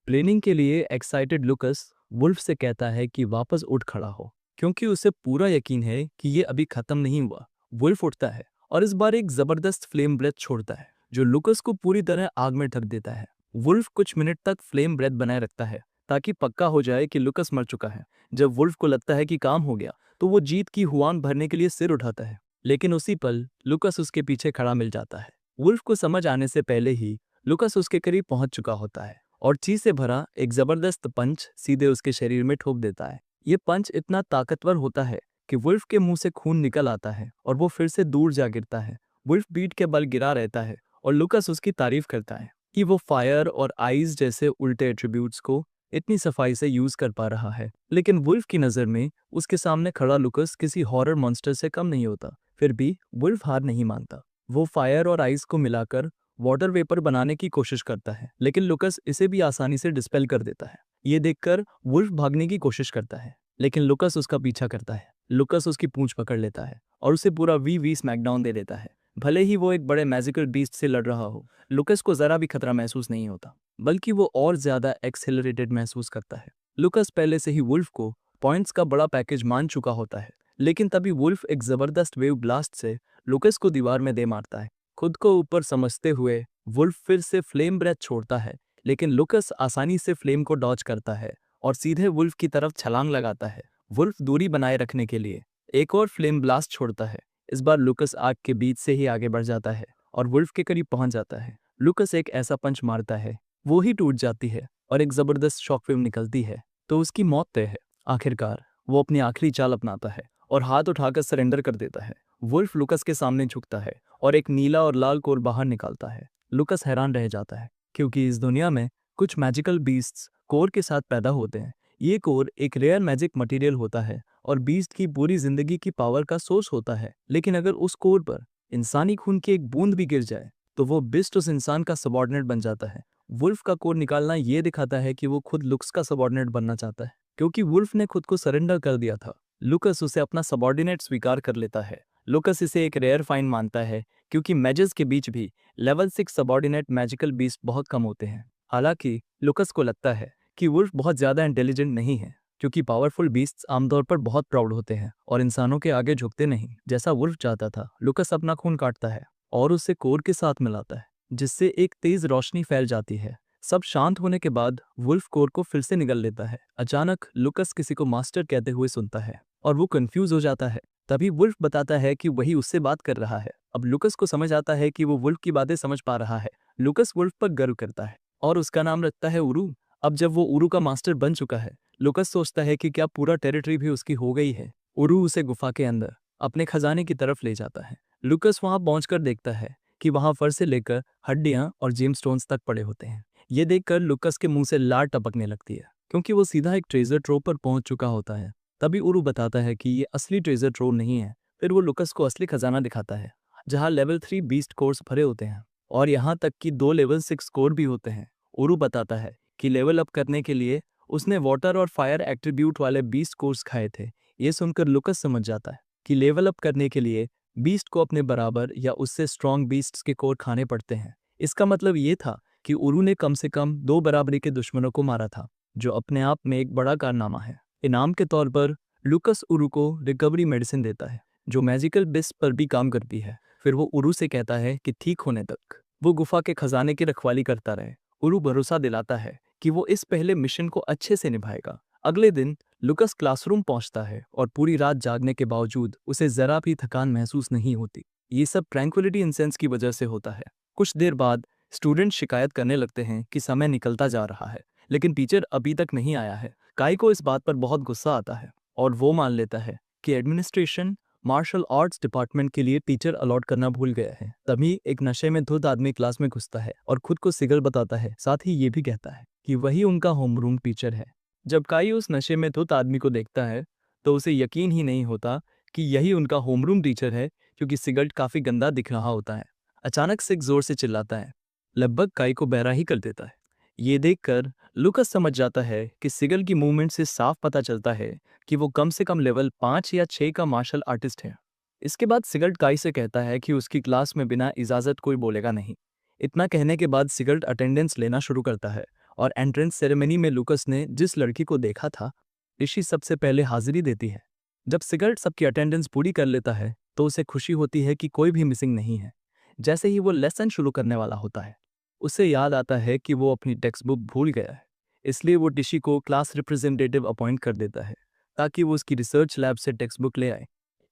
Speaker 1: प्लेनिंग के लिए एक्साइटेड लुकस वुल्फ से कहता है कि वापस उठ खड़ा हो, क्योंकि उसे पूरा यकीन है कि ये अभी खत्म नहीं हुआ। वुल्फ उठता है और इस बार एक जबरदस्त फ्लेम ब्रेथ छोड़ता है, जो लुकस को पूरी तरह आग में ढक देता है। वुल्फ कुछ मिनट तक फ्लेम ब्रेथ बनाए रखता है ताकि पक्का हो जाए कि लुकस मर चुका है। जब वुल्फ को लगता है कि काम हो गया, तो वो जीत की हुआन भरने के लिए सिर उठाता है, लेकिन उसी पल लुकस उसके पीछे खड़ा मिल जाता है। वुल्फ को समझ आने से पहले ही लुकस उसके करीब पहुंच चुका होता है और ची से भरा एक जबरदस्त पंच सीधे उसके शरीर में ठोक देता है। ये पंच इतना ताकतवर होता है कि वुल्फ के मुंह से खून निकल आता है और वो फिर से दूर जा गिरता है। वुल्फ बीट के बल गिरा रहता है और लुकस उसकी तारीफ करता है कि वो फायर और आइस जैसे उल्टे एट्रीब्यूट्स को इतनी सफाई से यूज कर पा रहा है। लेकिन वुल्फ की नजर में उसके सामने खड़ा लुकस किसी हॉरर मॉन्स्टर से कम नहीं होता। फिर भी वुल्फ हार नहीं मानता। वो फायर और आइस को मिलाकर वाटर वेपर बनाने की कोशिश करता है, लेकिन लुकस इसे भी आसानी से डिस्पेल कर देता है। ये देखकर वुल्फ भागने की कोशिश करता है, लेकिन लुकस उसका पीछा करता है। लुकस उसकी पूंछ पकड़ लेता है और उसे पूरा वी स्मैकडाउन दे देता है। भले ही वो एक बड़े मैजिकल बीस्ट से लड़ रहा हो, लुकस को जरा भी खतरा महसूस नहीं होता, बल्कि वो और ज्यादा एक्सेलरेटेड महसूस करता है। लुकस पहले से ही वुल्फ को पॉइंट्स का बड़ा पैकेज मान चुका होता है, लेकिन तभी वुल्फ एक जबरदस्त वेव ब्लास्ट से लुकस को दीवार में दे मारता है। खुद को ऊपर समझते हुए वुल्फ फिर से फ्लेम ब्रेथ छोड़ता है, लेकिन लुकस आसानी से फ्लेम को डॉज करता है और सीधे वुल्फ की तरफ छलांग लगाता है। वुल्फ दूरी बनाए रखने के लिए एक और फ्लेम ब्लास्ट छोड़ता है। इस बार लुकस आग के बीच से ही आगे बढ़ जाता है और वुल्फ के करीब पहुंच जाता है। लुकस एक ऐसा पंच मारता है, वो ही टूट जाती है और एक जबरदस्त शॉकवेव निकलती है, तो उसकी मौत तय है। आखिरकार वो अपनी आखिरी चाल अपनाता है और हाथ उठाकर सरेंडर कर देता है। वुल्फ लुकस के सामने झुकता है और एक नीला और लाल कोर बाहर निकालता है। लुकस हैरान रह जाता है, क्योंकि इस दुनिया में कुछ मैजिकल बीस्ट्स कोर के साथ पैदा होते हैं। ये कोर एक रेयर मैजिक मटेरियल होता है और बीस्ट की पूरी जिंदगी की पावर का सोर्स होता है। लेकिन अगर उस कोर पर इंसानी खून की एक बूंद भी गिर जाए, तो वो बीस्ट उस इंसान का सबऑर्डिनेट बन जाता है। वुल्फ का कोर निकालना ये दिखाता है कि वो खुद लुक्स का सबऑर्डिनेट बनना चाहता है, क्योंकि वुल्फ ने खुद को सरेंडर कर दिया था। लुकस उसे अपना सबऑर्डिनेट स्वीकार कर लेता है। लुकस इसे एक रेयर फाइंड मानता है, क्योंकि मैजेस के बीच भी लेवल 6 सबऑर्डिनेट मैजिकल बीस्ट बहुत कम होते हैं। हालांकि लुकस को लगता है कि वुल्फ बहुत ज्यादा इंटेलिजेंट नहीं है, क्योंकि पावरफुल बीस्ट्स आमतौर पर बहुत प्राउड होते हैं और इंसानों के आगे झुकते नहीं, जैसा वुल्फ चाहता था। लुकस अपना खून काटता है और उसे कोर के साथ मिलाता है, जिससे एक तेज रोशनी फैल जाती है। सब शांत होने के बाद वुल्फ कोर को फिर से निगल लेता है। अचानक लुकस किसी को मास्टर कहते हुए सुनता है और वो कंफ्यूज हो जाता है। तभी वुल्फ बताता है कि वही उससे बात कर रहा है। अब लुकस को समझ आता है कि वो वुल्फ की बातें समझ पा रहा है। लुकस वुल्फ पर गर्व करता है और उसका नाम रखता है उरू। अब जब वो उरू का मास्टर बन चुका है, लुकस सोचता है कि क्या पूरा टेरिटरी भी उसकी हो गई है। उरू उसे गुफा के अंदर अपने खजाने की तरफ ले जाता है। लुकस वहां पहुंचकर देखता है कि वहां फर से लेकर हड्डियां और जेमस्टोन्स तक पड़े होते हैं। ये देखकर लुकस के मुंह से लार टपकने लगती है, क्योंकि वो सीधा एक ट्रेजर ट्रोव पर पहुंच चुका होता है। तभी उरू बताता है कि ये असली ट्रेजर ट्रोव नहीं है। फिर वो लुकस को असली खजाना दिखाता है, जहां लेवल 3 बीस्ट कोर्स भरे होते हैं और यहाँ तक कि 2 लेवल 6 स्कोर भी होते हैं। उरू बताता है कि लेवल अप करने के लिए उसने वाटर और फायर एट्रीब्यूट वाले 20 कोर्स खाए थे। ये सुनकर लुकस समझ जाता है कि लेवल अप करने के लिए बीस्ट को अपने बराबर या उससे स्ट्रॉन्ग बीस्ट्स के कोर खाने पड़ते हैं। इसका मतलब ये था कि उरू ने कम से कम 2 बराबरी के दुश्मनों को मारा था, जो अपने आप में एक बड़ा कारनामा है। इनाम के तौर पर लुकस उरू को रिकवरी मेडिसिन देता है, जो मैजिकल बिस पर भी काम करती है। फिर वो उरू से कहता है कि ठीक होने तक वो गुफा के खजाने की रखवाली करता रहे। उरू भरोसा दिलाता है कि वो इस पहले मिशन को अच्छे से निभाएगा। अगले दिन लुकस क्लासरूम पहुंचता है और पूरी रात जागने के बावजूद उसे जरा भी थकान महसूस नहीं होती। ये सब ट्रैंक्विलिटी इंसेंस की वजह से होता है। कुछ देर बाद स्टूडेंट शिकायत करने लगते हैं कि समय निकलता जा रहा है, लेकिन टीचर अभी तक नहीं आया है। काई को इस बात पर बहुत गुस्सा आता है और वो मान लेता है कि एडमिनिस्ट्रेशन मार्शल आर्ट्स डिपार्टमेंट के लिए टीचर अलॉट करना भूल गया है। तभी एक नशे में धुत आदमी क्लास में घुसता है और खुद को सिगल बताता है। साथ ही ये भी कहता है कि वही उनका होमरूम टीचर है। जब काई उस नशे में धुत आदमी को देखता है तो उसे यकीन ही नहीं होता कि यही उनका होमरूम टीचर है, क्योंकि सिगरेट काफी गंदा दिख रहा होता है। अचानक सिग जोर से चिल्लाता है, लगभग काई को बहरा ही कर देता है। ये देखकर लुकस समझ जाता है कि सिगल की मूवमेंट से साफ पता चलता है कि वो कम से कम लेवल 5 या 6 का मार्शल आर्टिस्ट है। इसके बाद सिगल काई से कहता है कि उसकी क्लास में बिना इजाज़त कोई बोलेगा नहीं। इतना कहने के बाद सिगल अटेंडेंस लेना शुरू करता है और एंट्रेंस सेरेमनी में लुकस ने जिस लड़की को देखा था, ऋषि सबसे पहले हाजिरी देती है। जब सिगल सबकी अटेंडेंस पूरी कर लेता है तो उसे खुशी होती है कि कोई भी मिसिंग नहीं है। जैसे ही वो लेसन शुरू करने वाला होता है, उसे याद आता है कि वो अपनी टेक्स्ट बुक भूल गया है। इसलिए वो टिशी को क्लास रिप्रेजेंटेटिव अपॉइंट कर देता है ताकि वो उसकी रिसर्च लैब से टेक्स्ट बुक ले आए।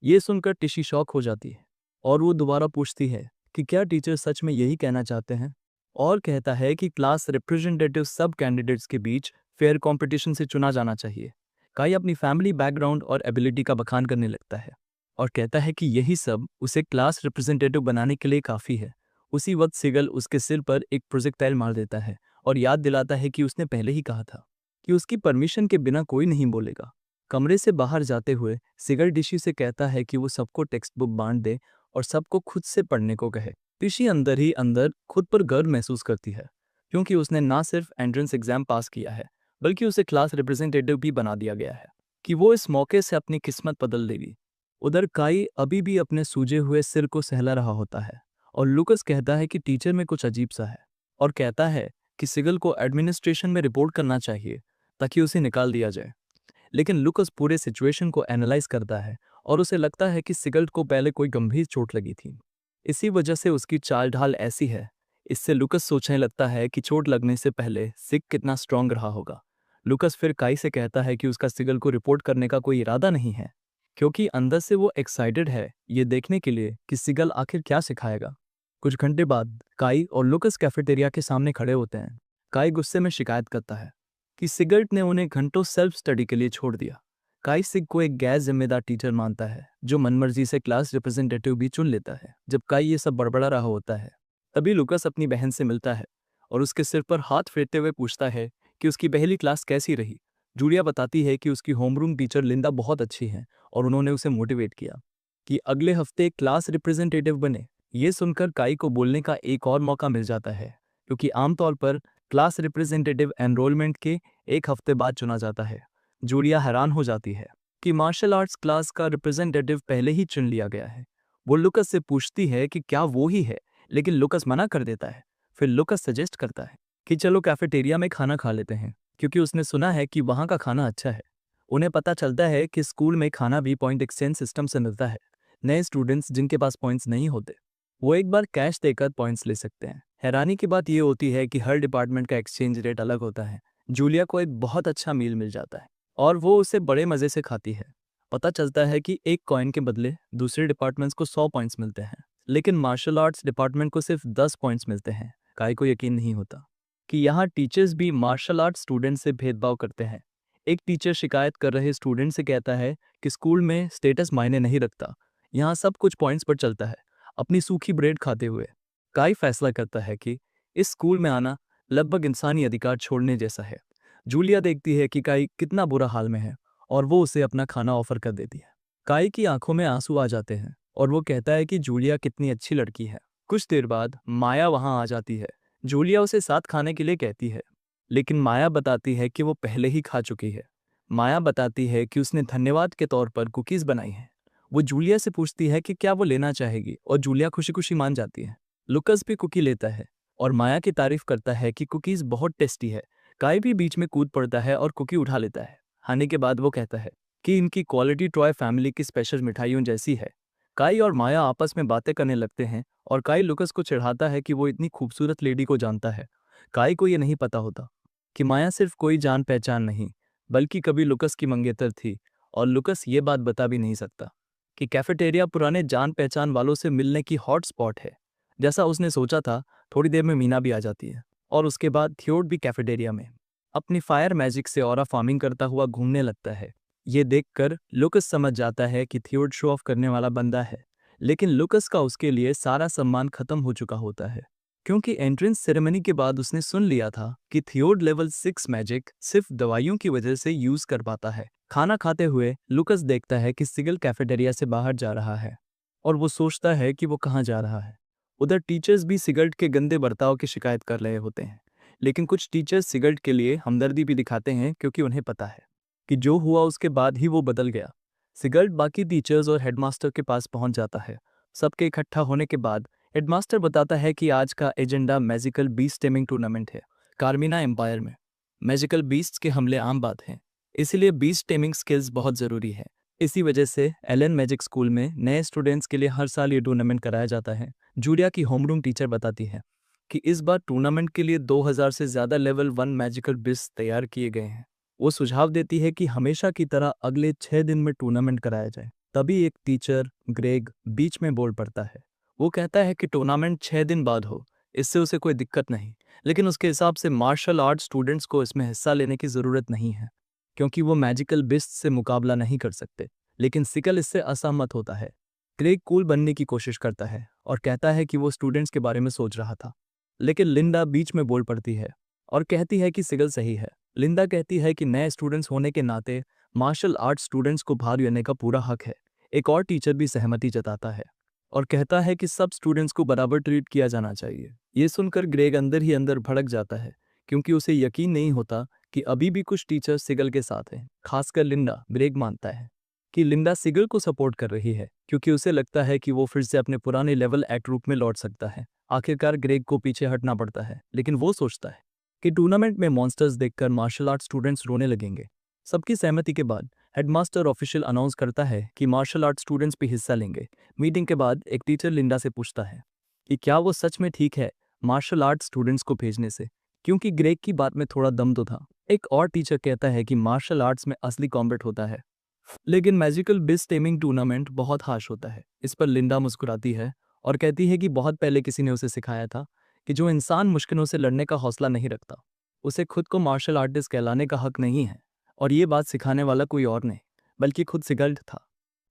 Speaker 1: ये सुनकर टिशी शॉक हो जाती है और वो दोबारा पूछती है कि क्या टीचर सच में यही कहना चाहते हैं, और कहता है कि क्लास रिप्रेजेंटेटिव सब कैंडिडेट्स के बीच फेयर कंपटीशन से चुना जाना चाहिए। काई अपनी फैमिली बैकग्राउंड और एबिलिटी का बखान करने लगता है और कहता है कि यही सब उसे क्लास रिप्रेजेंटेटिव बनाने के लिए काफ़ी है। उसी वक्त सिगल उसके सिर पर एक प्रोजेक्टाइल मार देता है और याद दिलाता है कि उसने पहले ही कहा था कि उसकी परमिशन के बिना कोई नहीं बोलेगा। कमरे से बाहर जाते हुए सिगल डिशी से कहता है कि वो सबको टेक्स्ट बुक बांट दे और सबको खुद से पढ़ने को कहे। डिशी अंदर ही अंदर खुद पर गर्व महसूस करती है, क्योंकि उसने ना सिर्फ एंट्रेंस एग्जाम पास किया है बल्कि उसे क्लास रिप्रेजेंटेटिव भी बना दिया गया है कि वो इस मौके से अपनी किस्मत बदल देगी। उधर काई अभी भी अपने सूजे हुए सिर को सहला रहा होता है और लुकस कहता है कि टीचर में कुछ अजीब सा है और कहता है कि सिगल को एडमिनिस्ट्रेशन में रिपोर्ट करना चाहिए ताकि उसे निकाल दिया जाए। लेकिन लुकस पूरे सिचुएशन को एनालाइज करता है और उसे लगता है कि सिगल को पहले कोई गंभीर चोट लगी थी, इसी वजह से उसकी चाल ढाल ऐसी है। इससे लुकस सोचने लगता है कि चोट लगने से पहले सिग कितना स्ट्रांग रहा होगा। लुकस फिर काई से कहता है कि उसका सिगल को रिपोर्ट करने का कोई इरादा नहीं है, क्योंकि अंदर से वो एक्साइटेड है ये देखने के लिए कि सिगल आखिर क्या सिखाएगा। कुछ घंटे बाद काई और लुकस कैफेटेरिया के सामने खड़े होते हैं। काई गुस्से में शिकायत करता है कि सिगरेट ने उन्हें घंटों सेल्फ स्टडी के लिए छोड़ दिया। काई सिग को एक गैर जिम्मेदार टीचर मानता है जो मनमर्जी से क्लास रिप्रेजेंटेटिव भी चुन लेता है। जब काई ये सब बड़बड़ा रहा होता है, तभी लुकस अपनी बहन से मिलता है और उसके सिर पर हाथ फेरते हुए पूछता है कि उसकी पहली क्लास कैसी रही। जूलिया बताती है कि उसकी होमरूम टीचर लिंदा बहुत अच्छी है और उन्होंने उसे मोटिवेट किया कि अगले हफ्ते क्लास रिप्रेजेंटेटिव बने। ये सुनकर काई को बोलने का एक और मौका मिल जाता है, क्योंकि आमतौर पर क्लास रिप्रेजेंटेटिव एनरोलमेंट के एक हफ्ते बाद चुना जाता है। जूलिया हैरान हो जाती है कि मार्शल आर्ट्स क्लास का रिप्रेजेंटेटिव पहले ही चुन लिया गया है। वो लुकस से पूछती है कि क्या वो ही है, लेकिन लुकस मना कर देता है। फिर लुकस सजेस्ट करता है कि चलो कैफेटेरिया में खाना खा लेते हैं, क्योंकि उसने सुना है कि वहाँ का खाना अच्छा है। उन्हें पता चलता है कि स्कूल में खाना भी पॉइंट एक्सचेंज सिस्टम से मिलता है। नए स्टूडेंट्स जिनके पास पॉइंट्स नहीं होते, वो एक बार कैश देकर पॉइंट्स ले सकते हैं। हैरानी की बात यह होती है कि हर डिपार्टमेंट का एक्सचेंज रेट अलग होता है। जूलिया को एक बहुत अच्छा मील मिल जाता है और वो उसे बड़े मज़े से खाती है। पता चलता है कि एक कॉइन के बदले दूसरे डिपार्टमेंट्स को 100 पॉइंट्स मिलते हैं, लेकिन मार्शल आर्ट्स डिपार्टमेंट को सिर्फ 10 पॉइंट्स मिलते हैं। काई को यकीन नहीं होता कि यहाँ टीचर्स भी मार्शल आर्ट्स स्टूडेंट से भेदभाव करते हैं। एक टीचर शिकायत कर रहे स्टूडेंट से कहता है कि स्कूल में स्टेटस मायने नहीं रखता, यहाँ सब कुछ पॉइंट्स पर चलता है। अपनी सूखी ब्रेड खाते हुए काई फैसला करता है कि इस स्कूल में आना लगभग इंसानी अधिकार छोड़ने जैसा है। जूलिया देखती है कि काई कितना बुरा हाल में है और वो उसे अपना खाना ऑफर कर देती है। काई की आंखों में आंसू आ जाते हैं और वो कहता है कि जूलिया कितनी अच्छी लड़की है कुछ देर बाद माया वहां आ जाती है। जूलिया उसे साथ खाने के लिए कहती है, लेकिन माया बताती है कि वो पहले ही खा चुकी है। माया बताती है कि उसने धन्यवाद के तौर पर कुकीज़ बनाई हैं। वो जूलिया से पूछती है कि क्या वो लेना चाहेगी और जूलिया खुशी खुशी मान जाती है। लुकस भी कुकी लेता है और माया की तारीफ करता है कि कुकीज़ बहुत टेस्टी है। काई भी बीच में कूद पड़ता है और कुकी उठा लेता है। खाने के बाद वो कहता है कि इनकी क्वालिटी ट्रॉय फैमिली की स्पेशल मिठाइयों जैसी है। काई और माया आपस में बातें करने लगते हैं और काई लुकस को चिढ़ाता है कि वो इतनी खूबसूरत लेडी को जानता है। काई को ये नहीं पता होता कि माया सिर्फ कोई जान पहचान नहीं, बल्कि कभी लुकस की मंगेतर थी। और लुकस ये बात बता भी नहीं सकता कि कैफेटेरिया पुराने जान पहचान वालों से मिलने की हॉट स्पॉट है। जैसा उसने सोचा था, थोड़ी देर में मीना भी आ जाती है और उसके बाद थियोड भी कैफेटेरिया में अपनी फायर मैजिक से ऑरा फार्मिंग करता हुआ घूमने लगता है। ये देखकर लुकस समझ जाता है कि थियोड शो ऑफ करने वाला बंदा है, लेकिन लुकस का उसके लिए सारा सम्मान खत्म हो चुका होता है, क्योंकि एंट्रेंस सेरेमनी के बाद उसने सुन लिया था कि थियोड लेवल 6 मैजिक सिर्फ दवाइयों की वजह से यूज कर पाता है। खाना खाते हुए लुकस देखता है कि सिगल कैफेटेरिया से बाहर जा रहा है और वो सोचता है कि वो कहाँ जा रहा है। उधर टीचर्स भी सिगरेट के गंदे बर्ताव की शिकायत कर रहे होते हैं, लेकिन कुछ टीचर्स सिगरेट के लिए हमदर्दी भी दिखाते हैं, क्योंकि उन्हें पता है कि जो हुआ उसके बाद ही वो बदल गया। सिगरेट बाकी टीचर्स और हेडमास्टर के पास पहुंच जाता है। सबके इकट्ठा होने के बाद हेडमास्टर बताता है कि आज का agenda magical beast taming tournament है। कार्मिना एम्पायर में मैजिकल बीस्ट्स के हमले आम बात हैं, इसीलिए बीस्ट टेमिंग स्किल्स बहुत ज़रूरी है। इसी वजह से एलन मैजिक स्कूल में नए स्टूडेंट्स के लिए हर साल ये टूर्नामेंट कराया जाता है। जूलिया की होमरूम टीचर बताती है कि इस बार टूर्नामेंट के लिए 2000 से ज़्यादा लेवल 1 मैजिकल बीस्ट तैयार किए गए हैं। वो सुझाव देती है कि हमेशा की तरह अगले 6 दिन में टूर्नामेंट कराया जाए। तभी एक टीचर ग्रेग बीच में बोल पड़ता है। वो कहता है कि टूर्नामेंट 6 दिन बाद हो, इससे उसे कोई दिक्कत नहीं, लेकिन उसके हिसाब से मार्शल आर्ट स्टूडेंट्स को इसमें हिस्सा लेने की ज़रूरत नहीं है, क्योंकि वो मैजिकल बिस्ट से मुकाबला नहीं कर सकते। लेकिन सिकल इससे असहमत होता है। ग्रेग कूल बनने की कोशिश करता है और कहता है कि वो स्टूडेंट्स के बारे में सोच रहा था, लेकिन लिंडा बीच में बोल पड़ती है और कहती है कि सिगल सही है। लिंडा कहती है कि नए स्टूडेंट्स होने के नाते मार्शल आर्ट स्टूडेंट्स को भाग लेने का पूरा हक है। एक और टीचर भी सहमति जताता है और कहता है कि सब स्टूडेंट्स को बराबर ट्रीट किया जाना चाहिए। ये सुनकर ग्रेग अंदर ही अंदर भड़क जाता है, क्योंकि उसे यकीन नहीं होता कि अभी भी कुछ टीचर सिगल के साथ हैं। खासकर लिंडा। ग्रेग मानता है कि लिंडा सिगल को सपोर्ट कर रही है, क्योंकि उसे लगता है कि वो फिर से अपने पुराने लेवल एक्ट रूप में लौट सकता है। आखिरकार ग्रेग को पीछे हटना पड़ता है, लेकिन वो सोचता है कि टूर्नामेंट में मॉन्स्टर्स देखकर मार्शल आर्ट स्टूडेंट्स रोने लगेंगे। सबकी सहमति के बाद हेडमास्टर ऑफिशियल अनाउंस करता है कि मार्शल आर्ट स्टूडेंट्स भी हिस्सा लेंगे। मीटिंग के बाद एक टीचर लिंडा से पूछता है कि क्या वो सच में ठीक है मार्शल आर्ट स्टूडेंट्स को भेजने से, क्योंकि ग्रेग की बात में थोड़ा दम तो था। एक और टीचर कहता है कि मार्शल आर्ट्स में असली कॉम्बैट होता है, लेकिन मैजिकल बिस टेमिंग टूर्नामेंट बहुत हार्श होता है। इस पर लिंडा मुस्कुराती है और कहती है कि बहुत पहले किसी ने उसे सिखाया था कि जो इंसान मुश्किलों से लड़ने का हौसला नहीं रखता, उसे खुद को मार्शल आर्टिस्ट कहलाने का हक नहीं है। और ये बात सिखाने वाला कोई और नहीं, बल्कि खुद सिगल्ट था।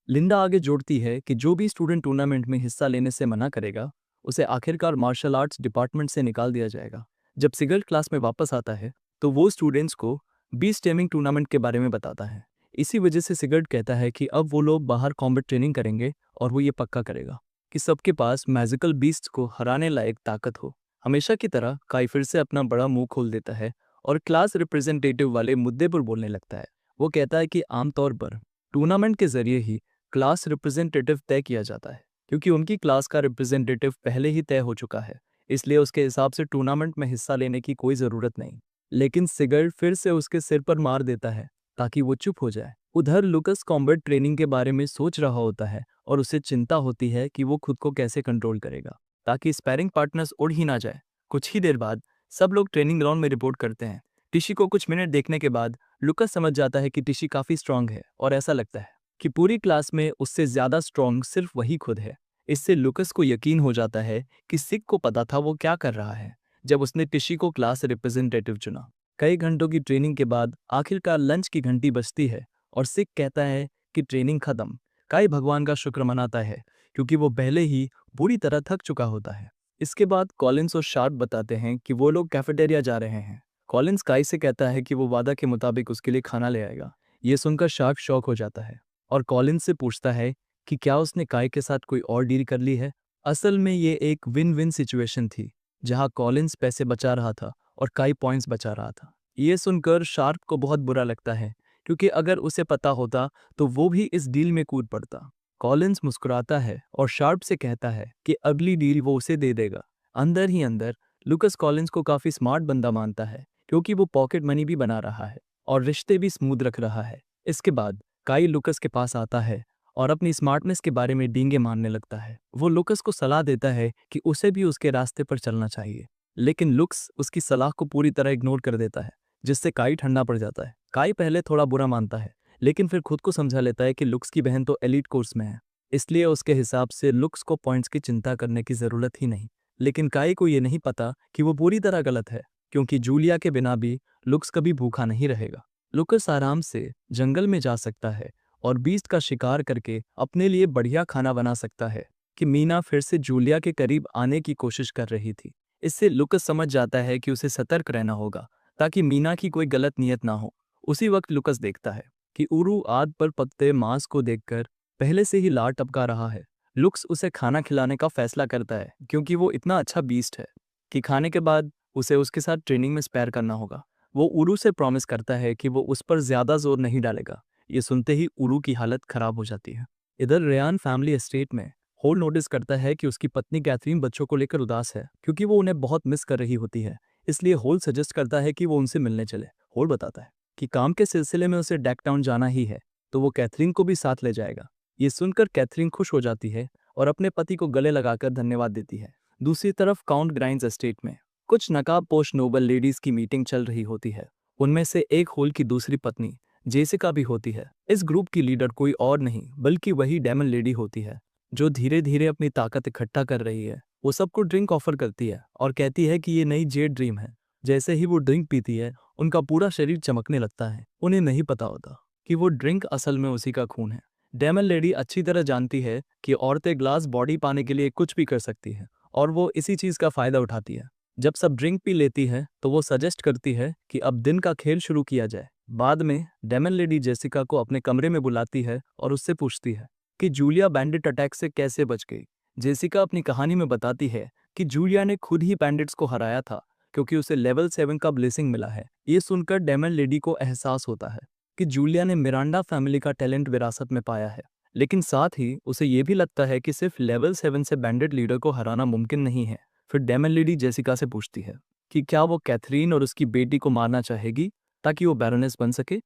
Speaker 1: लिंडा आगे जोड़ती है कि जो भी स्टूडेंट टूर्नामेंट में हिस्सा लेने से मना करेगा, उसे आखिरकार मार्शल आर्ट्स डिपार्टमेंट से निकाल दिया जाएगा। जब सिगल्ट क्लास में वापस आता है, तो वो स्टूडेंट्स को बीस्ट टेमिंग टूर्नामेंट के बारे में बताता है। इसी वजह से सिगल्ट कहता है कि अब वो लोग बाहर कॉम्बैट ट्रेनिंग करेंगे और वो ये पक्का करेगा कि सबके पास मैजिकल बीस्ट को हराने लायक ताकत हो। हमेशा की तरह काई फिर से अपना बड़ा मुंह खोल देता है और क्लास रिप्रेजेंटेटिव वाले मुद्दे पर बोलने लगता है। वो कहता है कि आमतौर पर टूर्नामेंट के जरिए ही क्लास रिप्रेजेंटेटिव तय किया जाता है, क्योंकि उनकी क्लास का रिप्रेजेंटेटिव पहले ही तय हो चुका है, इसलिए उसके हिसाब से टूर्नामेंट में हिस्सा लेने की कोई ज़रूरत नहीं। लेकिन सिगर्ट फिर से उसके सिर पर मार देता है ताकि वो चुप हो जाए। उधर लुकस कॉम्बैट ट्रेनिंग के बारे में सोच रहा होता है और उसे चिंता होती है कि वो खुद को कैसे कंट्रोल करेगा ताकि स्पैरिंग पार्टनर्स उड़ ही ना जाए। कुछ ही देर बाद सब लोग ट्रेनिंग ग्राउंड में रिपोर्ट करते हैं। टिशी को कुछ मिनट देखने के बाद लुकस समझ जाता है कि टिशी काफ़ी स्ट्रांग है और ऐसा लगता है कि पूरी क्लास में उससे ज़्यादा स्ट्रांग सिर्फ वही खुद है। इससे लुकस को यकीन हो जाता है कि सिक को पता था वो क्या कर रहा है जब उसने टिशी को क्लास रिप्रेजेंटेटिव चुना। कई घंटों की ट्रेनिंग के बाद आखिरकार लंच की घंटी बजती है और सिक कहता है कि ट्रेनिंग खत्म। काई भगवान का शुक्र मनाता है, क्योंकि वो पहले ही बुरी तरह थक चुका होता है। इसके बाद कॉलिंस और शार्प बताते हैं कि वो लोग कैफेटेरिया जा रहे हैं। कॉलिंस काई से कहता है कि वो वादा के मुताबिक उसके लिए खाना ले आएगा। ये सुनकर शार्प शॉक हो जाता है और कॉलिंस से पूछता है कि क्या उसने काई के साथ कोई और डील कर ली है। असल में ये एक विन विन सिचुएशन थी, जहां कॉलिंस पैसे बचा रहा था और काई पॉइंट्स बचा रहा था। ये सुनकर शार्प को बहुत बुरा लगता है, क्योंकि अगर उसे पता होता तो वो भी इस डील में कूद पड़ता। कॉलिंस मुस्कुराता है और शार्प से कहता है कि अगली डील वो उसे दे देगा। अंदर ही अंदर लुकस कॉलिंस को काफी स्मार्ट बंदा मानता है, क्योंकि वो पॉकेट मनी भी बना रहा है और रिश्ते भी स्मूथ रख रहा है। इसके बाद काई लुकस के पास आता है और अपनी स्मार्टनेस के बारे में डींगे मारने लगता है। वो लुकस को सलाह देता है कि उसे भी उसके रास्ते पर चलना चाहिए, लेकिन लुक्स उसकी सलाह को पूरी तरह इग्नोर कर देता है, जिससे काई ठंडा पड़ जाता है। काई पहले थोड़ा बुरा मानता है, लेकिन फिर खुद को समझा लेता है कि लुक्स की बहन तो एलीट कोर्स में है, इसलिए उसके हिसाब से लुक्स को पॉइंट्स की चिंता करने की जरूरत ही नहीं। लेकिन काई को ये नहीं पता कि वो पूरी तरह गलत है, क्योंकि जूलिया के बिना भी लुक्स कभी भूखा नहीं रहेगा। लुकस आराम से जंगल में जा सकता है और बीस्ट का शिकार करके अपने लिए बढ़िया खाना बना सकता है कि मीना फिर से जूलिया के करीब आने की कोशिश कर रही थी। इससे लुकस समझ जाता है कि उसे सतर्क रहना होगा, ताकि मीना की कोई गलत नियत ना हो। उसी वक्त लुकस देखता है कि उरू आग पर पकते मांस को देखकर पहले से ही लार टपका रहा है। लुक्स उसे खाना खिलाने का फैसला करता है, क्योंकि वो इतना अच्छा बीस्ट है कि खाने के बाद उसे उसके साथ ट्रेनिंग में स्पेयर करना होगा। वो उरू से प्रॉमिस करता है कि वो उस पर ज्यादा जोर नहीं डालेगा। ये सुनते ही उरू की हालत खराब हो जाती है। इधर रेयान फैमिली एस्टेट में होल नोटिस करता है कि उसकी पत्नी कैथरीन बच्चों को लेकर उदास है, क्योंकि वो उन्हें बहुत मिस कर रही होती है। इसलिए होल सजेस्ट करता है कि वो उनसे मिलने चले। होल बताता है कि काम के सिलसिले में उसे डेकटाउन जाना ही है, तो वो कैथरीन को भी साथ ले जाएगा। ये सुनकर कैथरीन खुश हो जाती है और अपने पति को गले लगाकर धन्यवाद देती है। दूसरी तरफ काउंट ग्राइंड्स एस्टेट में कुछ नकाबपोश नोबल लेडीज की मीटिंग चल रही होती है। उनमें से एक होल की दूसरी पत्नी जेसिका भी होती है। इस ग्रुप की लीडर कोई और नहीं बल्कि वही डेमन लेडी होती है, जो धीरे धीरे अपनी ताकत इकट्ठा कर रही है। वो सबको ड्रिंक ऑफर करती है और कहती है कि ये नई जेड ड्रीम है। जैसे ही वो ड्रिंक पीती है, उनका पूरा शरीर चमकने लगता है। उन्हें नहीं पता होता कि वो ड्रिंक असल में उसी का खून है। डेमन लेडी अच्छी तरह जानती है कि औरतें ग्लास बॉडी पाने के लिए कुछ भी कर सकती हैं, और वो इसी चीज का फायदा उठाती है। जब सब ड्रिंक पी लेती है तो वो सजेस्ट करती है कि अब दिन का खेल शुरू किया जाए। बाद में डेमन लेडी जेसिका को अपने कमरे में बुलाती है और उससे पूछती है कि जूलिया बैंडिट अटैक से कैसे बच गई। जेसिका अपनी कहानी में बताती है कि जूलिया ने खुद ही बैंडिट्स को हराया था, क्योंकि उसे लेवल 7 का ब्लेसिंग मिला है। ये सुनकर डेमन लेडी को एहसास होता है कि जूलिया ने मिरांडा फैमिली का टैलेंट विरासत में पाया है, लेकिन साथ ही उसे ये भी लगता है कि सिर्फ लेवल 7 से बैंडिट लीडर को हराना मुमकिन नहीं है। फिर डेमन लेडी जेसिका से पूछती है कि क्या वो कैथरीन और उसकी बेटी को मारना चाहेगी ताकि वो बैरोनेस बन सके।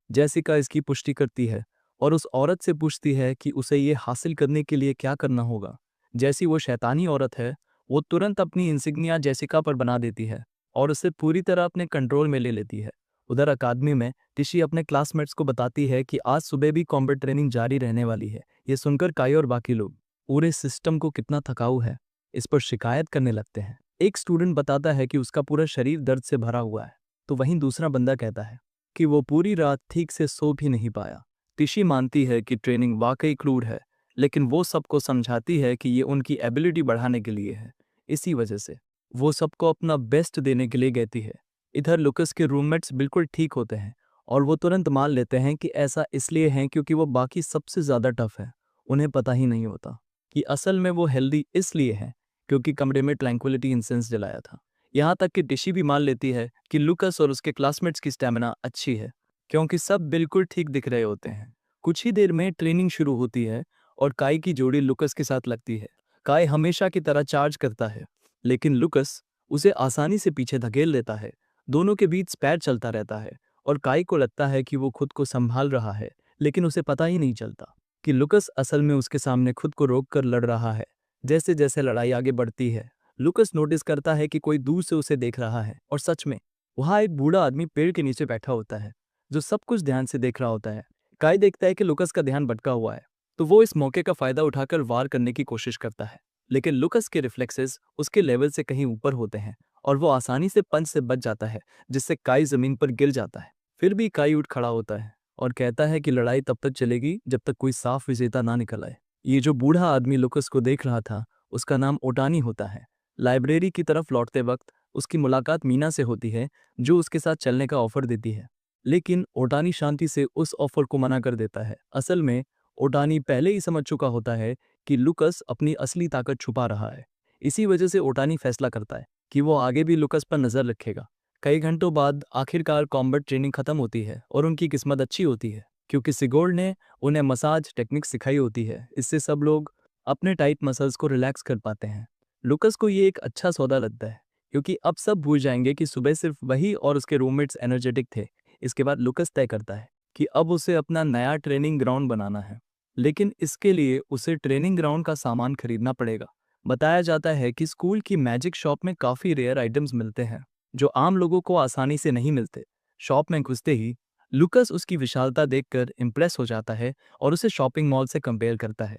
Speaker 1: जेसिका इसकी पुष्टि करती है और उस औरत से पूछती है कि उसे ये हासिल करने के लिए क्या करना होगा। जैसी वो शैतानी औरत है, वो तुरंत अपनी इंसिग्निया जेसिका पर बना देती है और उसे पूरी तरह अपने कंट्रोल में ले लेती है। उधर अकादमी में टिशी अपने क्लासमेट्स को बताती है कि आज सुबह भी कॉम्बैट ट्रेनिंग जारी रहने वाली है। ये सुनकर काई और बाकी लोग पूरे सिस्टम को कितना थकाऊ है इस पर शिकायत करने लगते हैं। एक स्टूडेंट बताता है कि उसका पूरा शरीर दर्द से भरा हुआ है, तो वहीं दूसरा बंदा कहता है कि वो पूरी रात ठीक से सो भी नहीं पाया। टिशी मानती है कि ट्रेनिंग वाकई क्रूर है, लेकिन वो सबको समझाती है कि ये उनकी एबिलिटी बढ़ाने के लिए है। इसी वजह से वो सबको अपना बेस्ट देने के लिए कहती है। इधर लुकस के रूममेट्स बिल्कुल ठीक होते हैं और वो तुरंत मान लेते हैं कि ऐसा इसलिए है क्योंकि वो बाकी सबसे ज़्यादा टफ है। उन्हें पता ही नहीं होता कि असल में वो हेल्दी इसलिए है क्योंकि कमरे में ट्रैंक्विलिटी इंसेंस जलाया था। यहाँ तक कि टिशी भी मान लेती है कि लुकस और उसके क्लासमेट्स की स्टैमिना अच्छी है, क्योंकि सब बिल्कुल ठीक दिख रहे होते हैं। कुछ ही देर में ट्रेनिंग शुरू होती है और काई की जोड़ी लुकस के साथ लगती है। काई हमेशा की तरह चार्ज करता है, लेकिन लुकस उसे आसानी से पीछे धकेल देता है। दोनों के बीच स्पैर चलता रहता है और काई को लगता है कि वो खुद को संभाल रहा है, लेकिन उसे पता ही नहीं चलता कि लुकस असल में उसके सामने खुद को रोक कर लड़ रहा है। जैसे जैसे लड़ाई आगे बढ़ती है, लुकस नोटिस करता है कि कोई दूर से उसे देख रहा है, और सच में वहां एक बूढ़ा आदमी पेड़ के नीचे बैठा होता है, जो सब कुछ ध्यान से देख रहा होता है। काई देखता है कि लुकस का ध्यान भटका हुआ है, तो वो इस मौके का फायदा उठाकर वार करने की कोशिश करता है, लेकिन लुकस के रिफ्लेक्सेस उसके लेवल से कहीं ऊपर होते हैं और वो आसानी से पंच से बच जाता है, जिससे काई जमीन पर गिर जाता है। फिर भी काई उठ खड़ा होता है और कहता है कि लड़ाई तब तक चलेगी जब तक कोई साफ विजेता ना निकल आए। ये जो बूढ़ा आदमी लुकस को देख रहा था, उसका नाम ओटानी होता है। लाइब्रेरी की तरफ लौटते वक्त उसकी मुलाकात मीना से होती है, जो उसके साथ चलने का ऑफर देती है, लेकिन ओटानी शांति से उस ऑफर को मना कर देता है। असल में ओटानी पहले ही समझ चुका होता है कि लुकस अपनी असली ताकत छुपा रहा है। इसी वजह से ओटानी फैसला करता है कि वो आगे भी लुकस पर नज़र रखेगा। कई घंटों बाद आखिरकार कॉम्बैट ट्रेनिंग खत्म होती है और उनकी किस्मत अच्छी होती है क्योंकि सिगोल्ड ने उन्हें मसाज टेक्निक सिखाई होती है। इससे सब लोग अपने टाइट मसल्स को रिलैक्स कर पाते हैं। लुकस को ये एक अच्छा सौदा लगता है क्योंकि अब सब भूल जाएंगे कि सुबह सिर्फ वही और उसके रूममेट्स एनर्जेटिक थे। इसके बाद लुकस तय करता है कि अब उसे अपना नया ट्रेनिंग ग्राउंड बनाना है, लेकिन इसके लिए उसे ट्रेनिंग ग्राउंड का सामान खरीदना पड़ेगा। बताया जाता है कि स्कूल की मैजिक शॉप में काफ़ी रेयर आइटम्स मिलते हैं जो आम लोगों को आसानी से नहीं मिलते। शॉप में घुसते ही लुकस उसकी विशालता देखकर इम्प्रेस हो जाता है और उसे शॉपिंग मॉल से कंपेयर करता है।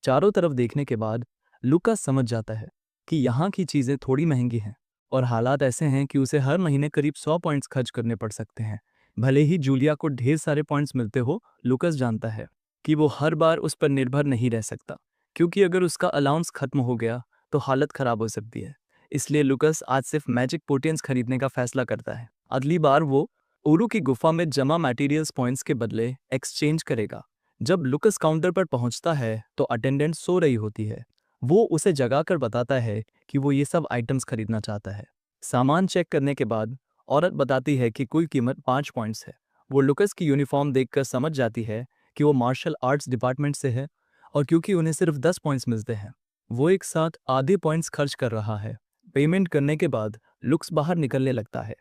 Speaker 1: चारों तरफ देखने के बाद लुकास समझ जाता है कि यहाँ की चीज़ें थोड़ी महंगी हैं और हालात ऐसे हैं कि उसे हर महीने करीब 100 पॉइंट्स खर्च करने पड़ सकते हैं। भले ही जूलिया को ढेर सारे पॉइंट्स मिलते हो, लुकास जानता है कि वो हर बार उस पर निर्भर नहीं रह सकता क्योंकि अगर उसका अलाउंस खत्म हो गया तो हालत खराब हो सकती है। इसलिए लुकास आज सिर्फ मैजिक पोटियंस खरीदने का फैसला करता है। अगली बार वो ओरू की गुफा में जमा मटेरियल्स पॉइंट्स के बदले एक्सचेंज करेगा। जब लुकस काउंटर पर पहुंचता है तो अटेंडेंट सो रही होती है। वो उसे जगाकर बताता है कि वो ये सब आइटम्स खरीदना चाहता है। सामान चेक करने के बाद औरत बताती है कि कुल कीमत 5 पॉइंट्स है। वो लुकस की यूनिफॉर्म देखकर समझ जाती है कि वो मार्शल आर्ट्स डिपार्टमेंट से है और क्योंकि उन्हें सिर्फ 10 पॉइंट्स मिलते हैं वो एक साथ आधे पॉइंट्स खर्च कर रहा है। पेमेंट करने के बाद लुक्स बाहर निकलने लगता है,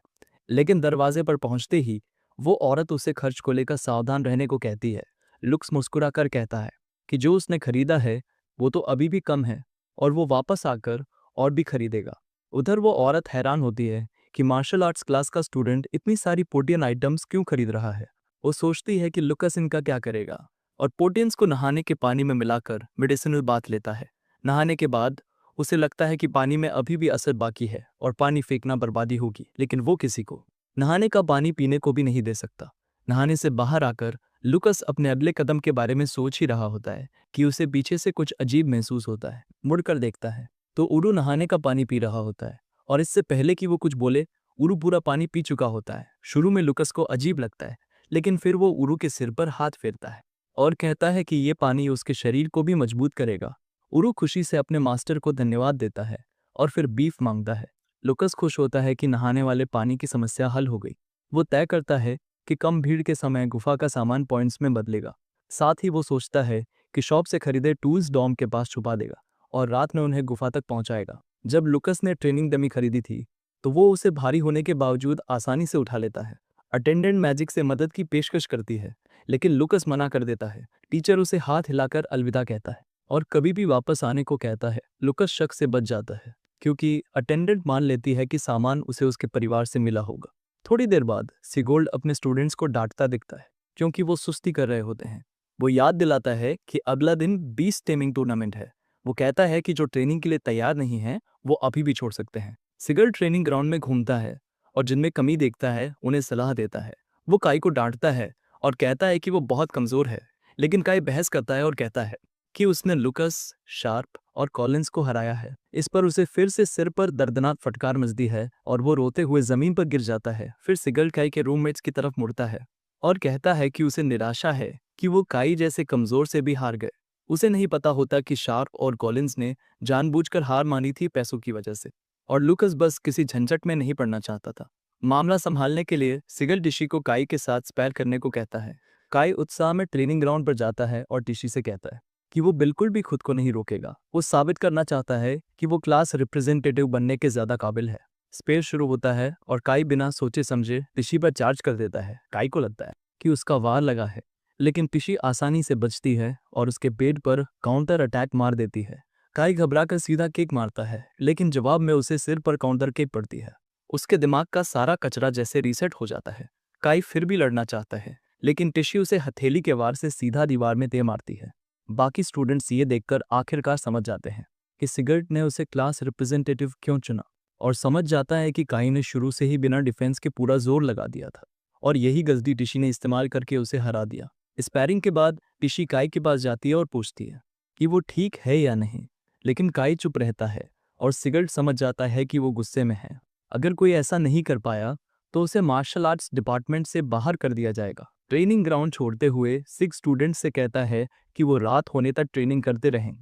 Speaker 1: लेकिन दरवाजे पर पहुंचते ही वो औरत उसे खर्च को लेकर सावधान रहने को कहती है। लुक्स मुस्कुराकर कहता है कि जो उसने खरीदा है वो तो अभी भी कम है और वो वापस आकर और भी खरीदेगा। उधर वो औरत हैरान होती है कि मार्शल आर्ट्स क्लास का स्टूडेंट इतनी सारी पोटियन आइटम्स क्यों खरीद रहा है। वो सोचती है कि लुकस इनका क्या करेगा और पोटियंस को नहाने के पानी में मिलाकर मेडिसिनल बाथ लेता है। नहाने के बाद उसे लगता है कि पानी में अभी भी असर बाकी है और पानी फेंकना बर्बादी होगी, लेकिन वो किसी को नहाने का पानी पीने को भी नहीं दे सकता। नहाने से बाहर आकर लुकस अपने अगले कदम के बारे में सोच ही रहा होता है कि उसे पीछे से कुछ अजीब महसूस होता है। मुड़कर देखता है तो उरू नहाने का पानी पी रहा होता है और इससे पहले कि वो कुछ बोले उरू पूरा पानी पी चुका होता है। शुरू में लुकस को अजीब लगता है, लेकिन फिर वो उरू के सिर पर हाथ फेरता है और कहता है कि ये पानी उसके शरीर को भी मजबूत करेगा। उरू खुशी से अपने मास्टर को धन्यवाद देता है और फिर बीफ मांगता है। लुकस खुश होता है कि नहाने वाले पानी की समस्या हल हो गई। वो तय करता है कि कम भीड़ के समय गुफा का सामान पॉइंट्स में बदलेगा। साथ ही वो सोचता है कि शॉप से खरीदे टूल्स डॉम के पास छुपा देगा और रात में उन्हें गुफा तक पहुंचाएगा। जब लुकस ने ट्रेनिंग डमी खरीदी थी तो वो उसे भारी होने के बावजूद आसानी से उठा लेता है। अटेंडेंट मैजिक से मदद की पेशकश करती है, लेकिन लुकस मना कर देता है। टीचर उसे हाथ हिलाकर अलविदा कहता है और कभी भी वापस आने को कहता है। लुकस शक से बच जाता है क्योंकि अटेंडेंट मान लेती है कि सामान उसे उसके परिवार से मिला होगा। थोड़ी देर बाद सिगोल्ड अपने स्टूडेंट्स को डांटता दिखता है क्योंकि वो सुस्ती कर रहे होते हैं। वो याद दिलाता है कि अगला दिन 20 टेमिंग टूर्नामेंट है। वो कहता है कि जो ट्रेनिंग के लिए तैयार नहीं है वो अभी भी छोड़ सकते हैं। सिगल ट्रेनिंग ग्राउंड में घूमता है और जिनमें कमी देखता है उन्हें सलाह देता है। वो काई को डांटता है और कहता है कि वो बहुत कमजोर है, लेकिन काई बहस करता है और कहता है कि उसने लुकस, शार्प और कॉलिंस को हराया है। इस पर उसे फिर से सिर पर दर्दनाक फटकार मचती है और वो रोते हुए जमीन पर गिर जाता है। फिर सिगल काई के रूममेट्स की तरफ मुड़ता है और कहता है कि उसे निराशा है कि वो काई जैसे कमजोर से भी हार गए। उसे नहीं पता होता कि शार्प और कॉलिंस ने जानबूझकर हार मानी थी पैसों की वजह से और लुकस बस किसी झंझट में नहीं पड़ना चाहता था। मामला संभालने के लिए सिगल टिशी को काई के साथ स्पैर करने को कहता है। काई उत्साह में ट्रेनिंग ग्राउंड पर जाता है और टिशी से कहता है कि वो बिल्कुल भी खुद को नहीं रोकेगा। वो साबित करना चाहता है कि वो क्लास रिप्रेजेंटेटिव बनने के ज्यादा काबिल है। स्पेयर शुरू होता है और काई बिना सोचे समझे टिशी पर चार्ज कर देता है। काई को लगता है कि उसका वार लगा है, लेकिन टिशी आसानी से बचती है और उसके पेट पर काउंटर अटैक मार देती है। काई घबराकर सीधा किक मारता है, लेकिन जवाब में उसे सिर पर काउंटर किक पड़ती है। उसके दिमाग का सारा कचरा जैसे रीसेट हो जाता है। काई फिर भी लड़ना चाहता है, लेकिन टिशी उसे हथेली के वार से सीधा दीवार में दे मारती है। बाकी स्टूडेंट्स ये देखकर आखिरकार समझ जाते हैं कि सिगरेट ने उसे क्लास रिप्रेजेंटेटिव क्यों चुना और समझ जाता है कि काई ने शुरू से ही बिना डिफेंस के पूरा जोर लगा दिया था और यही गलती टिशी ने इस्तेमाल करके उसे हरा दिया। स्पैरिंग के बाद टिशी काई के पास जाती है और पूछती है कि वो ठीक है या नहीं, लेकिन काई चुप रहता है और सिगरेट समझ जाता है कि वो गुस्से में है। अगर कोई ऐसा नहीं कर पाया तो उसे मार्शल आर्ट्स डिपार्टमेंट से बाहर कर दिया जाएगा। ट्रेनिंग ग्राउंड छोड़ते हुए सिक्स स्टूडेंट्स से कहता है कि वो रात होने तक ट्रेनिंग करते रहें।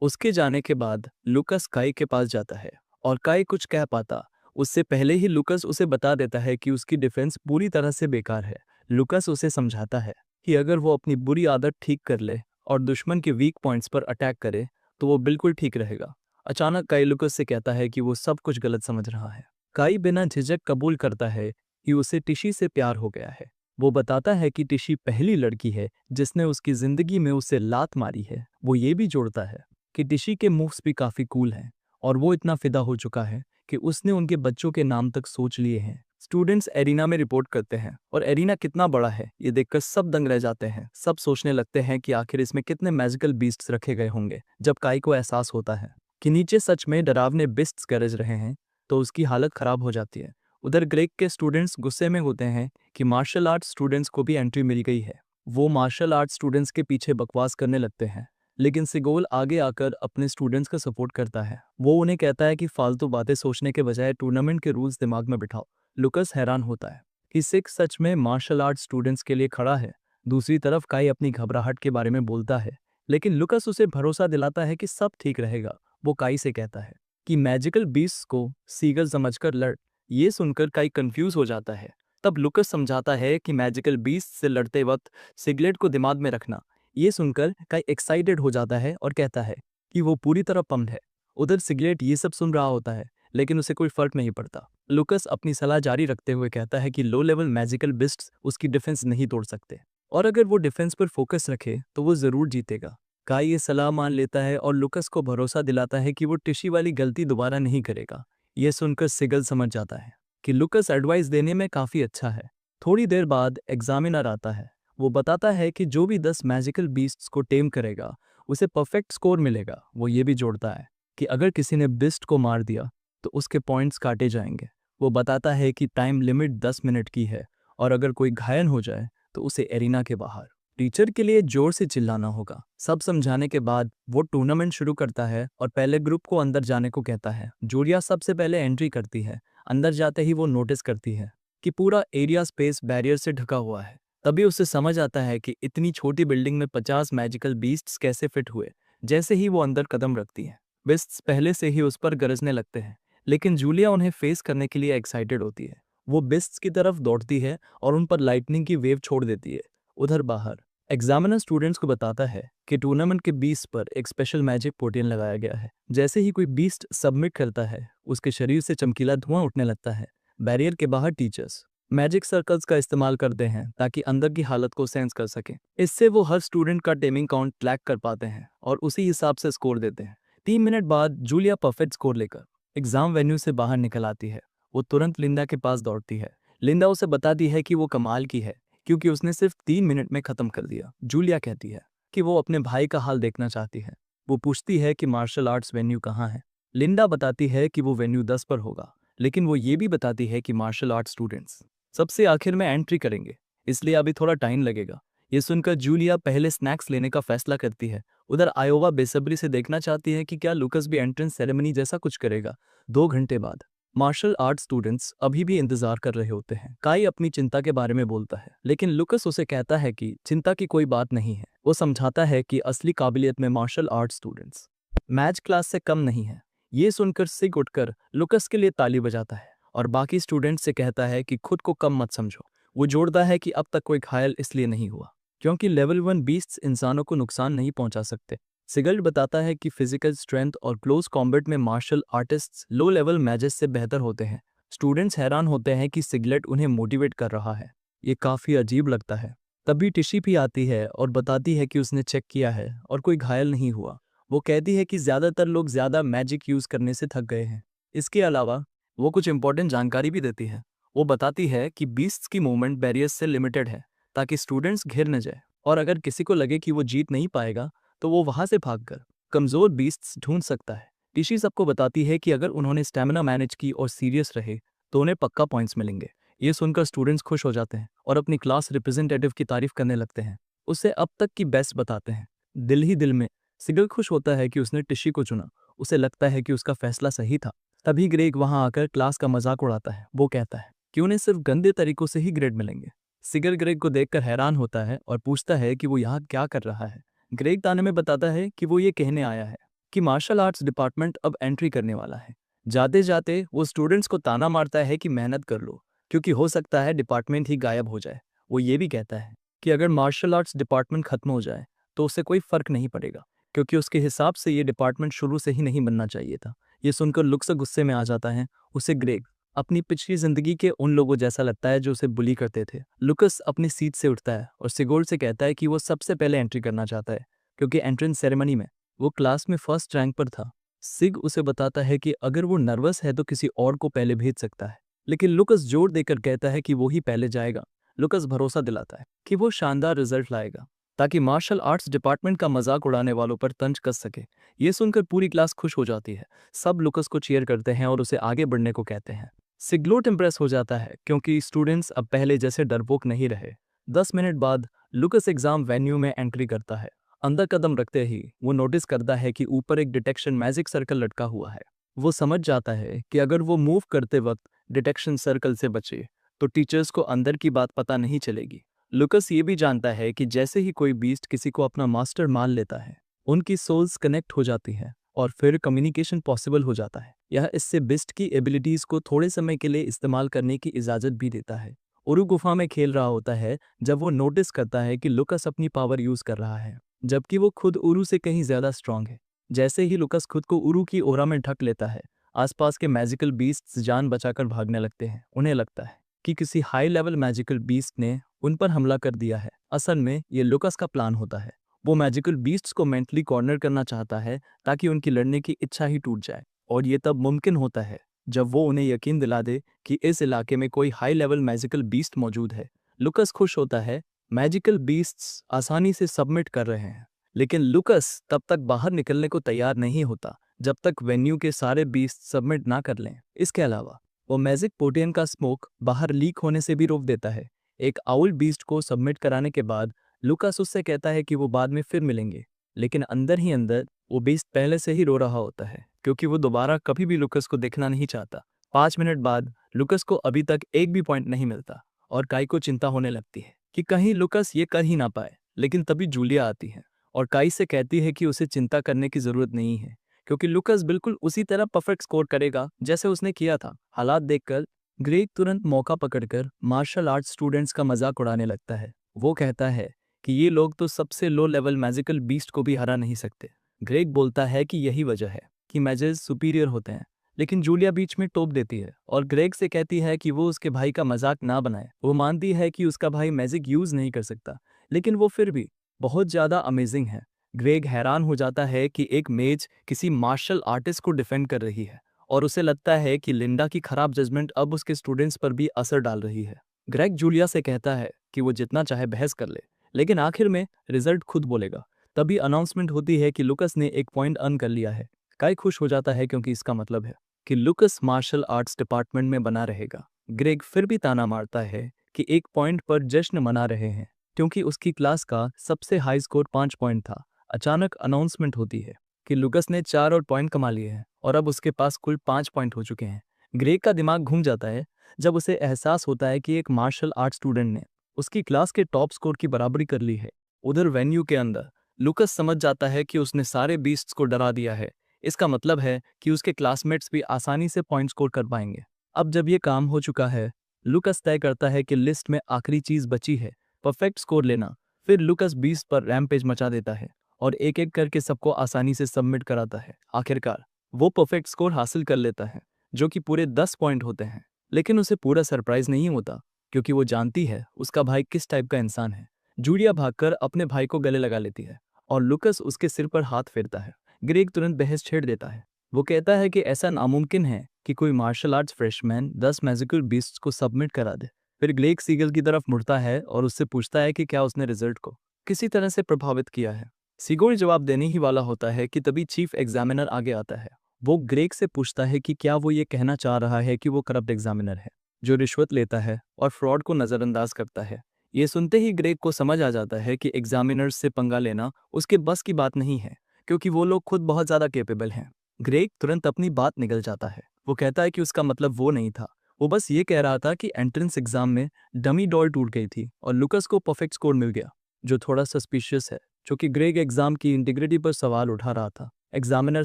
Speaker 1: उसके जाने के बाद लुकस काई के पास जाता है और काई कुछ कह पाता उससे पहले ही लुकस उसे बता देता है कि उसकी डिफेंस पूरी तरह से बेकार है। लुकस उसे समझाता है कि अगर वो अपनी बुरी आदत ठीक कर ले और दुश्मन के वीक पॉइंट्स पर अटैक करे तो वो बिल्कुल ठीक रहेगा। अचानक काई लुकस से कहता है कि वो सब कुछ गलत समझ रहा है। काई बिना झिझक कबूल करता है कि उसे टिशी से प्यार हो गया है। वो बताता है कि टिशी पहली लड़की है जिसने उसकी जिंदगी में उसे लात मारी है। वो ये भी जोड़ता है कि टिशी के मूव्स भी काफी कूल हैं और वो इतना फिदा हो चुका है कि उसने उनके बच्चों के नाम तक सोच लिए हैं। स्टूडेंट्स एरिना में रिपोर्ट करते हैं और एरिना कितना बड़ा है ये देखकर सब दंग रह जाते हैं। सब सोचने लगते हैं कि आखिर इसमें कितने मैजिकल बीस्ट्स रखे गए होंगे। जब काई को एहसास होता है कि नीचे सच में डरावने बीस्ट्स गरज रहे हैं तो उसकी हालत खराब हो जाती है। उधर ग्रेक के स्टूडेंट्स गुस्से में होते हैं कि मार्शल आर्ट्स स्टूडेंट्स को भी एंट्री मिल गई है। वो मार्शल आर्ट्स स्टूडेंट्स के पीछे बकवास करने लगते हैं, लेकिन सिगोल आगे आकर अपने स्टूडेंट्स का सपोर्ट करता है। वो उन्हें कहता है कि फालतू बातें सोचने के बजाय टूर्नामेंट के रूल्स दिमाग में बिठाओ। लुकस हैरान होता है कि सिक्स सच में मार्शल आर्ट्स स्टूडेंट्स के लिए खड़ा है। दूसरी तरफ काई अपनी घबराहट के बारे में बोलता है, लेकिन लुकस उसे भरोसा दिलाता है कि सब ठीक रहेगा। वो काई से कहता है कि मैजिकल बीस्ट को सीगल समझकर लड़। ये सुनकर काई कंफ्यूज हो जाता है। तब लुकस समझाता है कि मैजिकल बीस्ट से लड़ते वक्त सिगलेट को दिमाग में रखना। ये सुनकर काई एक्साइटेड हो जाता है और कहता है कि वो पूरी तरह पम्प्ड है। उधर सिगलेट ये सब सुन रहा होता है, लेकिन उसे कोई फर्क नहीं पड़ता। लुकस अपनी सलाह जारी रखते हुए कहता है कि लो लेवल मैजिकल बिस्ट्स उसकी डिफेंस नहीं तोड़ सकते और अगर वो डिफेंस पर फोकस रखे तो वो जरूर जीतेगा। काई ये सलाह मान लेता है और लुकस को भरोसा दिलाता है कि वो टिशी वाली गलती दोबारा नहीं करेगा। ये सुनकर सिगल समझ जाता है कि लुकस एडवाइस देने में काफी अच्छा है। थोड़ी देर बाद एग्जामिनर आता है। वो बताता है कि जो भी 10 मैजिकल बीस्ट्स को टेम करेगा उसे परफेक्ट स्कोर मिलेगा। वो ये भी जोड़ता है कि अगर किसी ने बिस्ट को मार दिया तो उसके पॉइंट्स काटे जाएंगे। वो बताता है कि टाइम लिमिट 10 मिनट की है और अगर कोई घायल हो जाए तो उसे एरिना के बाहर टीचर के लिए जोर से चिल्लाना होगा। सब समझाने के बाद वो टूर्नामेंट शुरू करता है और पहले ग्रुप को अंदर जाने को कहता है। जूलिया सबसे पहले एंट्री करती है। अंदर जाते ही वो नोटिस करती है कि पूरा एरिया स्पेस बैरियर से ढका हुआ है। तभी उसे समझ आता है कि इतनी छोटी बिल्डिंग में 50 मैजिकल बीस्ट्स कैसे फिट हुए। जैसे ही वो अंदर कदम रखती है, बीस्ट्स पहले से ही उस पर गरजने लगते हैं, लेकिन जूलिया उन्हें फेस करने के लिए एक्साइटेड होती है। वो बीस्ट्स की तरफ दौड़ती है और उन पर लाइटनिंग की वेव छोड़ देती है। उधर बाहर एग्जामिनर स्टूडेंट्स को बताता है कि टूर्नामेंट के बीस पर एक स्पेशल मैजिक पोर्टल लगाया गया है। जैसे ही कोई बीस्ट सबमिट करता है उसके शरीर से चमकीला धुआं उठने लगता है। बैरियर के बाहर टीचर्स मैजिक सर्कल्स का इस्तेमाल करते हैं ताकि अंदर की हालत को सेंस कर सकें। इससे वो हर स्टूडेंट का टेमिंग काउंट ट्रैक कर पाते हैं और उसी हिसाब से स्कोर देते हैं। 3 मिनट बाद जूलिया परफेक्ट स्कोर लेकर एग्जाम वेन्यू से बाहर निकल आती है। वो तुरंत लिंडा के पास दौड़ती है। लिंडा उसे बताती है कि वो कमाल की है क्योंकि उसने सिर्फ 3 मिनट में खत्म कर दिया। जूलिया कहती है कि वो अपने भाई का हाल देखना चाहती है। वो पूछती है कि मार्शल आर्ट्स वेन्यू कहाँ है। लिंडा बताती है कि वो वेन्यू 10 पर होगा, लेकिन वो ये भी बताती है कि मार्शल आर्ट स्टूडेंट्स सबसे आखिर में एंट्री करेंगे, इसलिए अभी थोड़ा टाइम लगेगा। ये सुनकर जूलिया पहले स्नैक्स लेने का फैसला करती है। उधर आयोवा बेसब्री से देखना चाहती है कि क्या लुकस भी एंट्रेंस सेरेमनी जैसा कुछ करेगा। 2 घंटे बाद मार्शल आर्ट स्टूडेंट्स अभी भी इंतजार कर रहे होते हैं। काई अपनी चिंता के बारे में बोलता है, लेकिन लुकस उसे कहता है कि चिंता की कोई बात नहीं है। वो समझाता है कि असली काबिलियत में martial art students match class से कम नहीं है। ये सुनकर सिग उठकर लुकस के लिए ताली बजाता है और बाकी स्टूडेंट से कहता है कि खुद को कम मत समझो। वो जोड़ता है कि अब तक कोई घायल इसलिए नहीं हुआ क्योंकि लेवल 1 बीस्ट्स इंसानों को नुकसान नहीं पहुंचा सकते। सिगल्ट बताता है कि फिजिकल स्ट्रेंथ और क्लोज कॉम्बैट में martial artists low level matches से बेहतर होते हैं। स्टूडेंट्स हैरान होते हैं कि सिगलेट उन्हें मोटिवेट कर रहा है। ये काफी अजीब लगता है। तभी टिशी भी आती है और बताती है कि उसने चेक किया है और कोई घायल नहीं हुआ। वो कहती है कि ज्यादातर लोग ज्यादा मैजिक यूज करने से थक गए हैं। इसके अलावा वो कुछ इंपॉर्टेंट जानकारी भी देती है। वो बताती है कि बीस्ट्स की मूवमेंट बैरियर्स से लिमिटेड है ताकि स्टूडेंट्स घिर न जाए और अगर किसी को लगे कि वो जीत नहीं पाएगा तो वो वहां से भागकर कमजोर बीस्ट्स ढूंढ सकता है। टिशी सबको बताती है कि अगर उन्होंने स्टैमिना मैनेज की और सीरियस रहे तो उन्हें पक्का पॉइंट्स मिलेंगे। ये सुनकर स्टूडेंट्स खुश हो जाते हैं और अपनी क्लास रिप्रेजेंटेटिव की तारीफ करने लगते हैं। उसे अब तक की बेस्ट बताते हैं। दिल ही दिल में सिगल खुश होता है कि उसने टिशी को चुना। उसे लगता है कि उसका फैसला सही था। तभी ग्रेग वहां आकर क्लास का मजाक उड़ाता है। वो कहता है कि उन्हें सिर्फ गंदे तरीकों से ही ग्रेड मिलेंगे। सिगर ग्रेग को देखकर हैरान होता है और पूछता है कि वो यहाँ क्या कर रहा है। ग्रेग ताने में बताता है कि वो ये कहने आया है कि मार्शल आर्ट्स डिपार्टमेंट अब एंट्री करने वाला है। जाते जाते वो स्टूडेंट्स को ताना मारता है कि मेहनत कर लो, क्योंकि हो सकता है डिपार्टमेंट ही गायब हो जाए। वो ये भी कहता है कि अगर मार्शल आर्ट्स डिपार्टमेंट खत्म हो जाए तो उससे कोई फर्क नहीं पड़ेगा, क्योंकि उसके हिसाब से ये डिपार्टमेंट शुरू से ही नहीं बनना चाहिए था। ये सुनकर लुक्स गुस्से में आ जाता है। उसे ग्रेग अपनी पिछली जिंदगी के उन लोगों जैसा लगता है जो उसे बुली करते थे। लुकस अपनी सीट से उठता है और सिगोर से कहता है कि वो सबसे पहले एंट्री करना चाहता है, क्योंकि एंट्रेंस सेरेमनी में वो क्लास में फर्स्ट रैंक पर था। सिग उसे बताता है कि अगर वो नर्वस है तो किसी और को पहले भेज सकता है, लेकिन लुकस जोर देकर कहता है कि वो ही पहले जाएगा। लुकस भरोसा दिलाता है कि वो शानदार रिजल्ट लाएगा, ताकि मार्शल आर्ट्स डिपार्टमेंट का मजाक उड़ाने वालों पर तंज कस सके। ये सुनकर पूरी क्लास खुश हो जाती है। सब लुकस को चीयर करते हैं और उसे आगे बढ़ने को कहते हैं। सिग्लोट इम्प्रेस हो जाता है, क्योंकि स्टूडेंट्स अब पहले जैसे डरपोक नहीं रहे। 10 मिनट बाद लुकस एग्जाम वेन्यू में एंट्री करता है। अंदर कदम रखते ही वो नोटिस करता है कि ऊपर एक डिटेक्शन मैजिक सर्कल लटका हुआ है। वो समझ जाता है कि अगर वो मूव करते वक्त डिटेक्शन सर्कल से बचे तो टीचर्स को अंदर की बात पता नहीं चलेगी। लुकस ये भी जानता है कि जैसे ही कोई बीस्ट किसी को अपना मास्टर मान लेता है, उनकी सोल्स कनेक्ट हो जाती है और फिर कम्युनिकेशन पॉसिबल हो जाता है। यह इससे बिस्ट की एबिलिटीज को थोड़े समय के लिए इस्तेमाल करने की इजाज़त भी देता है। उरु गुफा में खेल रहा होता है जब वो नोटिस करता है कि लुकस अपनी पावर यूज कर रहा है, जबकि वो खुद उरु से कहीं ज्यादा स्ट्रांग है। जैसे ही लुकस खुद को उरु की ओरा में ढक लेता है, आसपास के मैजिकल बीस्ट्स जान बचाकर भागने लगते हैं। उन्हें लगता है कि किसी हाई लेवल मैजिकल बीस्ट ने उन पर हमला कर दिया है। असल में ये लुकस का प्लान होता है। वो मैजिकल बीस्ट्स को मेंटली कॉर्नर करना चाहता है, ताकि उनकी लड़ने की इच्छा ही टूट जाए। और ये तब मुमकिन होता है जब वो उन्हें यकीन दिला दे कि इस इलाके में कोई हाई लेवल मैजिकल बीस्ट मौजूद है। लुकस खुश होता है, मैजिकल बीस्ट्स आसानी से सबमिट कर रहे हैं। लेकिन लुकस तब तक बाहर निकलने को तैयार नहीं होता जब तक वेन्यू के सारे बीस्ट सबमिट ना कर लें। इसके अलावा वो मैजिक पोटियन का स्मोक बाहर लीक होने से भी रोक देता है। एक आउल बीस्ट को सबमिट कराने के बाद लुकास उससे कहता है कि वो बाद में फिर मिलेंगे, लेकिन अंदर ही अंदर वो बीस्ट पहले से ही रो रहा होता है, क्योंकि वो दोबारा कभी भी लुकस को देखना नहीं चाहता। 5 मिनट बाद लुकस को अभी तक एक भी पॉइंट नहीं मिलता और काई को चिंता होने लगती है कि कहीं लुकस ये कर ही ना पाए। लेकिन तभी जूलिया आती है और काई से कहती है कि उसे चिंता करने की जरूरत नहीं है, क्योंकि लुकस बिल्कुल उसी तरह परफेक्ट स्कोर करेगा जैसे उसने किया था। हालात देखकर ग्रेग तुरंत मौका पकड़कर मार्शल आर्ट्स स्टूडेंट्स का मजाक उड़ाने लगता है। वो कहता है कि ये लोग तो सबसे लो लेवल मैजिकल बीस्ट को भी हरा नहीं सकते। ग्रेग बोलता है कि यही वजह है कि मैजेस सुपीरियर होते हैं, लेकिन जूलिया बीच में टोक देती है और ग्रेग से कहती है कि वो उसके भाई का मजाक ना बनाए। वो मानती है कि उसका भाई मैजिक यूज नहीं कर सकता, लेकिन वो फिर भी बहुत ज्यादा अमेजिंग है। ग्रेग हैरान हो जाता है कि एक मेज किसी मार्शल आर्टिस्ट को डिफेंड कर रही है और उसे लगता है कि लिंडा की खराब जजमेंट अब उसके स्टूडेंट्स पर भी असर डाल रही है। ग्रेग जूलिया से कहता है कि वो जितना चाहे बहस कर ले, लेकिन आखिर में रिजल्ट खुद बोलेगा। तभी अनाउंसमेंट होती है कि लुकस ने एक पॉइंट अर्न कर लिया है। काई खुश हो जाता है, क्योंकि इसका मतलब है कि लुकस मार्शल आर्ट्स डिपार्टमेंट में बना रहेगा। ग्रेग फिर भी ताना मारता है कि एक पॉइंट पर जश्न मना रहे हैं, क्योंकि उसकी क्लास का सबसे हाई स्कोर 5 पॉइंट था। अचानक अनाउंसमेंट होती है कि लुकस ने 4 और पॉइंट कमा लिए हैं और अब उसके पास कुल 5 पॉइंट हो चुके हैं। ग्रेग का दिमाग घूम जाता है जब उसे एहसास होता है कि एक मार्शल आर्ट स्टूडेंट ने उसकी क्लास के टॉप स्कोर की बराबरी कर ली है। उधर वेन्यू के अंदर लुकस समझ जाता है कि उसने सारे बीस्ट्स को डरा दिया है। इसका मतलब है कि उसके क्लासमेट्स भी आसानी से पॉइंट स्कोर कर पाएंगे। अब जब ये काम हो चुका है, लुकस तय करता है कि लिस्ट में आखिरी चीज बची है परफेक्ट स्कोर लेना। फिर लुकस बीस्ट पर रैम्पेज मचा देता है और एक एक करके सबको आसानी से सबमिट कराता है। आखिरकार वो परफेक्ट स्कोर हासिल कर लेता है, जो कि पूरे 10 पॉइंट होते हैं। लेकिन उसे पूरा सरप्राइज नहीं होता, क्योंकि वो जानती है उसका भाई किस टाइप का इंसान है। जूलिया भागकर अपने भाई को गले लगा लेती है और लुकस उसके सिर पर हाथ फेरता है। ग्रेग तुरंत बहस छेड़ देता है। वो कहता है कि ऐसा नामुमकिन है कि कोई martial arts freshman 10 magical beasts को सबमिट करा दे। फिर ग्रेग सीगल की तरफ मुड़ता है और उससे पूछता है कि क्या उसने रिजल्ट को किसी तरह से प्रभावित किया है। सीगोल जवाब देने ही वाला होता है कि तभी चीफ एग्जामिनर आगे आता है। वो ग्रेग से पूछता है कि क्या वो ये कहना चाह रहा है कि वो करप्ट एग्जामिनर है, जो रिश्वत लेता है और फ्रॉड को नजरअंदाज करता है। ये सुनते ही ग्रेग को समझ आ जाता है कि एग्जामिनर्स से पंगा लेना उसके बस की बात नहीं है, क्योंकि वो लोग खुद बहुत ज्यादा कैपेबल हैं। ग्रेग तुरंत अपनी बात निकल जाता है। वो कहता है कि उसका मतलब वो नहीं था। वो बस ये कह रहा था कि एंट्रेंस एग्जाम में डमी डॉल टूट गई थी और लुकस को परफेक्ट स्कोर मिल गया, जो थोड़ा सस्पिशियस है, क्योंकि ग्रेग एग्जाम की इंटीग्रिटी पर सवाल उठा रहा था। एग्जामिनर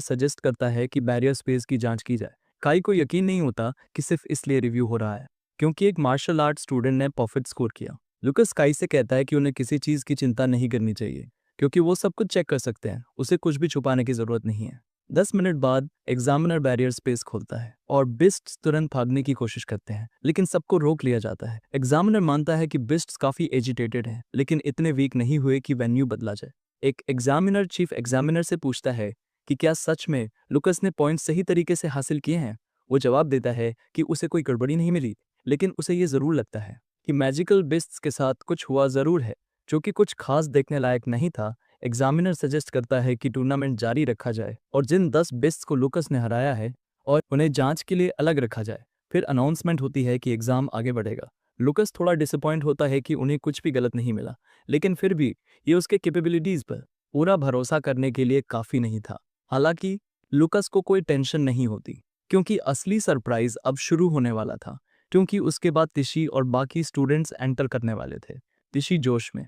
Speaker 1: सजेस्ट करता है कि बैरियर स्पेस की जांच की जाए। काई को यकीन नहीं होता कि सिर्फ इसलिए रिव्यू हो रहा है क्योंकि एक मार्शल आर्ट स्टूडेंट ने परफेक्ट स्कोर किया। लुकस काई से कहता है कि उन्हें किसी चीज़ की चिंता नहीं करनी चाहिए क्योंकि वो सब कुछ चेक कर सकते हैं, उसे कुछ भी छुपाने की जरूरत नहीं है। 10 मिनट बाद एग्जामिनर बैरियर स्पेस खोलता है और बिस्ट्स तुरंत भागने की कोशिश करते हैं, लेकिन सबको रोक लिया जाता है। एग्जामिनर मानता है कि बिस्ट्स काफी एजिटेटेड हैं, लेकिन इतने वीक नहीं हुए कि वेन्यू बदला जाए। एक एग्जामिनर चीफ एग्जामिनर से पूछता है कि क्या सच में लुकस ने पॉइंट सही तरीके से हासिल किए हैं। वो जवाब देता है कि उसे कोई गड़बड़ी नहीं मिली, लेकिन उसे ये जरूर लगता है कि मैजिकल बिस्ट्स के साथ कुछ हुआ जरूर है, जो कि कुछ खास देखने लायक नहीं था। एग्जामिनर सजेस्ट करता है कि टूर्नामेंट जारी रखा जाए और जिन 10 बिस्ट्स को लुकस ने हराया है और उन्हें जांच के लिए अलग रखा जाए। फिर अनाउंसमेंट होती है कि एग्जाम आगे बढ़ेगा। लुकस थोड़ा डिसअपॉइंट होता है कि उन्हें कुछ भी गलत नहीं मिला, लेकिन फिर भी ये उसके कैपेबिलिटीज पर पूरा भरोसा करने के लिए काफी नहीं था। हालांकि लुकस को कोई टेंशन नहीं होती क्योंकि असली सरप्राइज अब शुरू होने वाला था, क्योंकि उसके बाद तिशी और बाकी स्टूडेंट्स एंटर करने वाले थे। तिशी जोश में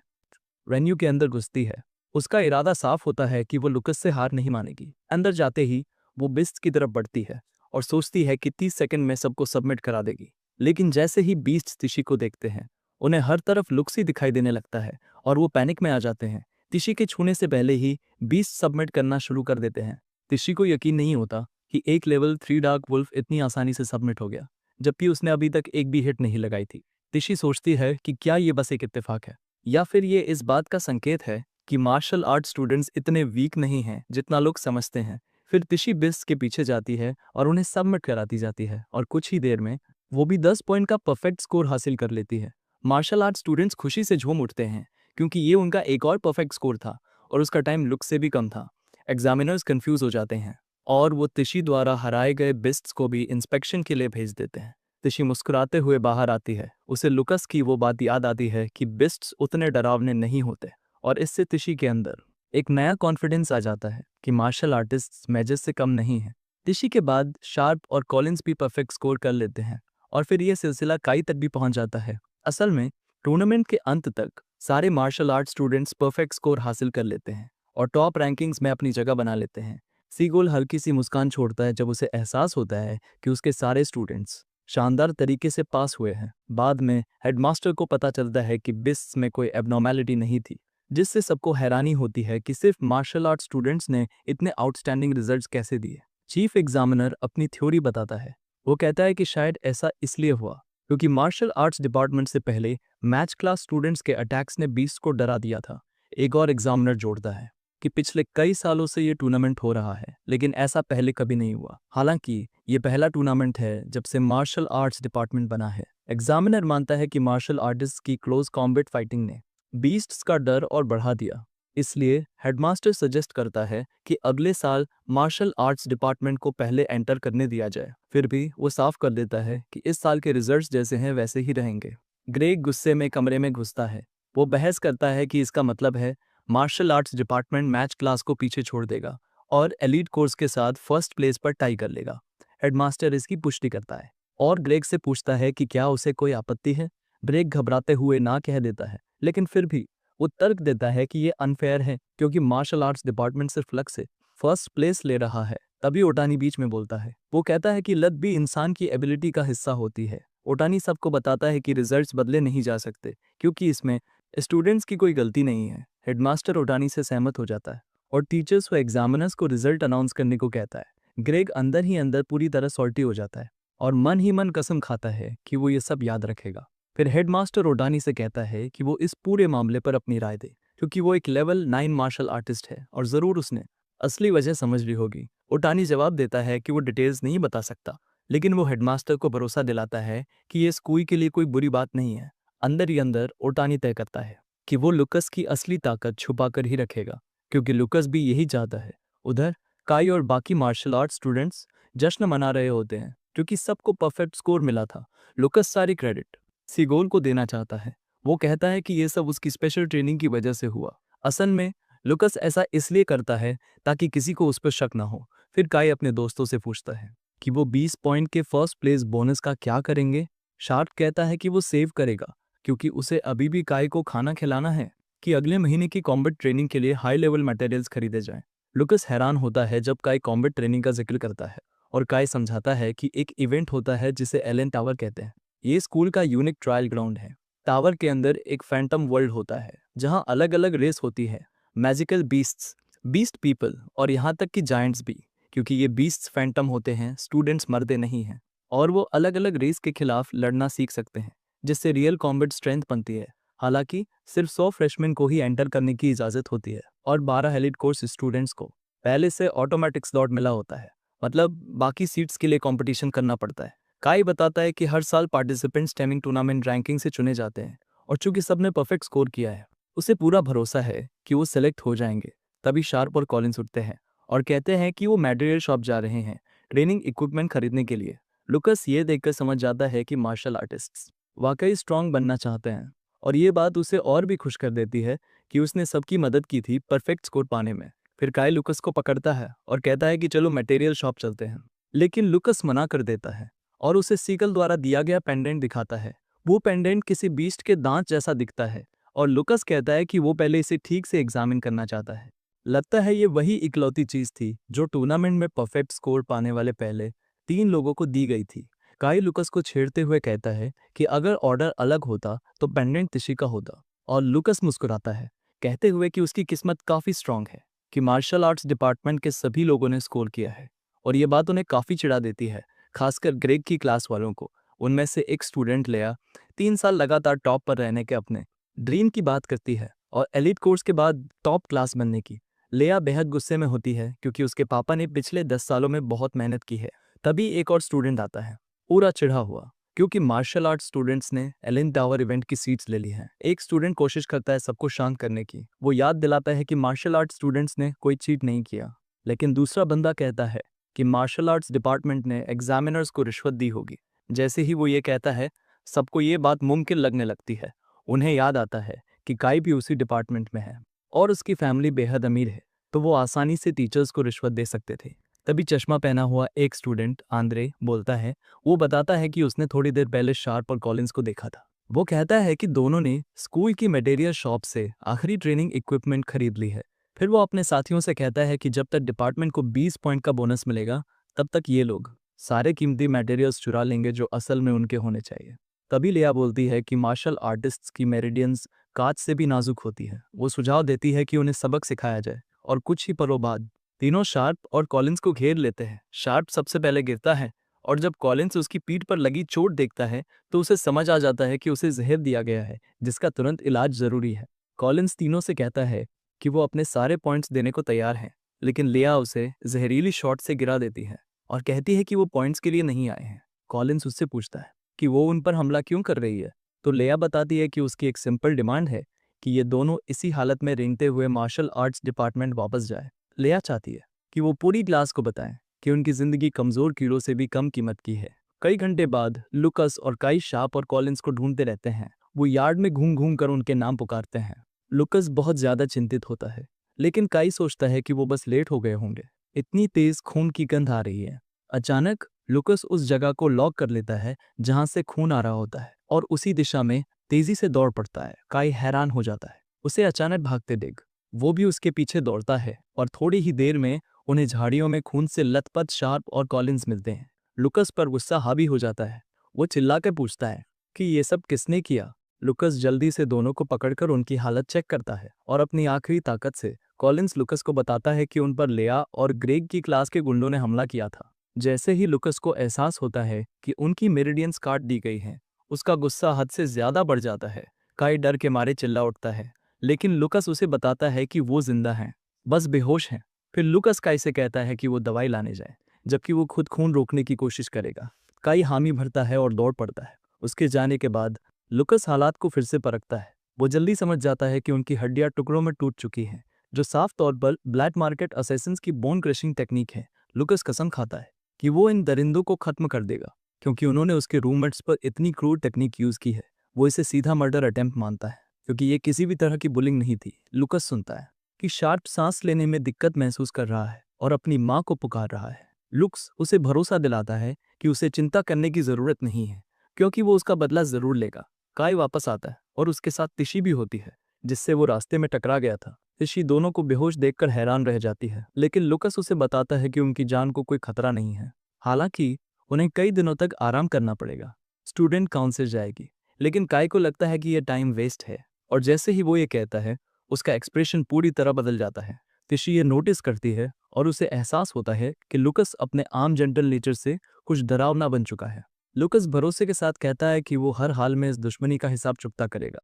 Speaker 1: वेन्यू के अंदर घुसती है। उसका इरादा साफ होता है कि वो लुकस से हार नहीं मानेगी। अंदर जाते ही वो बीस्ट की तरफ बढ़ती है और सोचती है कि 30 सेकंड में सबको सबमिट करा देगी। लेकिन जैसे ही बीस्ट तिशी को देखते हैं, उन्हें हर तरफ लुक्स ही दिखाई देने लगता है और वो पैनिक में आ जाते हैं। तिशी के छूने से पहले ही बीस्ट सबमिट करना शुरू कर देते हैं। तिशी को यकीन नहीं होता कि एक लेवल 3 डार्क वुल्फ इतनी आसानी से सबमिट हो गया, जबकि उसने अभी तक एक भी हिट नहीं लगाई थी। तिशी सोचती है कि क्या ये बस एक इत्तेफाक है, या फिर ये इस बात का संकेत है कि मार्शल आर्ट स्टूडेंट्स इतने वीक नहीं हैं जितना लोग समझते हैं। फिर तिशी बिस के पीछे जाती है और उन्हें सबमिट कराती जाती है और कुछ ही देर में वो भी 10 पॉइंट का परफेक्ट स्कोर हासिल कर लेती है। मार्शल आर्ट स्टूडेंट्स खुशी से झूम उठते हैं क्योंकि ये उनका एक और परफेक्ट स्कोर था और उसका टाइम लुक से भी कम था। एग्जामिनर्स कंफ्यूज हो जाते हैं और वो तिशी द्वारा हराए गए बिस्ट्स को भी इंस्पेक्शन के लिए भेज देते हैं। तिशी मुस्कुराते हुए बाहर आती है। उसे लुकस की वो बात याद आती है कि बिस्ट्स उतने डरावने नहीं होते और इससे तिशी के अंदर एक नया कॉन्फिडेंस आ जाता है कि मार्शल आर्टिस्ट मैजेस से कम नहीं है। तिशी के बाद शार्प और कॉलिंस भी परफेक्ट स्कोर कर लेते हैं और फिर यह सिलसिला काई तक भी पहुंच जाता है। असल में टूर्नामेंट के अंत तक सारे martial art students perfect score हासिल कर लेते हैं और टॉप रैंकिंग्स में अपनी जगह बना लेते हैं। सीगोल हल्की सी मुस्कान छोड़ता है जब उसे एहसास होता है कि उसके सारे स्टूडेंट्स शानदार तरीके से पास हुए हैं। बाद में हेडमास्टर को पता चलता है कि बिस्ट्स में कोई एबनॉर्मेलिटी नहीं थी, जिससे सबको हैरानी होती है कि सिर्फ मार्शल आर्ट स्टूडेंट्स ने इतने आउटस्टैंडिंग रिजल्ट्स कैसे दिए। चीफ एग्जामिनर अपनी थ्योरी बताता है। वो कहता है कि शायद ऐसा इसलिए हुआ क्योंकि मार्शल आर्ट्स डिपार्टमेंट से पहले मैच क्लास स्टूडेंट्स के अटैक्स ने बीस्ट को डरा दिया था। एक और एग्जामिनर जोड़ता है कि पिछले कई सालों से ये टूर्नामेंट हो रहा है, लेकिन ऐसा पहले कभी नहीं हुआ। हालांकि ये पहला टूर्नामेंट है जब से मार्शल आर्ट्स डिपार्टमेंट बना है। एग्जामिनर मानता है कि मार्शल आर्टिस्ट की क्लोज कॉम्बैट फाइटिंग ने बीस्ट्स का डर और बढ़ा दिया। इसलिए हेडमास्टर सजेस्ट करता है कि अगले साल मार्शल आर्ट्स डिपार्टमेंट को पहले एंटर करने दिया जाए। फिर भी वो साफ कर देता है कि इस साल के रिजल्ट्स जैसे हैं वैसे ही रहेंगे। ग्रेग गुस्से में कमरे में घुसता है। वो बहस करता है कि इसका मतलब है martial arts department match class को पीछे छोड़ देगा और एलीट कोर्स के साथ फर्स्ट प्लेस पर टाई कर लेगा। हेडमास्टर इसकी पुष्टि करता है और ग्रेग से पूछता है कि क्या उसे कोई आपत्ति है। ग्रेग घबराते हुए ना कह देता है, लेकिन फिर भी वो तर्क देता है कि ये अनफेयर है क्योंकि मार्शल आर्ट्स डिपार्टमेंट सिर्फ लक से फर्स्ट प्लेस ले रहा है। तभी ओटानी बीच में बोलता है। वो कहता है कि लक भी इंसान की एबिलिटी का हिस्सा होती है। ओटानी सबको बताता है कि रिजल्ट्स बदले नहीं जा सकते क्योंकि इसमें स्टूडेंट्स की कोई गलती नहीं है। हेडमास्टर ओटानी से सहमत हो जाता है और टीचर्स व एग्जामिनर्स को रिजल्ट अनाउंस करने को कहता है। ग्रेग अंदर ही अंदर पूरी तरह सॉल्टी हो जाता है और मन ही मन कसम खाता है कि वो ये सब याद रखेगा। फिर हेडमास्टर ओटानी से कहता है कि वो इस पूरे मामले पर अपनी राय दे क्योंकि वो एक लेवल 9 मार्शल आर्टिस्ट है और ज़रूर उसने असली वजह समझ ली होगी। ओटानी जवाब देता है कि वो डिटेल्स नहीं बता सकता, लेकिन वो हेडमास्टर को भरोसा दिलाता है कि ये स्कूई के लिए कोई बुरी बात नहीं है। अंदर ही अंदर ओटानी तय करता है कि वो लुकस की असली ताकत छुपा कर ही रखेगा क्योंकि लुकस भी यही चाहता है। उधर काई और बाकी मार्शल आर्ट स्टूडेंट्स जश्न मना रहे होते हैं क्योंकि सबको परफेक्ट स्कोर मिला था। लुकस सारी क्रेडिट सीगोल को देना चाहता है। वो कहता है कि ये सब उसकी स्पेशल ट्रेनिंग की वजह से हुआ। असल में लुकस ऐसा इसलिए करता है ताकि किसी को उस पर शक ना हो। फिर काई अपने दोस्तों से पूछता है कि वो 20 पॉइंट के फर्स्ट प्लेस बोनस का क्या करेंगे। शार्प कहता है कि वो सेव करेगा क्योंकि उसे अभी भी काई को खाना खिलाना है, कि अगले महीने की कॉम्बैट ट्रेनिंग के लिए हाई लेवल मटेरियल्स खरीदे जाएं। लुकस हैरान होता है जब काई कॉम्बैट ट्रेनिंग का जिक्र करता है और काई समझाता है कि एक इवेंट होता है जिसे एलन टावर कहते हैं। ये स्कूल का यूनिक ट्रायल ग्राउंड है। टावर के अंदर एक फैंटम वर्ल्ड होता है जहां अलग अलग रेस होती है, मैजिकल बीस्ट्स, बीस्ट पीपल और यहाँ तक कि जायंट्स भी। क्योंकि ये बीस्ट्स फैंटम होते हैं, स्टूडेंट्स मरते नहीं हैं और वो अलग अलग रेस के खिलाफ लड़ना सीख सकते हैं, जिससे रियल कॉम्बैट स्ट्रेंथ बनती है। हालांकि सिर्फ 100 फ्रेशमैन को ही एंटर करने की इजाज़त होती है और 12 एलिट कोर्स स्टूडेंट्स को पहले से ऑटोमेटिक स्लॉट मिला होता है, मतलब बाकी सीट्स के लिए कंपटीशन करना पड़ता है। काई बताता है कि हर साल पार्टिसिपेंट्स स्टेमिंग टूर्नामेंट रैंकिंग से चुने जाते हैं और चूंकि सबने परफेक्ट स्कोर किया है, उसे पूरा भरोसा है कि वो सेलेक्ट हो जाएंगे। तभी शार्प और कॉलिंस उठते हैं और कहते हैं कि वो मटेरियल शॉप जा रहे हैं ट्रेनिंग इक्विपमेंट खरीदने के लिए। लुकस ये देखकर समझ जाता है कि मार्शल आर्टिस्ट्स वाकई स्ट्रांग बनना चाहते हैं और ये बात उसे और भी खुश कर देती है कि उसने सबकी मदद की थी परफेक्ट स्कोर पाने में। फिर काई लुकस को पकड़ता है और कहता है कि चलो मटेरियल शॉप चलते हैं, लेकिन लुकस मना कर देता है और उसे सीगल द्वारा दिया गया पेंडेंट दिखाता है। वो पेंडेंट किसी बीस्ट के दांत जैसा दिखता है और लुकस कहता है कि वो पहले इसे ठीक से एग्जामिन करना चाहता है। लगता है ये वही इकलौती चीज थी जो टूर्नामेंट में परफेक्ट स्कोर पाने वाले पहले 3 लोगों को दी गई थी। काई लुकस को छेड़ते हुए कहता है कि अगर ऑर्डर अलग होता तो पेंडेंट तिशी का होता, और लुकस मुस्कुराता है कहते हुए कि उसकी किस्मत काफी स्ट्रांग है कि मार्शल आर्ट्स डिपार्टमेंट के सभी लोगों ने स्कोर किया है। और ये बात उन्हें काफी चिढ़ा देती है, खासकर ग्रेग की क्लास वालों को। उनमें से एक स्टूडेंट लेया 3 साल लगातार टॉप पर रहने के अपने ड्रीम की बात करती है और एलिट कोर्स के बाद टॉप क्लास बनने की। लेया बेहद गुस्से में होती है क्योंकि उसके पापा ने पिछले 10 सालों में बहुत मेहनत की है। तभी एक और स्टूडेंट आता है, पूरा चिढ़ा हुआ क्योंकि मार्शल आर्ट स्टूडेंट्स ने एलन टावर इवेंट की सीट्स ले ली हैं। एक स्टूडेंट कोशिश करता है सबको शांत करने की, वो याद दिलाता है कि मार्शल आर्ट स्टूडेंट्स ने कोई चीट नहीं किया। लेकिन दूसरा बंदा कहता है कि मार्शल आर्ट्स डिपार्टमेंट ने एग्जामिनर्स को रिश्वत दी होगी। जैसे ही वो ये कहता है, सबको ये बात मुमकिन लगने लगती है। उन्हें याद आता है कि काई भी उसी डिपार्टमेंट में है और उसकी फैमिली बेहद अमीर है, तो वो आसानी से टीचर्स को रिश्वत दे सकते थे। तभी चश्मा पहना हुआ एक स्टूडेंट आंद्रे बोलता है। वो बताता है कि उसने थोड़ी देर पहले शार्प और कॉलिंस को देखा था। वो कहता है कि दोनों ने स्कूल की मटेरियल शॉप से आखिरी ट्रेनिंग इक्विपमेंट खरीद ली है। फिर वो अपने साथियों से कहता है कि जब तक डिपार्टमेंट को 20 पॉइंट का बोनस मिलेगा, तब तक ये लोग सारे कीमती मटेरियल्स चुरा लेंगे जो असल में उनके होने चाहिए। तभी लिया बोलती है कि मार्शल आर्टिस्ट्स की मेरिडियंस कांच से भी नाजुक होती है। वो सुझाव देती है कि उन्हें सबक सिखाया जाए और कुछ ही पलों बाद तीनों शार्प और कॉलिंस को घेर लेते हैं। शार्प सबसे पहले गिरता है और जब कॉलिंस उसकी पीठ पर लगी चोट देखता है तो उसे समझ आ जाता है कि उसे जहर दिया गया है जिसका तुरंत इलाज जरूरी है। कॉलिंस तीनों से कहता है कि वो अपने सारे पॉइंट्स देने को तैयार हैं, लेकिन लिया उसे जहरीली शॉट से गिरा देती है और कहती है कि वो पॉइंट्स के लिए नहीं आए हैं। कॉलिंस उससे पूछता है कि वो उन पर हमला क्यों कर रही है, तो लेया बताती है कि उसकी एक सिंपल डिमांड है कि ये दोनों इसी हालत में रेंगते हुए मार्शल आर्ट्स डिपार्टमेंट वापस जाए। लेया चाहती है कि वो पूरी क्लास को बताएं कि उनकी जिंदगी कमजोर कीड़ों से भी कम कीमत की है। कई घंटे बाद लुकस और काई शार्प और कॉलिंस को ढूंढते रहते हैं। वो यार्ड में घूम घूम कर उनके नाम पुकारते हैं। लुकस बहुत ज्यादा चिंतित होता है, लेकिन काई सोचता है कि वो बस लेट हो गए होंगे, इतनी तेज खून की गंध आ रही है। अचानक लुकस उस जगह को लॉक कर लेता है जहां से खून आ रहा होता है और उसी दिशा में तेजी से दौड़ पड़ता है। काई हैरान हो जाता है उसे अचानक भागते देख। वो भी उसके पीछे दौड़ता है और थोड़ी ही देर में उन्हें झाड़ियों में खून से लथपथ शार्प और कॉलिंस मिलते हैं। लुकस पर गुस्सा हावी हो जाता है। वो चिल्लाकर पूछता है कि ये सब किसने किया। लुकस जल्दी से दोनों को पकड़कर उनकी हालत चेक करता है और अपनी आखिरी ताकत से कॉलिंस लुकस को बताता है कि उन पर लेया और ग्रेग की क्लास के गुंडों ने हमला किया था। जैसे ही लुकस को एहसास होता है कि उनकी मेरिडियंस काट दी गई हैं, उसका गुस्सा हद से ज्यादा बढ़ जाता है। काई डर के मारे चिल्ला उठता है, लेकिन लुकस उसे बताता है कि वो जिंदा हैं, बस बेहोश हैं। फिर लुकस काई से कहता है कि वो दवाई लाने जाए, जबकि वो खुद खून रोकने की कोशिश करेगा। काई हामी भरता है और दौड़ पड़ता है। उसके जाने के बाद लुकस हालात को फिर से परखता है। वो जल्दी समझ जाता है कि उनकी हड्डियां टुकड़ों में टूट चुकी हैं, जो साफ तौर पर ब्लैक मार्केट असैसिन्स की बोन क्रशिंग टेक्निक है। लुकस कसम खाता है कि वो इन दरिंदों को खत्म कर देगा, क्योंकि उन्होंने उसके रूममेट्स पर इतनी क्रूर टेक्निक यूज की है। वो इसे सीधा मर्डर अटेम्प्ट मानता है, क्योंकि ये किसी भी तरह की बुलिंग नहीं थी। लुकस सुनता है कि शार्प सांस लेने में दिक्कत महसूस कर रहा है और अपनी माँ को पुकार रहा है। लुक्स उसे भरोसा दिलाता है कि उसे चिंता करने की जरूरत नहीं है, क्योंकि वो उसका बदला जरूर लेगा। काई वापस आता है और उसके साथ तिशी भी होती है, जिससे वो रास्ते में टकरा गया था। तिशी दोनों को बेहोश देखकर हैरान रह जाती है, लेकिन लुकस उसे बताता है कि उनकी जान को कोई खतरा नहीं है। हालांकि उन्हें कई दिनों तक आराम करना पड़ेगा। स्टूडेंट काउंसिल जाएगी, लेकिन काई को लगता है कि यह टाइम वेस्ट है, और जैसे ही वो ये कहता है, उसका एक्सप्रेशन पूरी तरह बदल जाता है। तिशी ये नोटिस करती है और उसे एहसास होता है कि लुकस अपने आम जेंटल नेचर से कुछ डरावना बन चुका है। लुकस भरोसे के साथ कहता है कि वो हर हाल में इस दुश्मनी का हिसाब चुकता करेगा।